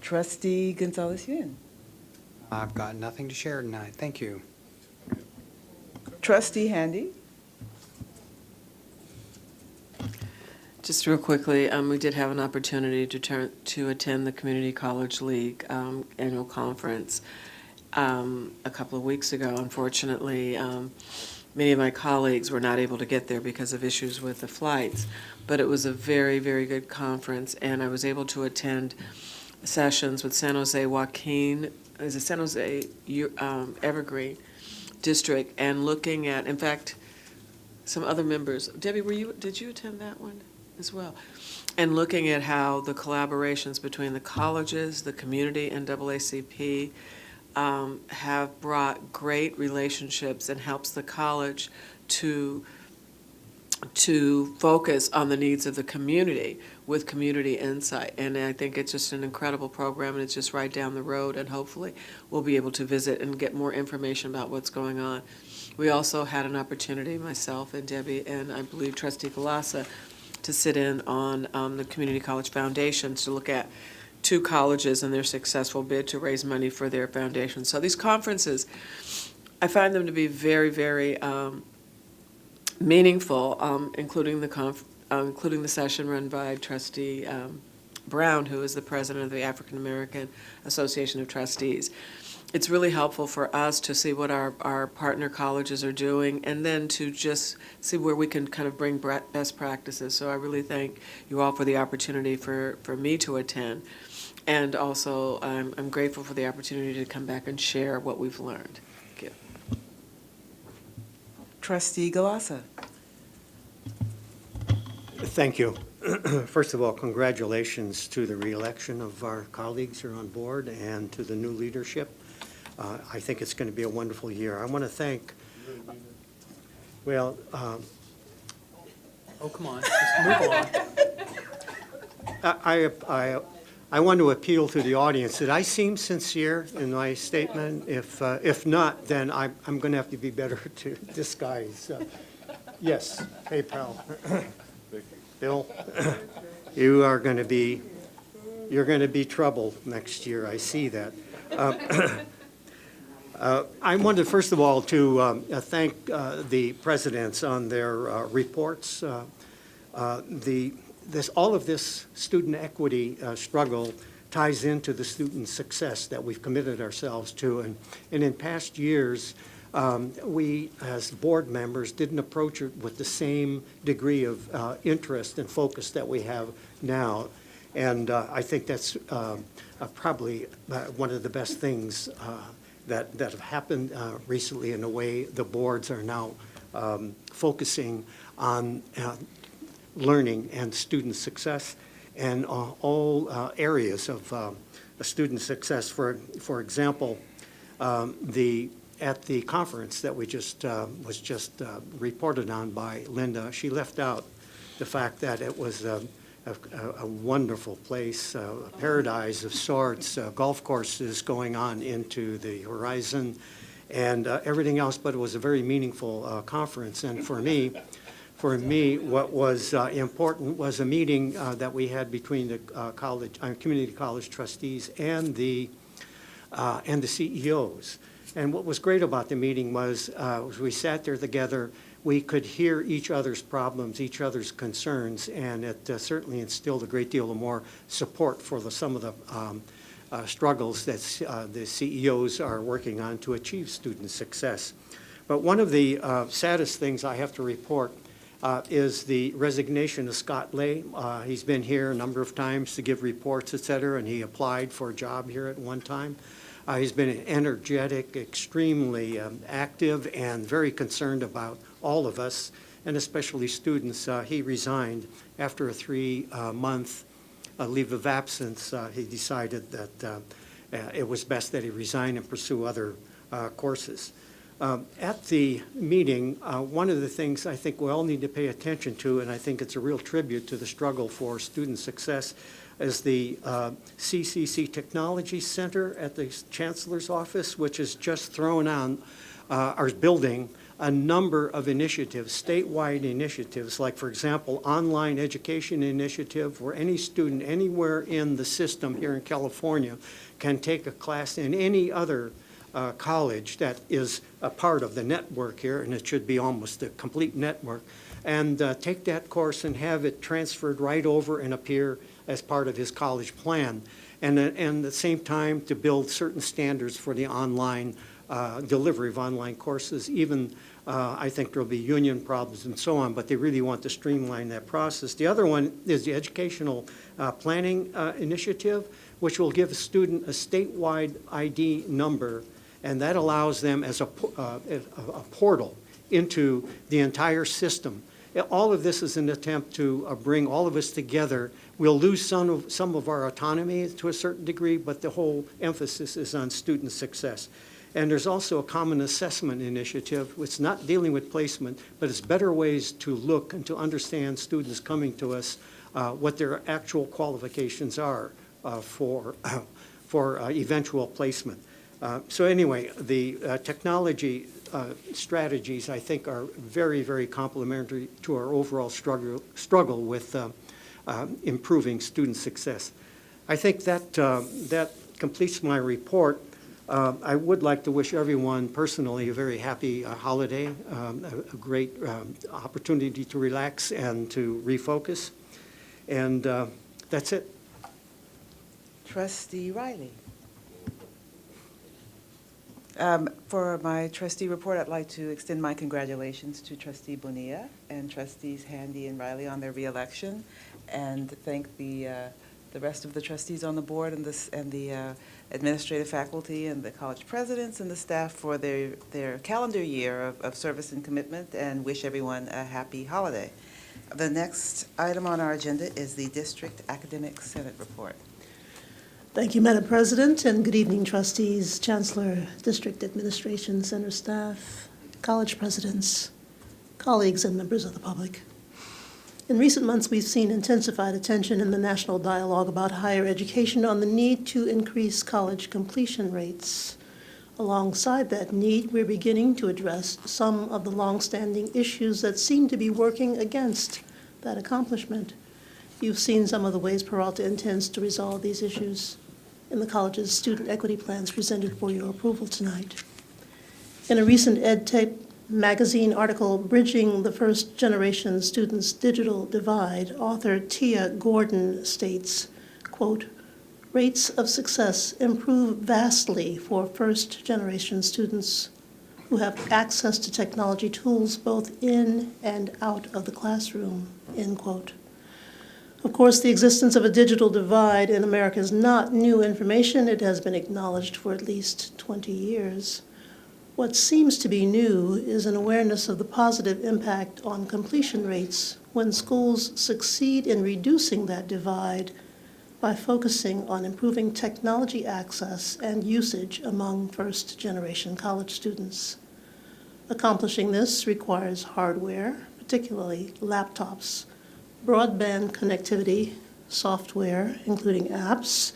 Trustee Gonzalez-Yuen? I've got nothing to share tonight. Thank you. Trustee Handy? Just real quickly, we did have an opportunity to attend the Community College League annual conference a couple of weeks ago. Unfortunately, many of my colleagues were not able to get there because of issues with the flights, but it was a very, very good conference, and I was able to attend sessions with San Jose San Jose Evergreen District, and looking at, in fact, some other members. Debbie, did you attend that one as well? And looking at how the collaborations between the colleges, the community, and NAACP have brought great relationships and helps the college to focus on the needs of the community with community insight. And I think it's just an incredible program, and it's just right down the road, and hopefully we'll be able to visit and get more information about what's going on. We also had an opportunity, myself and Debbie, and I believe Trustee Galassa, to sit in on the Community College Foundations to look at two colleges and their successful bid to raise money for their foundation. So these conferences, I find them to be very, very meaningful, including the session run by Trustee Brown, who is the president of the African American Association of Trustees. It's really helpful for us to see what our partner colleges are doing, and then to just see where we can kind of bring best practices. So I really thank you all for the opportunity for me to attend. And also, I'm grateful for the opportunity to come back and share what we've learned. Thank you. Trustee Galassa. Thank you. First of all, congratulations to the reelection of our colleagues here on board and to the new leadership. I think it's going to be a wonderful year. I want to thank, oh, come on, just move on. I want to appeal to the audience. Did I seem sincere in my statement? If not, then I'm going to have to be better to disguise. Yes, hey, pal. Bill, you're going to be trouble next year. I see that. I wanted, first of all, to thank the presidents on their reports. All of this student equity struggle ties into the student success that we've committed ourselves to. And in past years, we, as board members, didn't approach it with the same degree of interest and focus that we have now. And I think that's probably one of the best things that have happened recently in the way the boards are now focusing on learning and student success and all areas of student success. For example, at the conference that we was just reported on by Linda, she left out the fact that it was a wonderful place, a paradise of sorts, golf courses going on into the horizon, and everything else. But it was a very meaningful conference, and for me, what was important was a meeting that we had between the community college trustees and the CEOs. And what was great about the meeting was we sat there together. We could hear each other's problems, each other's concerns, and it certainly instilled a great deal of more support for some of the struggles that the CEOs are working on to achieve student success. But one of the saddest things I have to report is the resignation of Scott Lay. He's been here a number of times to give reports, et cetera, and he applied for a job here at one time. He's been energetic, extremely active, and very concerned about all of us, and especially students. He resigned after a 3-month leave of absence. He decided that it was best that he resign and pursue other courses. At the meeting, one of the things I think we all need to pay attention to, and I think it's a real tribute to the struggle for student success, is the CCC Technology Center at the Chancellor's office, which has just thrown on, or is building a number of initiatives, statewide initiatives, like, for example, online education initiative, where any student anywhere in the system here in California can take a class in any other college that is a part of the network here, and it should be almost a complete network, and take that course and have it transferred right over and appear as part of his college plan. And at the same time, to build certain standards for the online delivery of online courses. Even I think there'll be union problems and so on, but they really want to streamline that process. The other one is the Educational Planning Initiative, which will give a student a statewide ID number, and that allows them as a portal into the entire system. All of this is an attempt to bring all of us together. We'll lose some of our autonomy to a certain degree, but the whole emphasis is on student success. And there's also a common assessment initiative. It's not dealing with placement, but it's better ways to look and to understand students coming to us, what their actual qualifications are for eventual placement. So anyway, the technology strategies, I think, are very, very complementary to our overall struggle with improving student success. I think that that completes my report. I would like to wish everyone personally a very happy holiday, a great opportunity to relax and to refocus. And that's it. Trustee Riley. For my trustee report, I'd like to extend my congratulations to Trustee Bonilla and Trustees Handy and Riley on their reelection, and thank the rest of the trustees on the board and the administrative faculty and the college presidents and the staff for their calendar year of service and commitment, and wish everyone a happy holiday. The next item on our agenda is the District Academic Senate report. Thank you, Madam President, and good evening, trustees, chancellor, district administration, center staff, college presidents, colleagues, and members of the public. In recent months, we've seen intensified attention in the national dialogue about higher education on the need to increase college completion rates. Alongside that need, we're beginning to address some of the longstanding issues that seem to be working against that accomplishment. You've seen some of the ways Peralta intends to resolve these issues in the college's student equity plans presented for your approval tonight. In a recent EdTech magazine article, Bridging the First Generation Students' Digital Divide, author Tia Gordon states, quote, "Rates of success improve vastly for first-generation students who have access to technology tools both in and out of the classroom," end quote. Of course, the existence of a digital divide in America is not new information. It has been acknowledged for at least 20 years. What seems to be new is an awareness of the positive impact on completion rates when schools succeed in reducing that divide by focusing on improving technology access and usage among first-generation college students. Accomplishing this requires hardware, particularly laptops, broadband connectivity, software, including apps,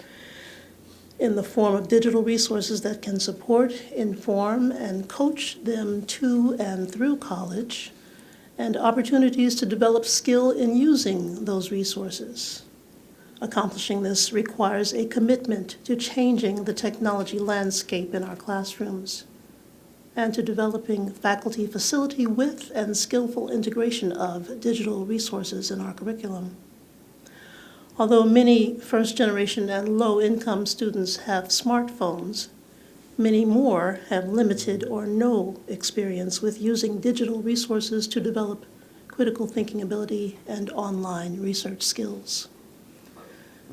in the form of digital resources that can support, inform, and coach them to and through college, and opportunities to develop skill in using those resources. Accomplishing this requires a commitment to changing the technology landscape in our classrooms and to developing faculty facility with and skillful integration of digital resources in our curriculum. Although many first-generation and low-income students have smartphones, many more have limited or no experience with using digital resources to develop critical thinking ability and online research skills.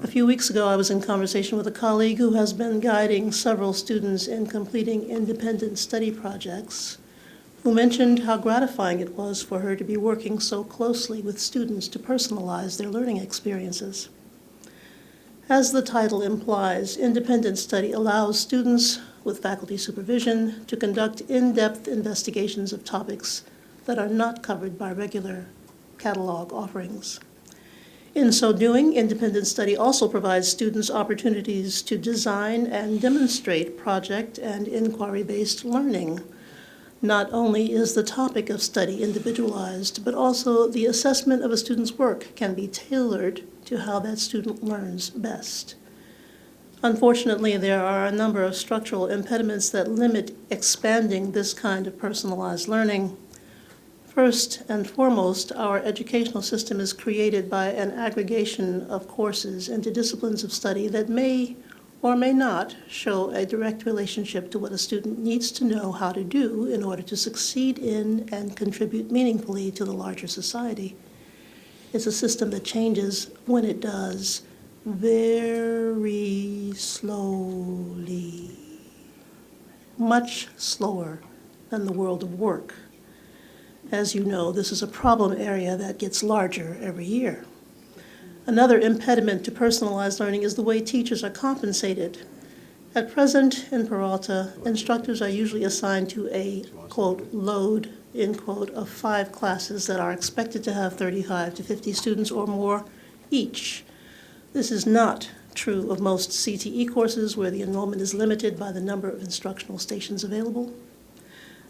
A few weeks ago, I was in conversation with a colleague who has been guiding several students in completing independent study projects, who mentioned how gratifying it was for her to be working so closely with students to personalize their learning experiences. As the title implies, independent study allows students with faculty supervision to conduct in-depth investigations of topics that are not covered by regular catalog offerings. In so doing, independent study also provides students opportunities to design and demonstrate project and inquiry-based learning. Not only is the topic of study individualized, but also the assessment of a student's work can be tailored to how that student learns best. Unfortunately, there are a number of structural impediments that limit expanding this kind of personalized learning. First and foremost, our educational system is created by an aggregation of courses into disciplines of study that may or may not show a direct relationship to what a student needs to know how to do in order to succeed in and contribute meaningfully to the larger society. It's a system that changes when it does, very slowly, much slower than the world of work. As you know, this is a problem area that gets larger every year. Another impediment to personalized learning is the way teachers are compensated. At present, in Peralta, instructors are usually assigned to a, quote, load, end quote, of 5 classes that are expected to have 35 to 50 students or more each. This is not true of most CTE courses where the enrollment is limited by the number of instructional stations available.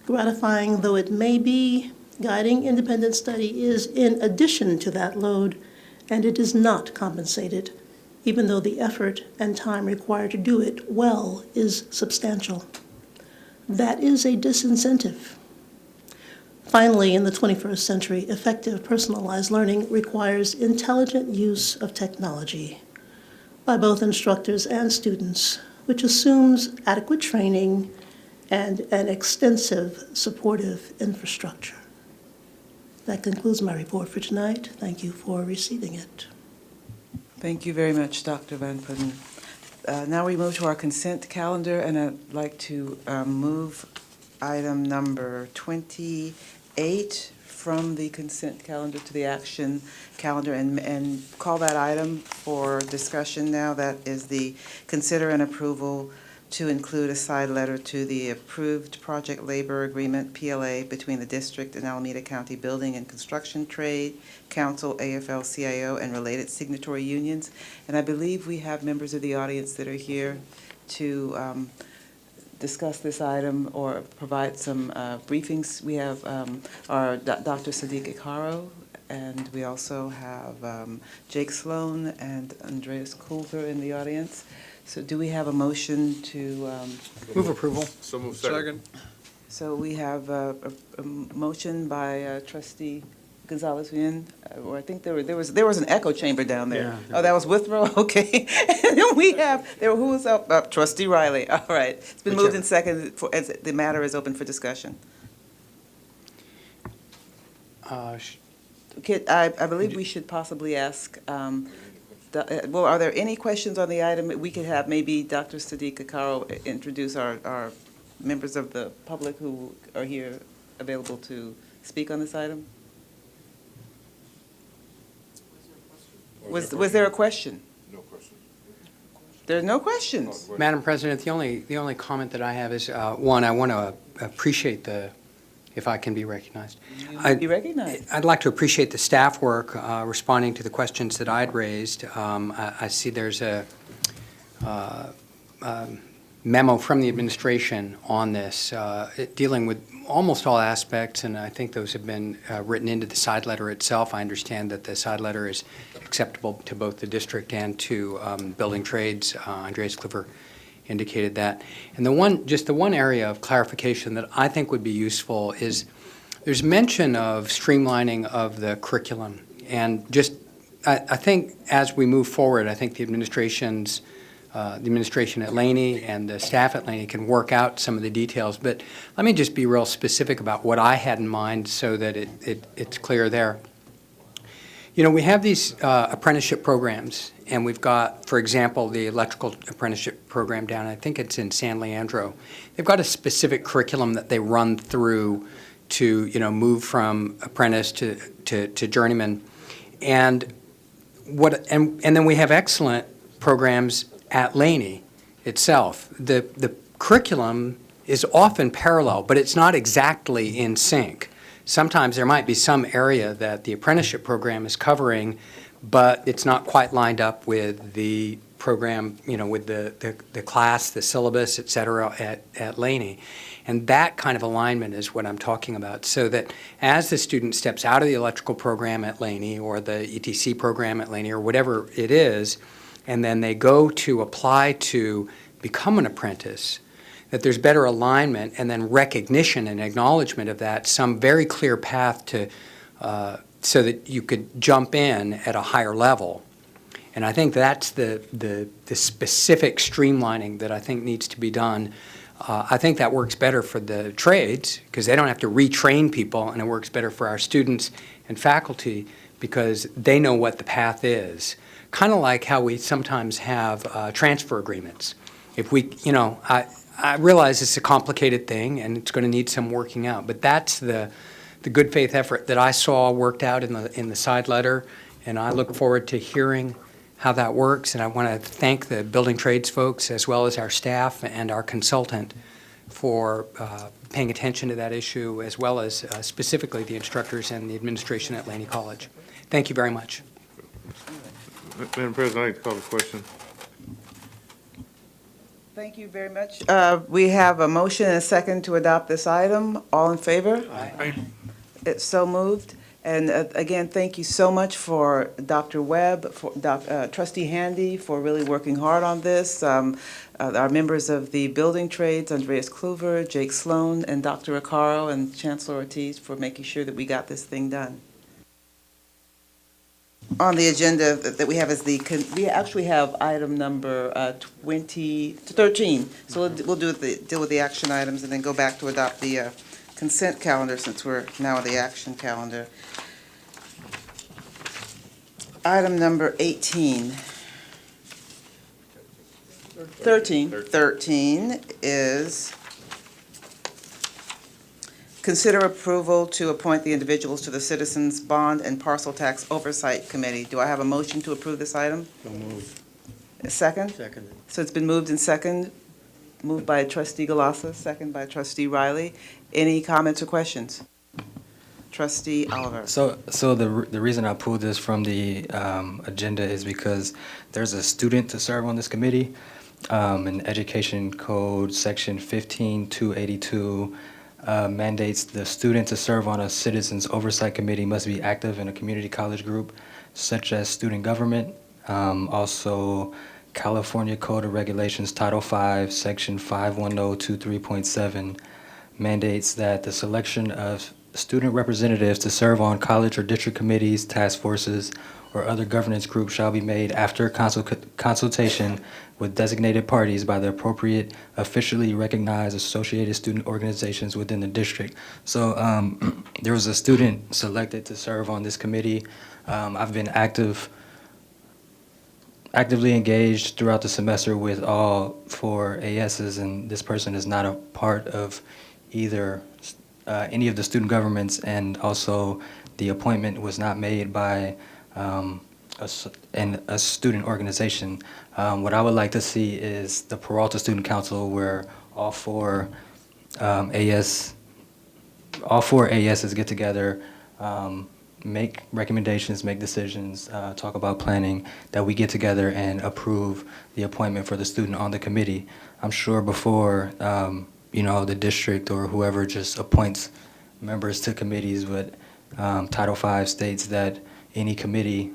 Gratifying though it may be, guiding independent study is in addition to that load, and it is not compensated, even though the effort and time required to do it well is substantial. That is a disincentive. Finally, in the 21st century, effective personalized learning requires intelligent use of technology by both instructors and students, which assumes adequate training and an extensive supportive infrastructure. That concludes my report for tonight. Thank you for receiving it. Thank you very much, Dr. Van Putten. Now we move to our consent calendar, and I'd like to move item number 28 from the consent calendar to the action calendar and call that item for discussion now. That is the consider and approval to include a side letter to the approved project labor agreement, PLA, between the district and Alameda County Building and Construction Trade Council, AFL-CIO, and related signatory unions. And I believe we have members of the audience that are here to discuss this item or provide some briefings. We have our Dr. Sadiq Ikaro, and we also have Jake Sloan and Andreas Kulver in the audience. So do we have a motion to? Move approval. So move Second. So we have a motion by trustee Gonzalez-Wien, or I think there was an echo chamber down there. Yeah. Oh, that was Withrow, okay. And then we have, who was up? Trustee Riley, all right. It's been moved and seconded, as the matter is open for discussion. I believe we should possibly ask, well, are there any questions on the item? We could have maybe Dr. Sadiq Ikaro introduce our members of the public who are here available to speak on this item. Was there a question? No question. There's no questions. Madam President, the only comment that I have is, one, I want to appreciate if I can be recognized. Be recognized. I'd like to appreciate the staff work responding to the questions that I'd raised. I see there's a memo from the administration on this, dealing with almost all aspects, and I think those have been written into the side letter itself. I understand that the side letter is acceptable to both the district and to building trades. Andreas Clipper indicated that. And the one area of clarification that I think would be useful is there's mention of streamlining of the curriculum. And I think as we move forward, I think the administration at Laney and the staff at Laney can work out some of the details. But let me just be real specific about what I had in mind so that it's clear there. You know, we have these apprenticeship programs, and we've got, for example, the electrical apprenticeship program down, I think it's in San Leandro. They've got a specific curriculum that they run through to, move from apprentice to journeyman. And then we have excellent programs at Laney itself. The curriculum is often parallel, but it's not exactly in sync. Sometimes there might be some area that the apprenticeship program is covering, but it's not quite lined up with the program, with the class, the syllabus, et cetera, at Laney. And that kind of alignment is what I'm talking about, so that as the student steps out of the electrical program at Laney or the ETC program at Laney or whatever it is, and then they go to apply to become an apprentice, that there's better alignment and then recognition and acknowledgement of that, some very clear path to so that you could jump in at a higher level. And I think that's the specific streamlining that I think needs to be done. I think that works better for the trades because they don't have to retrain people, and it works better for our students and faculty because they know what the path is. Kind of like how we sometimes have transfer agreements. If we, I realize it's a complicated thing and it's going to need some working out, but that's the good faith effort that I saw worked out in the side letter, and I look forward to hearing how that works. And I want to thank the building trades folks as well as our staff and our consultant for paying attention to that issue, as well as specifically the instructors and the administration at Laney College. Thank you very much. Madam President, I'd like to call the question. Thank you very much. We have a motion and a second to adopt this item. All in favor? Aye. It's so moved. And again, thank you so much for Dr. Webb, for Trustee Handy for really working hard on this. Our members of the building trades, Andreas Kluver, Jake Sloan, and Dr. Acaro and Chancellor Ortiz for making sure that we got this thing done. On the agenda that we have is we actually have item number 13. So we'll deal with the action items and then go back to adopt the consent calendar since we're now on the action calendar. Item number 13 is consider approval to appoint the individuals to the Citizens Bond and Parcel Tax Oversight Committee. Do I have a motion to approve this item? So moved. A second? Seconded. So it's been moved and second. Moved by trustee Galassa, second by trustee Riley. Any comments or questions? Trustee Oliver. So the reason I pulled this from the agenda is because there's a student to serve on this committee. In Education Code, Section 15282 mandates the student to serve on a Citizens Oversight Committee must be active in a community college group, such as student government. Also, California Code of Regulations, Title V, Section 51023.7 mandates that the selection of student representatives to serve on college or district committees, task forces, or other governance groups shall be made after consultation with designated parties by the appropriate officially recognized associated student organizations within the district. So there was a student selected to serve on this committee. I've been actively engaged throughout the semester with all 4 ASs, and this person is not a part of either any of the student governments, and also the appointment was not made by a student organization. What I would like to see is the Peralta Student Council, where all 4 ASs get together, make recommendations, make decisions, talk about planning, that we get together and approve the appointment for the student on the committee. I'm sure before, the district or whoever just appoints members to committees, but Title V states that any committee,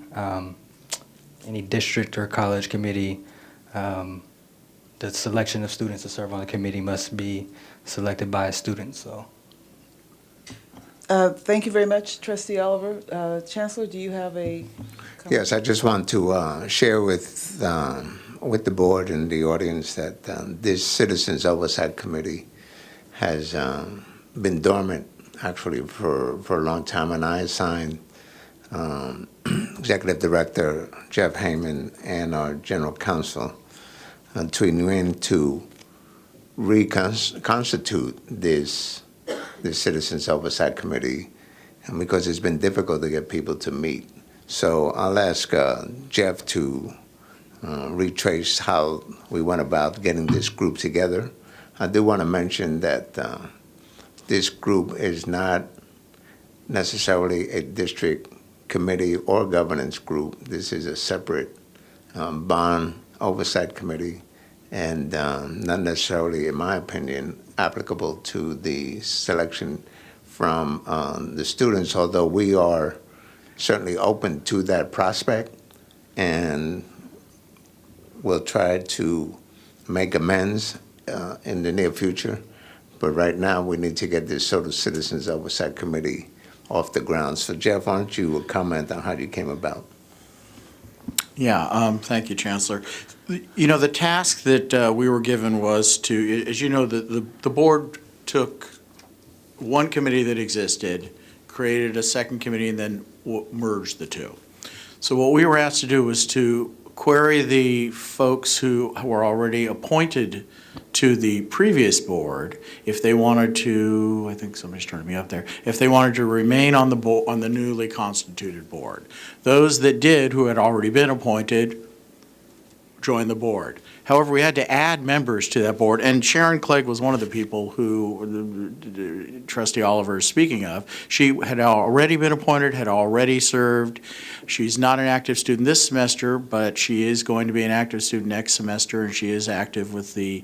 any district or college committee, the selection of students to serve on the committee must be selected by a student, so. Thank you very much, trustee Oliver. Chancellor, do you have a comment? Yes, I just want to share with the board and the audience that this Citizens Oversight Committee has been dormant actually for a long time, and I assigned Executive Director Jeff Heyman and our General Counsel to reconstitute this Citizens Oversight Committee, and because it's been difficult to get people to meet. So I'll ask Jeff to retrace how we went about getting this group together. I do want to mention that this group is not necessarily a district committee or governance group. This is a separate bond oversight committee, and not necessarily, in my opinion, applicable to the selection from the students, although we are certainly open to that prospect, and we'll try to make amends in the near future. But right now, we need to get this sort of Citizens Oversight Committee off the ground. So Jeff, why don't you comment on how you came about? Yeah, thank you, Chancellor. The task that we were given was to, as you know, the board took one committee that existed, created a second committee, and then merged the two. So what we were asked to do was to query the folks who were already appointed to the previous board, if they wanted to, I think somebody's turning me up there, if they wanted to remain on the newly constituted board. Those that did, who had already been appointed, joined the board. However, we had to add members to that board, and Sharon Clegg was one of the people who Trustee Oliver is speaking of. She had already been appointed, had already served. She's not an active student this semester, but she is going to be an active student next semester, and she is active with the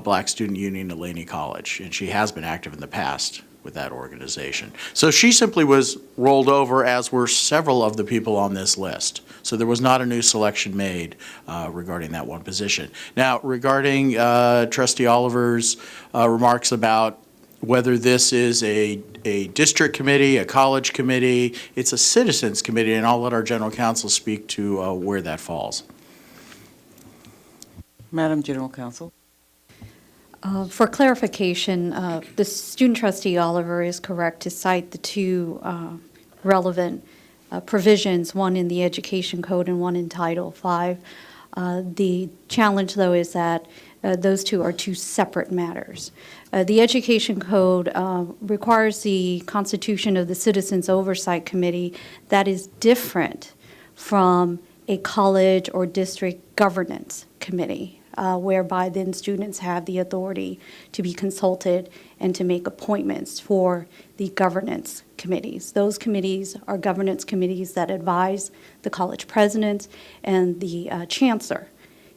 Black Student Union at Laney College, and she has been active in the past with that organization. So she simply was rolled over, as were several of the people on this list. So there was not a new selection made regarding that one position. Now, regarding Trustee Oliver's remarks about whether this is a district committee, a college committee, it's a citizens committee, and I'll let our general counsel speak to where that falls. Madam General Counsel. For clarification, the student trustee Oliver is correct to cite the two relevant provisions, one in the Education Code and one in Title V. The challenge, though, is that those two are two separate matters. The Education Code requires the constitution of the Citizens Oversight Committee. That is different from a college or district governance committee. whereby then students have the authority to be consulted and to make appointments for the governance committees. Those committees are governance committees that advise the college president and the chancellor.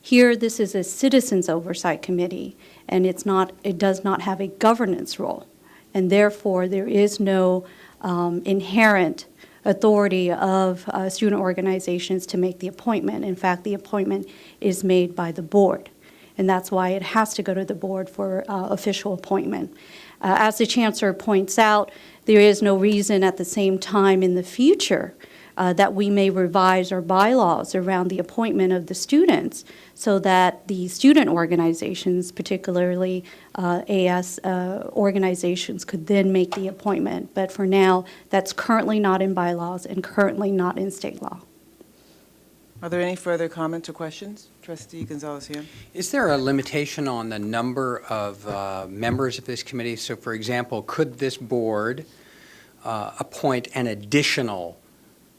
Here, this is a citizens oversight committee, and it does not have a governance role, and therefore there is no inherent authority of student organizations to make the appointment. In fact, the appointment is made by the board, and that's why it has to go to the board for official appointment. As the chancellor points out, there is no reason at the same time in the future that we may revise our bylaws around the appointment of the students so that the student organizations, particularly AS organizations, could then make the appointment. But for now, that's currently not in bylaws and currently not in state law. Are there any further comments or questions? Trustee Gonzalez here. Is there a limitation on the number of members of this committee? So, for example, could this board appoint an additional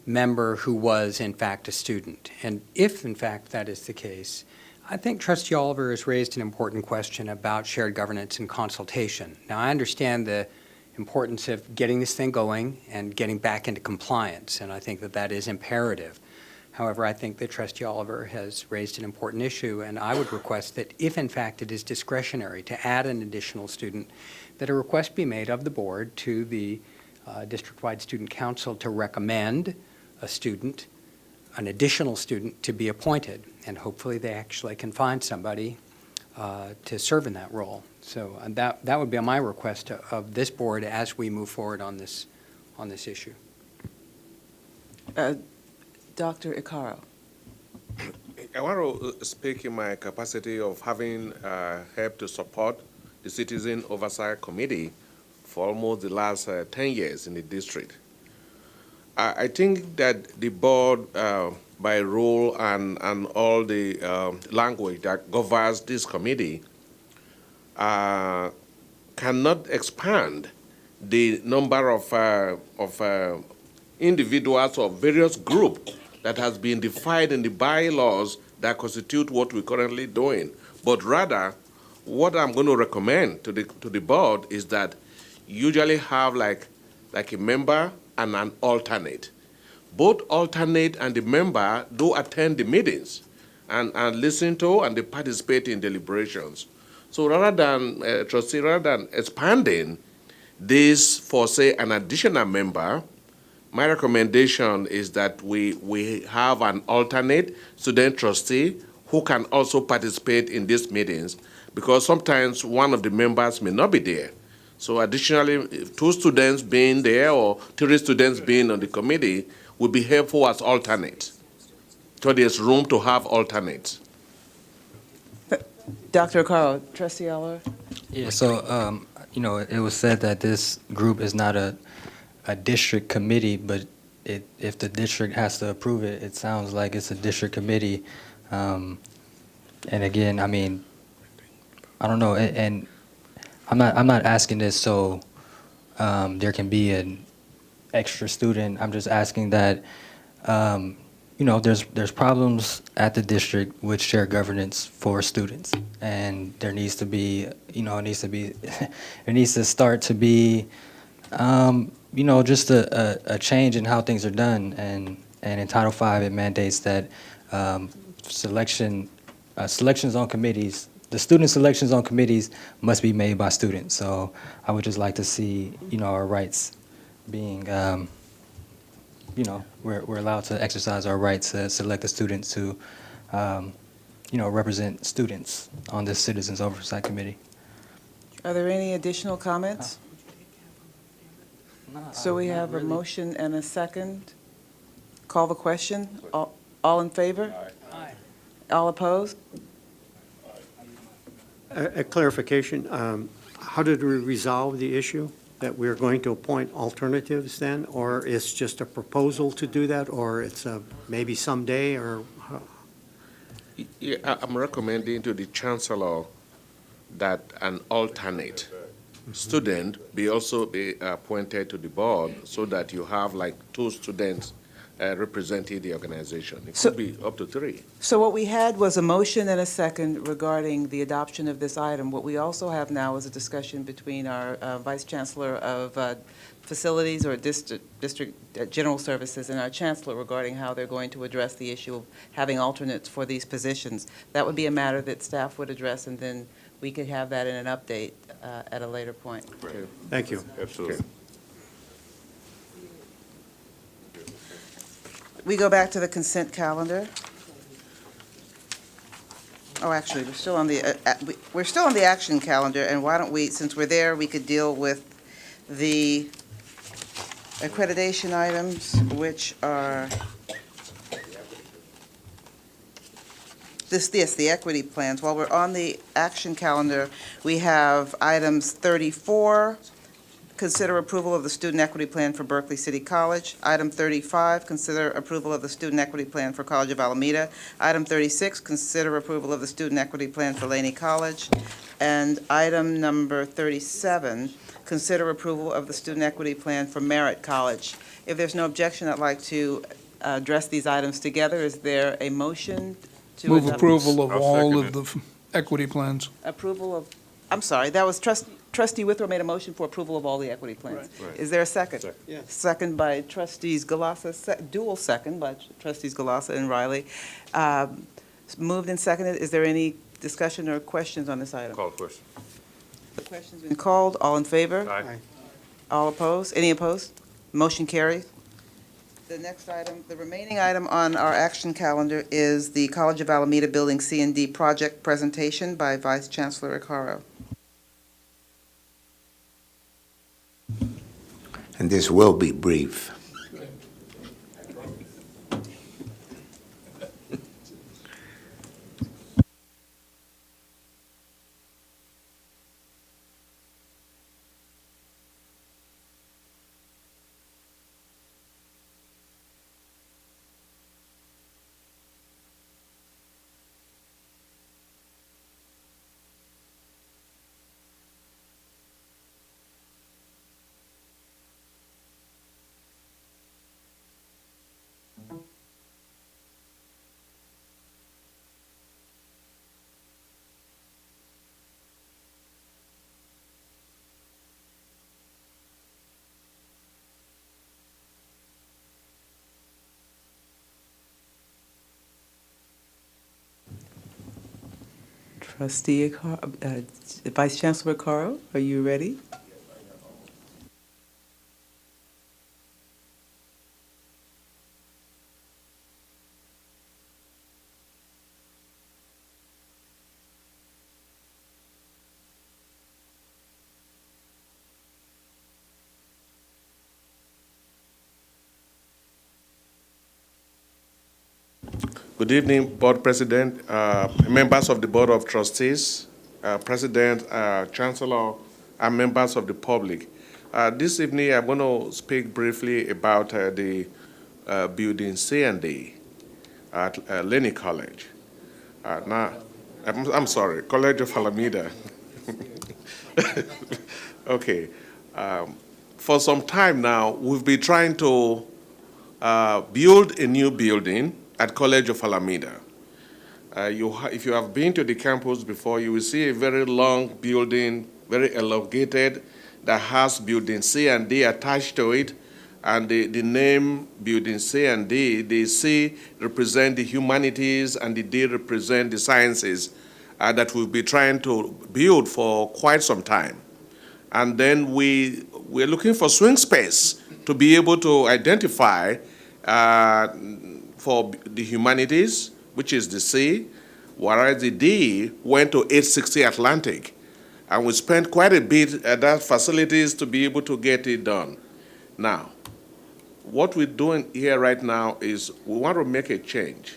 member who was, in fact, a student? And if, in fact, that is the case, I think Trustee Oliver has raised an important question about shared governance and consultation. Now, I understand the importance of getting this thing going and getting back into compliance, and I think that that is imperative. However, I think that Trustee Oliver has raised an important issue, and I would request that if, in fact, it is discretionary to add an additional student, that a request be made of the board to the district-wide student council to recommend a student, an additional student, to be appointed, and hopefully they actually can find somebody to serve in that role. So that would be my request of this board as we move forward on this issue. Dr. Icaro. I want to speak in my capacity of having helped to support the Citizen Oversight Committee for almost the last 10 years in the district. I think that the board, by rule and all the language that governs this committee, cannot expand the number of individuals or various groups that has been defined in the bylaws that constitute what we're currently doing. But rather, what I'm going to recommend to the board is that you usually have like a member and an alternate. Both alternate and the member do attend the meetings and listen to and they participate in deliberations. So rather than, rather than expanding this for, say, an additional member, my recommendation is that we have an alternate student trustee who can also participate in these meetings, because sometimes one of the members may not be there. So additionally, 2 students being there or 3 students being on the committee would be helpful as alternates. So there's room to have alternates. Dr. Icaro, Trustee Oliver? Yeah, so, it was said that this group is not a district committee, but if the district has to approve it, it sounds like it's a district committee. And again, I mean, I don't know, and I'm not asking this so there can be an extra student. I'm just asking that there's problems at the district with shared governance for students, and there needs to be it needs to start to be just a change in how things are done. And in Title V it mandates that selections on committees, the student selections on committees must be made by students. So I would just like to see, our rights being, we're allowed to exercise our rights to select the students to, represent students on this Citizens Oversight Committee. Are there any additional comments? So we have a motion and a second. Call the question. All in favor? Aye. All opposed? A clarification, how did we resolve the issue? That we're going to appoint alternatives then, or it's just a proposal to do that, or it's maybe someday, or? Yeah, I'm recommending to the chancellor that an alternate student also be appointed to the board, so that you have like 2 students representing the organization. It So- could be up to 3. So what we had was a motion and a second regarding the adoption of this item. What we also have now is a discussion between our Vice Chancellor of Facilities or District General Services and our Chancellor regarding how they're going to address the issue of having alternates for these positions. That would be a matter that staff would address, and then we could have that in an update at a later point. Thank you. Absolutely. We go back to the consent calendar. Oh, actually, we're still on the action calendar, and why don't we, since we're there, we could deal with the accreditation items, which are the equity plans. While we're on the action calendar, we have items 34, consider approval of the student equity plan for Berkeley City College. Item 35, consider approval of the student equity plan for College of Alameda. Item 36, consider approval of the student equity plan for Laney College. And item number 37, consider approval of the student equity plan for Merritt College. If there's no objection, I'd like to address these items together. Is there a motion to Move adopt? approval of I'll all second of the equity plans. Approval of, I'm sorry, that was Trustee Withrow made a motion for approval of all the equity plans. Right. Is there a second? Second. Yes. Second by Trustees Galassa, dual second by Trustees Galassa and Riley. Moved and seconded. Is there any discussion or questions on this item? Call the question. The question's been called. All in favor? Aye. All opposed? Any opposed? Motion carries. The next item, the remaining item on our action calendar is the College of Alameda Building C&D project presentation by Vice Chancellor Acaro. And this will be brief. Vice Chancellor Acaro, are you ready? Good evening, Board President, members of the Board of Trustees, President, Chancellor, and members of the public. This evening, I'm going to speak briefly about the building C&D at Laney College. I'm sorry, College of Alameda. Okay. For some time now, we've been trying to build a new building at College of Alameda. If you have been to the campus before, you will see a very long building, very elongated, that has building C and D attached to it. And the name building C and D, the C represent the humanities and the D represent the sciences that we'll be trying to build for quite some time. And then we're looking for swing space to be able to identify for the humanities, which is the C, whereas the D went to 860 Atlantic. And we spent quite a bit at that facilities to be able to get it done. Now, what we're doing here right now is we want to make a change.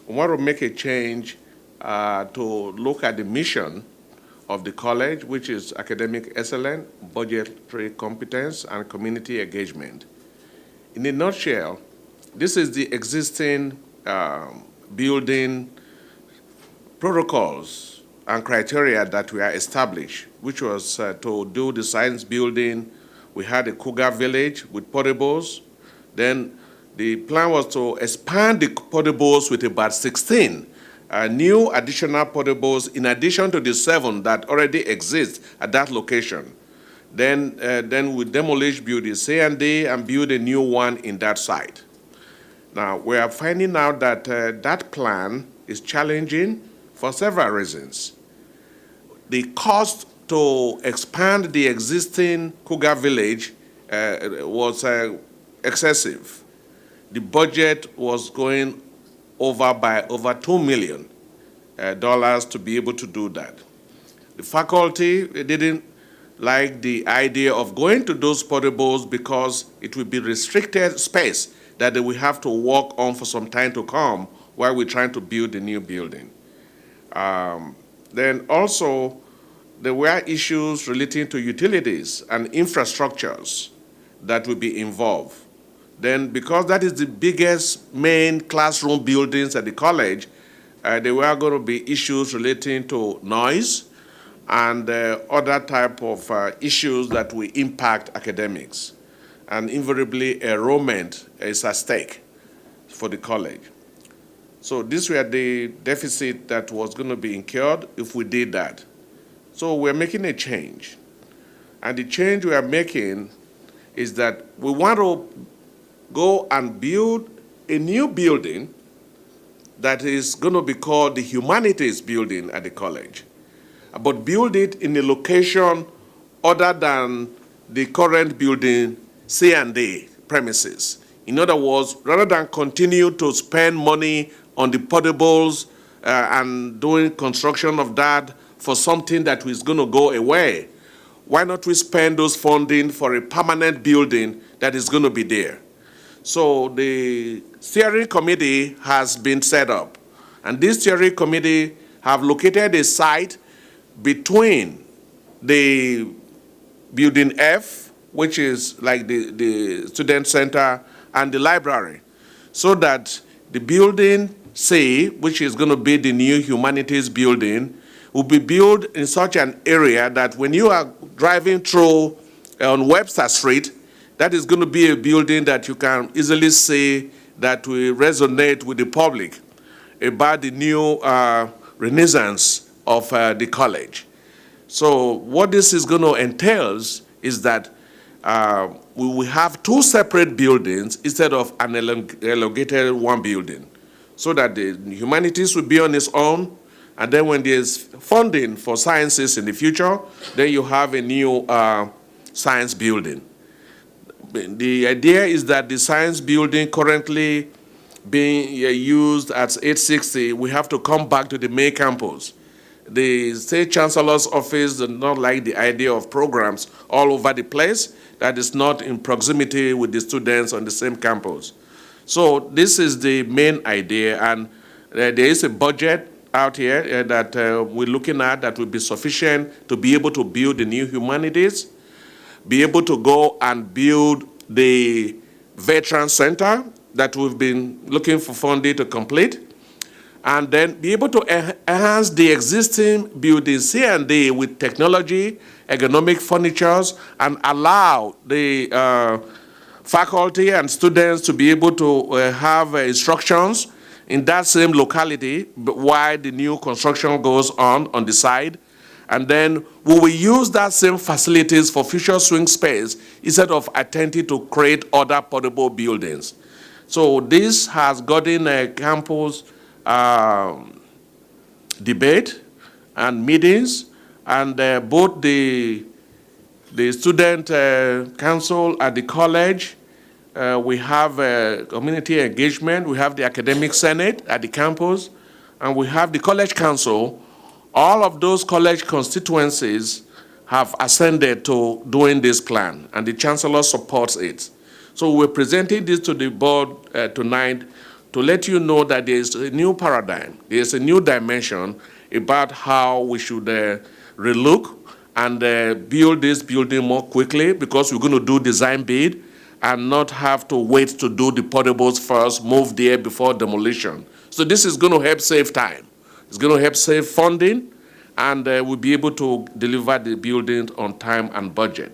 We want to make a change to look at the mission of the college, which is academic excellence, budgetary competence, and community engagement. In a nutshell, this is the existing building protocols and criteria that we are established, which was to do the science building. We had a Cougar village with portables. Then The plan was to expand the portables with about 16 new additional portables in addition to the 7 that already exist at that location. Then we demolish, build a C&D, and build a new one in that site. Now, we are finding out that that plan is challenging for several reasons. The cost to expand the existing Cougar Village was excessive. The budget was going over by over $2 million to be able to do that. The faculty didn't like the idea of going to those portables because it would be restricted space that they will have to work on for some time to come while we're trying to build a new building. Then also, there were issues relating to utilities and infrastructures that will be involved. Then, because that is the biggest main classroom buildings at the college, there were going to be issues relating to noise and other type of issues that will impact academics. And invariably, enrollment is at stake for the college. So these were the deficit that was going to be incurred if we did that. So we're making a change. And the change we are making is that we want to go and build a new building that is going to be called the Humanities Building at the college, but build it in a location other than the current building C&D premises. In other words, rather than continue to spend money on the portables and doing construction of that for something that is going to go away, why not we spend those funding for a permanent building that is going to be there? So the steering committee has been set up, and this steering committee have located a site between the building F, which is like the student center, and the library, so that the building C, which is going to be the new humanities building, will be built in such an area that when you are driving through on Webster Street, that is going to be a building that you can easily see that will resonate with the public about the new renaissance of the college. So what this is going to entail is that we will have 2 separate buildings instead of an elongated one building, so that the humanities will be on its own, and then when there's funding for sciences in the future, then you have a new science building. The idea is that the science building currently being used at 860, we have to come back to the main campus. The State Chancellor's office does not like the idea of programs all over the place that is not in proximity with the students on the same campus. So this is the main idea, and there is a budget out here that we're looking at that will be sufficient to be able to build the new humanities, be able to go and build the Veteran Center that we've been looking for funding to complete, and then be able to enhance the existing building C&D with technology, ergonomic furnitures, and allow the faculty and students to be able to have instructions in that same locality while the new construction goes on the side. And then we will use that same facilities for future swing space instead of attempting to create other portable buildings. So this has gotten a campus debate and meetings, and both the student council at the college, we have community engagement, we have the academic senate at the campus, and we have the college council. All of those college constituencies have ascended to doing this plan, and the chancellor supports it. So we're presenting this to the board tonight to let you know that there is a new paradigm, there is a new dimension about how we should relook and build this building more quickly, because we're going to do design bid and not have to wait to do the portables first, move there before demolition. So this is going to help save time. It's going to help save funding, and we'll be able to deliver the building on time and budget.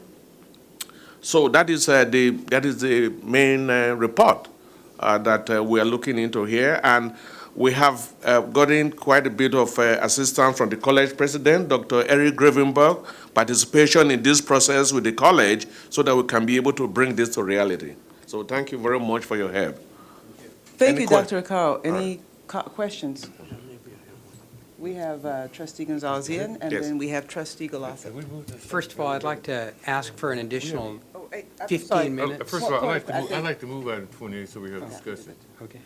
So that is the main report that we are looking into here. And we have gotten quite a bit of assistance from the college president, Dr. Eric Gravenberg, participation in this process with the college so that we can be able to bring this to reality. So thank you very much for your help. Thank Any you, Dr. Acaro. Any questions? We have Trustee Gonzalez-Ian, and Yes. then we have Trustee Galassa. First of all, I'd like to ask for an additional I'm 15 sorry. minutes. First of all, Point, I think- I'd like to move item 28 so we have discussion. Okay.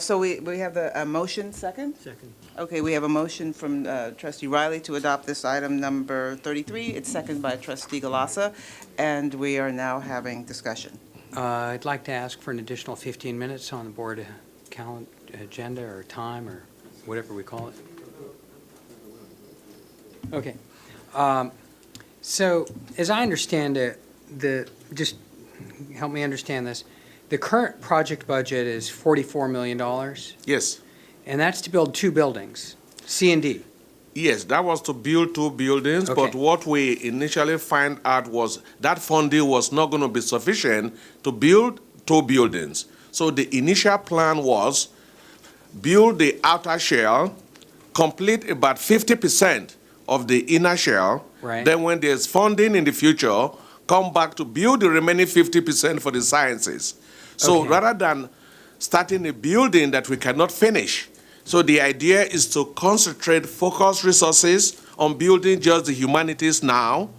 So we have the motion, second? Second. Okay, we have a motion from Trustee Riley to adopt this item number 33. It's seconded by Trustee Galassa, and we are now having discussion. I'd like to ask for an additional 15 minutes on the board agenda or time or whatever we call it. Okay. So as I understand it, just help me understand this. The current project budget is $44 million, Yes. and that's to build 2 buildings, C and D. Yes, that was to build 2 buildings, Okay. but what we initially find out was that funding was not going to be sufficient to build 2 buildings. So the initial plan was build the outer shell, complete about 50% of the inner shell. Right. Then when there's funding in the future, come back to build the remaining 50% for the sciences. So Okay. rather than starting a building that we cannot finish, so the idea is to concentrate focus resources on building just the humanities now,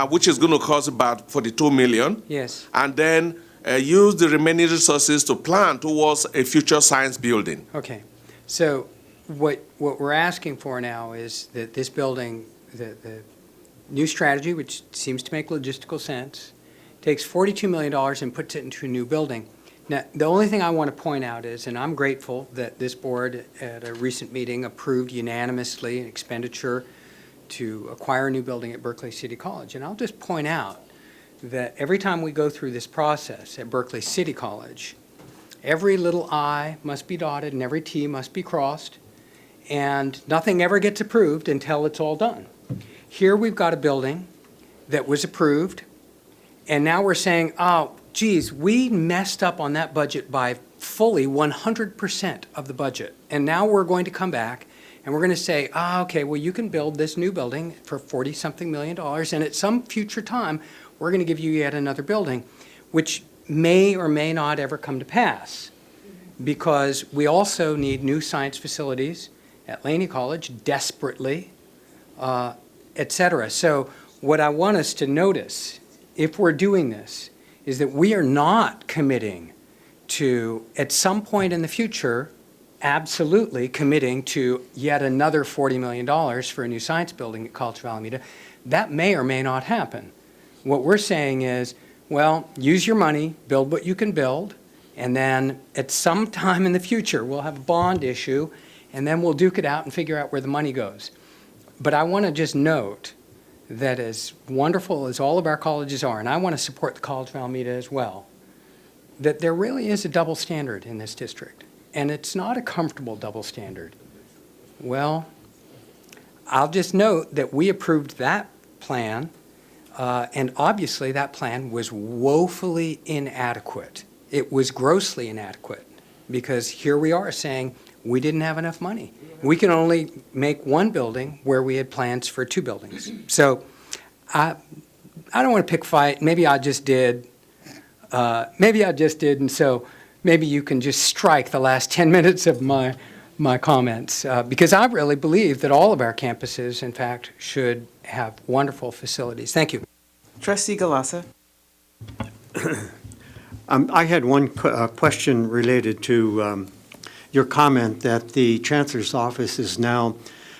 which is going to cost about 42 million. Yes. And then use the remaining resources to plan towards a future science building. Okay. So what we're asking for now is that this building, the new strategy, which seems to make logistical sense, takes $42 million and puts it into a new building. Now, the only thing I want to point out is, and I'm grateful that this board at a recent meeting approved unanimously an expenditure to acquire a new building at Berkeley City College. And I'll just point out that every time we go through this process at Berkeley City College, every little I must be dotted and every T must be crossed, and nothing ever gets approved until it's all done. Here we've got a building that was approved, and now we're saying, oh, geez, we messed up on that budget by fully 100% of the budget. And now we're going to come back and we're going to say, okay, well, you can build this new building for 40-something million dollars, and at some future time, we're going to give you yet another building, which may or may not ever come to pass, because we also need new science facilities at Laney College desperately, et cetera. So what I want us to notice, if we're doing this, is that we are not committing to, at some point in the future, absolutely committing to yet another $40 million for a new science building at College of Alameda. That may or may not happen. What we're saying is, well, use your money, build what you can build, and then at some time in the future, we'll have a bond issue, and then we'll duke it out and figure out where the money goes. But I want to just note that as wonderful as all of our colleges are, and I want to support the College of Alameda as well, that there really is a double standard in this district, and it's not a comfortable double standard. Well, I'll just note that we approved that plan, and obviously that plan was woefully inadequate. It was grossly inadequate, because here we are saying we didn't have enough money. We can only make 1 building where we had plans for 2 buildings. So I don't want to pick fight. Maybe I just did. And so maybe you can just strike the last 10 minutes of my comments, because I really believe that all of our campuses, in fact, should have wonderful facilities. Thank you. Trustee Galassa. I had one question related to your comment that the Chancellor's Office is now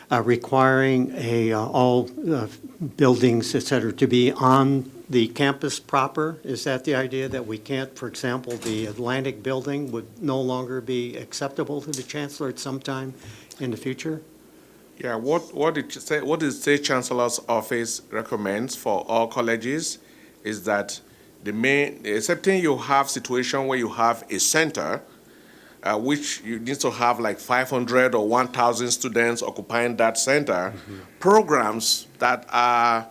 requiring all buildings, et cetera, to be on the campus proper. Is that the idea, that we can't, for example, the Atlantic Building would no longer be acceptable to the Chancellor at some time in the future? Yeah, what the State Chancellor's Office recommends for all colleges is that excepting you have situation where you have a center, which you need to have like 500 or 1,000 students occupying that center, programs that are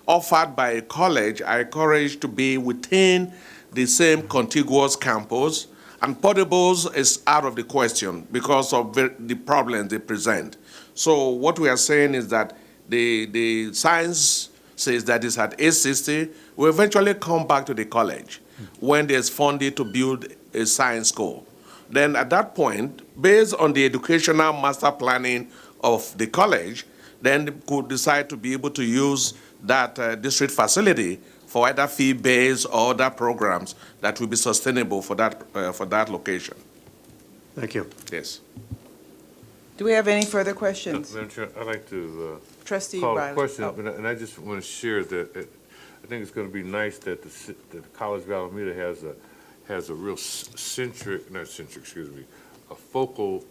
offered by a college are encouraged to be within the same contiguous campus, And portables is out of the question because of the problems they present. So what we are saying is that the science says that it's at 860. We eventually come back to the college when there's funding to build a science school. Then at that point, based on the educational master planning of the college, then they could decide to be able to use that district facility for either fee-based or other programs that will be sustainable for that location. Thank you. Yes. Do we have any further questions? Madam Chair, I'd like to Trustee call a Riley. question, Oh. and I just want to share that I think it's going to be nice that the College of Alameda has a real a focal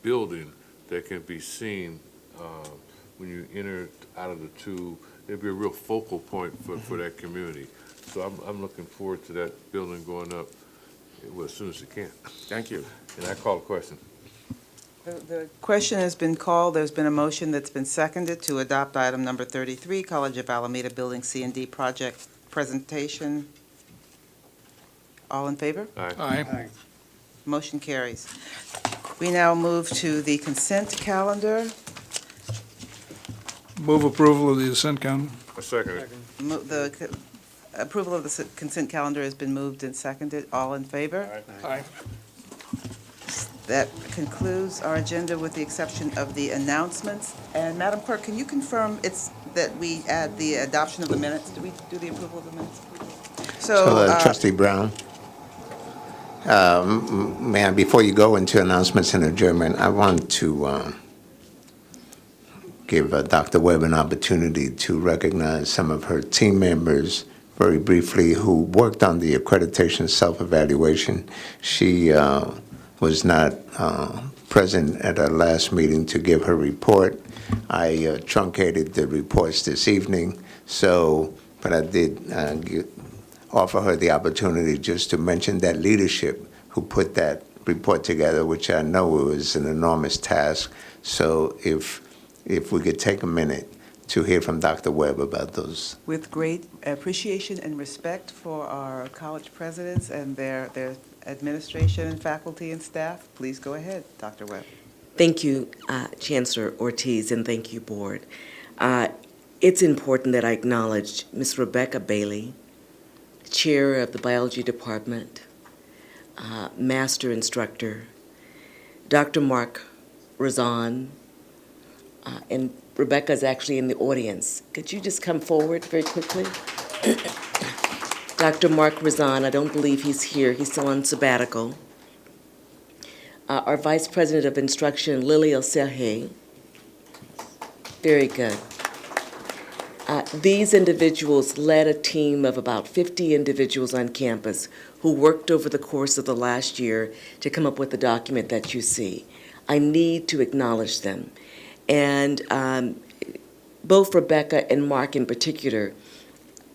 building that can be seen when you enter out of the tube. It'll be a real focal point for that community. So I'm looking forward to that building going up as soon as it can. Thank you. And I call a question. The question has been called. There's been a motion that's been seconded to adopt item number 33, College of Alameda Building C&D project presentation. All in favor? Aye. Motion carries. We now move to the consent calendar. Move approval of the consent calendar. A second. The approval of the consent calendar has been moved and seconded. All in favor? Aye. That concludes our agenda with the exception of the announcements. And Madam Clerk, can you confirm that we add the adoption of the minutes? Do we do the approval of the minutes? Trustee Brown, ma'am, before you go into announcements and adjournment, I want to give Dr. Webb an opportunity to recognize some of her team members very briefly who worked on the accreditation self-evaluation. She was not present at our last meeting to give her report. I truncated the reports this evening, but I did offer her the opportunity just to mention that leadership who put that report together, which I know was an enormous task. So if we could take a minute to hear from Dr. Webb about those. With great appreciation and respect for our college presidents and their administration and faculty and staff, please go ahead, Dr. Webb. Thank you, Chancellor Ortiz, and thank you, Board. It's important that I acknowledge Ms. Rebecca Bailey, Chair of the Biology Department, Master Instructor, Dr. Mark Razan, and Rebecca is actually in the audience. Could you just come forward very quickly? Dr. Mark Razan, I don't believe he's here. He's still on sabbatical. Our Vice President of Instruction, Lily El-Serhe. Very good. These individuals led a team of about 50 individuals on campus who worked over the course of the last year to come up with the document that you see. I need to acknowledge them. And both Rebecca and Mark in particular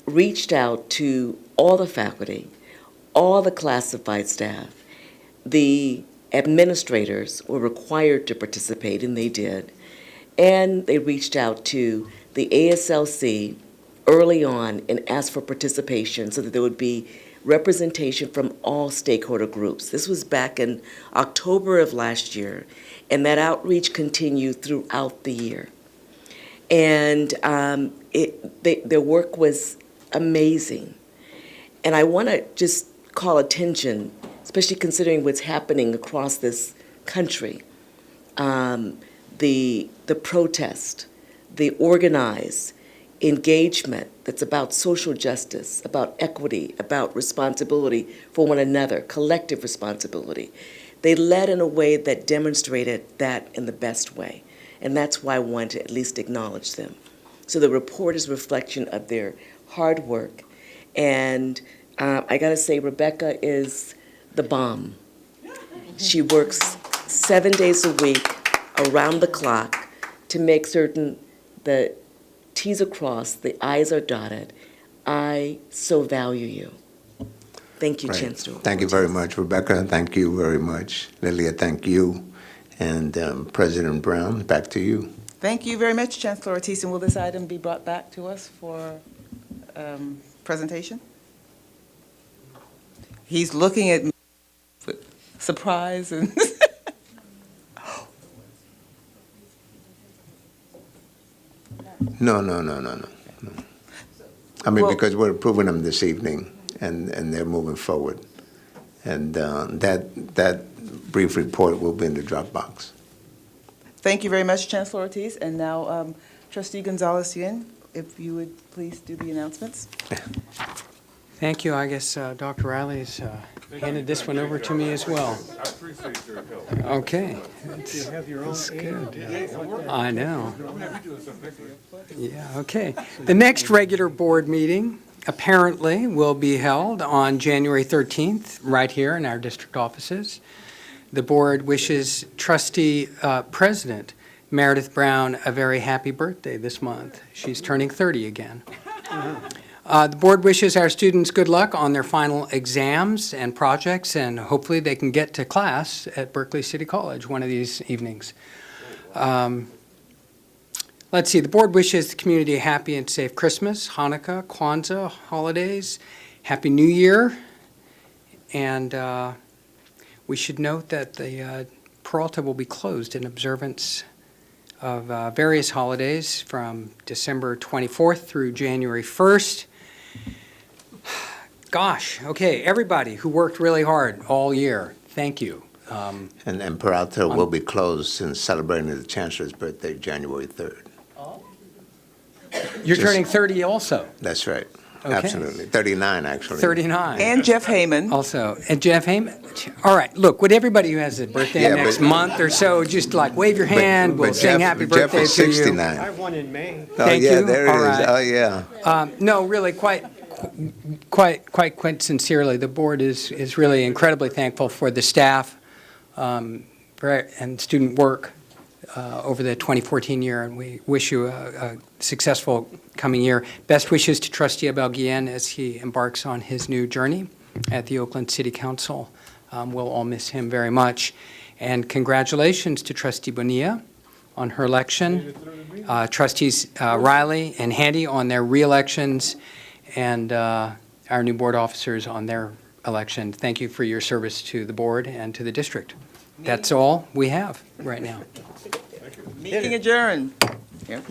reached out to all the faculty, all the classified staff. The administrators were required to participate, and they did. And they reached out to the ASLC early on and asked for participation so that there would be representation from all stakeholder groups. This was back in October of last year, and that outreach continued throughout the year. And their work was amazing. And I want to just call attention, especially considering what's happening across this country, the protest, the organized engagement that's about social justice, about equity, about responsibility for one another, collective responsibility. They led in a way that demonstrated that in the best way. And that's why I want to at least acknowledge them. So the report is a reflection of their hard work. And I got to say, Rebecca is the bomb. She works 7 days a week around the clock to make certain the T's are crossed, the I's are dotted. I so value you. Thank you, Right. Chancellor. Thank you very much, Rebecca. Thank you very much. Lilia, thank you. And President Brown, back to you. Thank you very much, Chancellor Ortiz. And will this item be brought back to us for presentation? He's looking at me. surprise and No. I mean, Well- because we're approving them this evening, and they're moving forward. And that brief report will be in the Dropbox. Thank you very much, Chancellor Ortiz. And now, Trustee Gonzalez-Yuen, if you would please do the announcements. Thank you. I guess Dr. Riley's handed this one over to me as well. I appreciate your help. Okay. That's good. I know. Yeah, okay. The next regular board meeting apparently will be held on January 13th, right here in our district offices. The board wishes Trustee President Meredith Brown a very happy birthday this month. She's turning 30 again. The board wishes our students good luck on their final exams and projects, and hopefully they can get to class at Berkeley City College one of these evenings. Let's see, the board wishes the community a happy and safe Christmas, Hanukkah, Kwanzaa holidays, Happy New Year, and we should note that the Peralta will be closed in observance of various holidays from December 24th through January 1st. Gosh, okay, everybody who worked really hard all year, thank you. And Peralta will be closed since celebrating the Chancellor's birthday, January 3rd. You're Just- turning 30 also. That's right. Okay. Absolutely. 39, actually. 39. And Jeff Heyman. Also, and Jeff Heyman. All right, look, would everybody who has a birthday Yeah, next but- month or so, just like wave your hand, we'll sing happy Jeff birthday is to you. 69. I have one in May. Oh, Thank yeah, you. there it All is. right. Oh, yeah. No, really, quite sincerely, the board is really incredibly thankful for the staff and student work over the 2014 year, and we wish you a successful coming year. Best wishes to Trustee Abel Guillen as he embarks on his new journey at the Oakland City Council. We'll all miss him very much. And congratulations to Trustee Bonilla on her election, Trustees Riley and Handy on their re-elections, and our new board officers on their election. Thank you for your service to the board and to the district. That's all we have right now. Meeting adjourned. Here.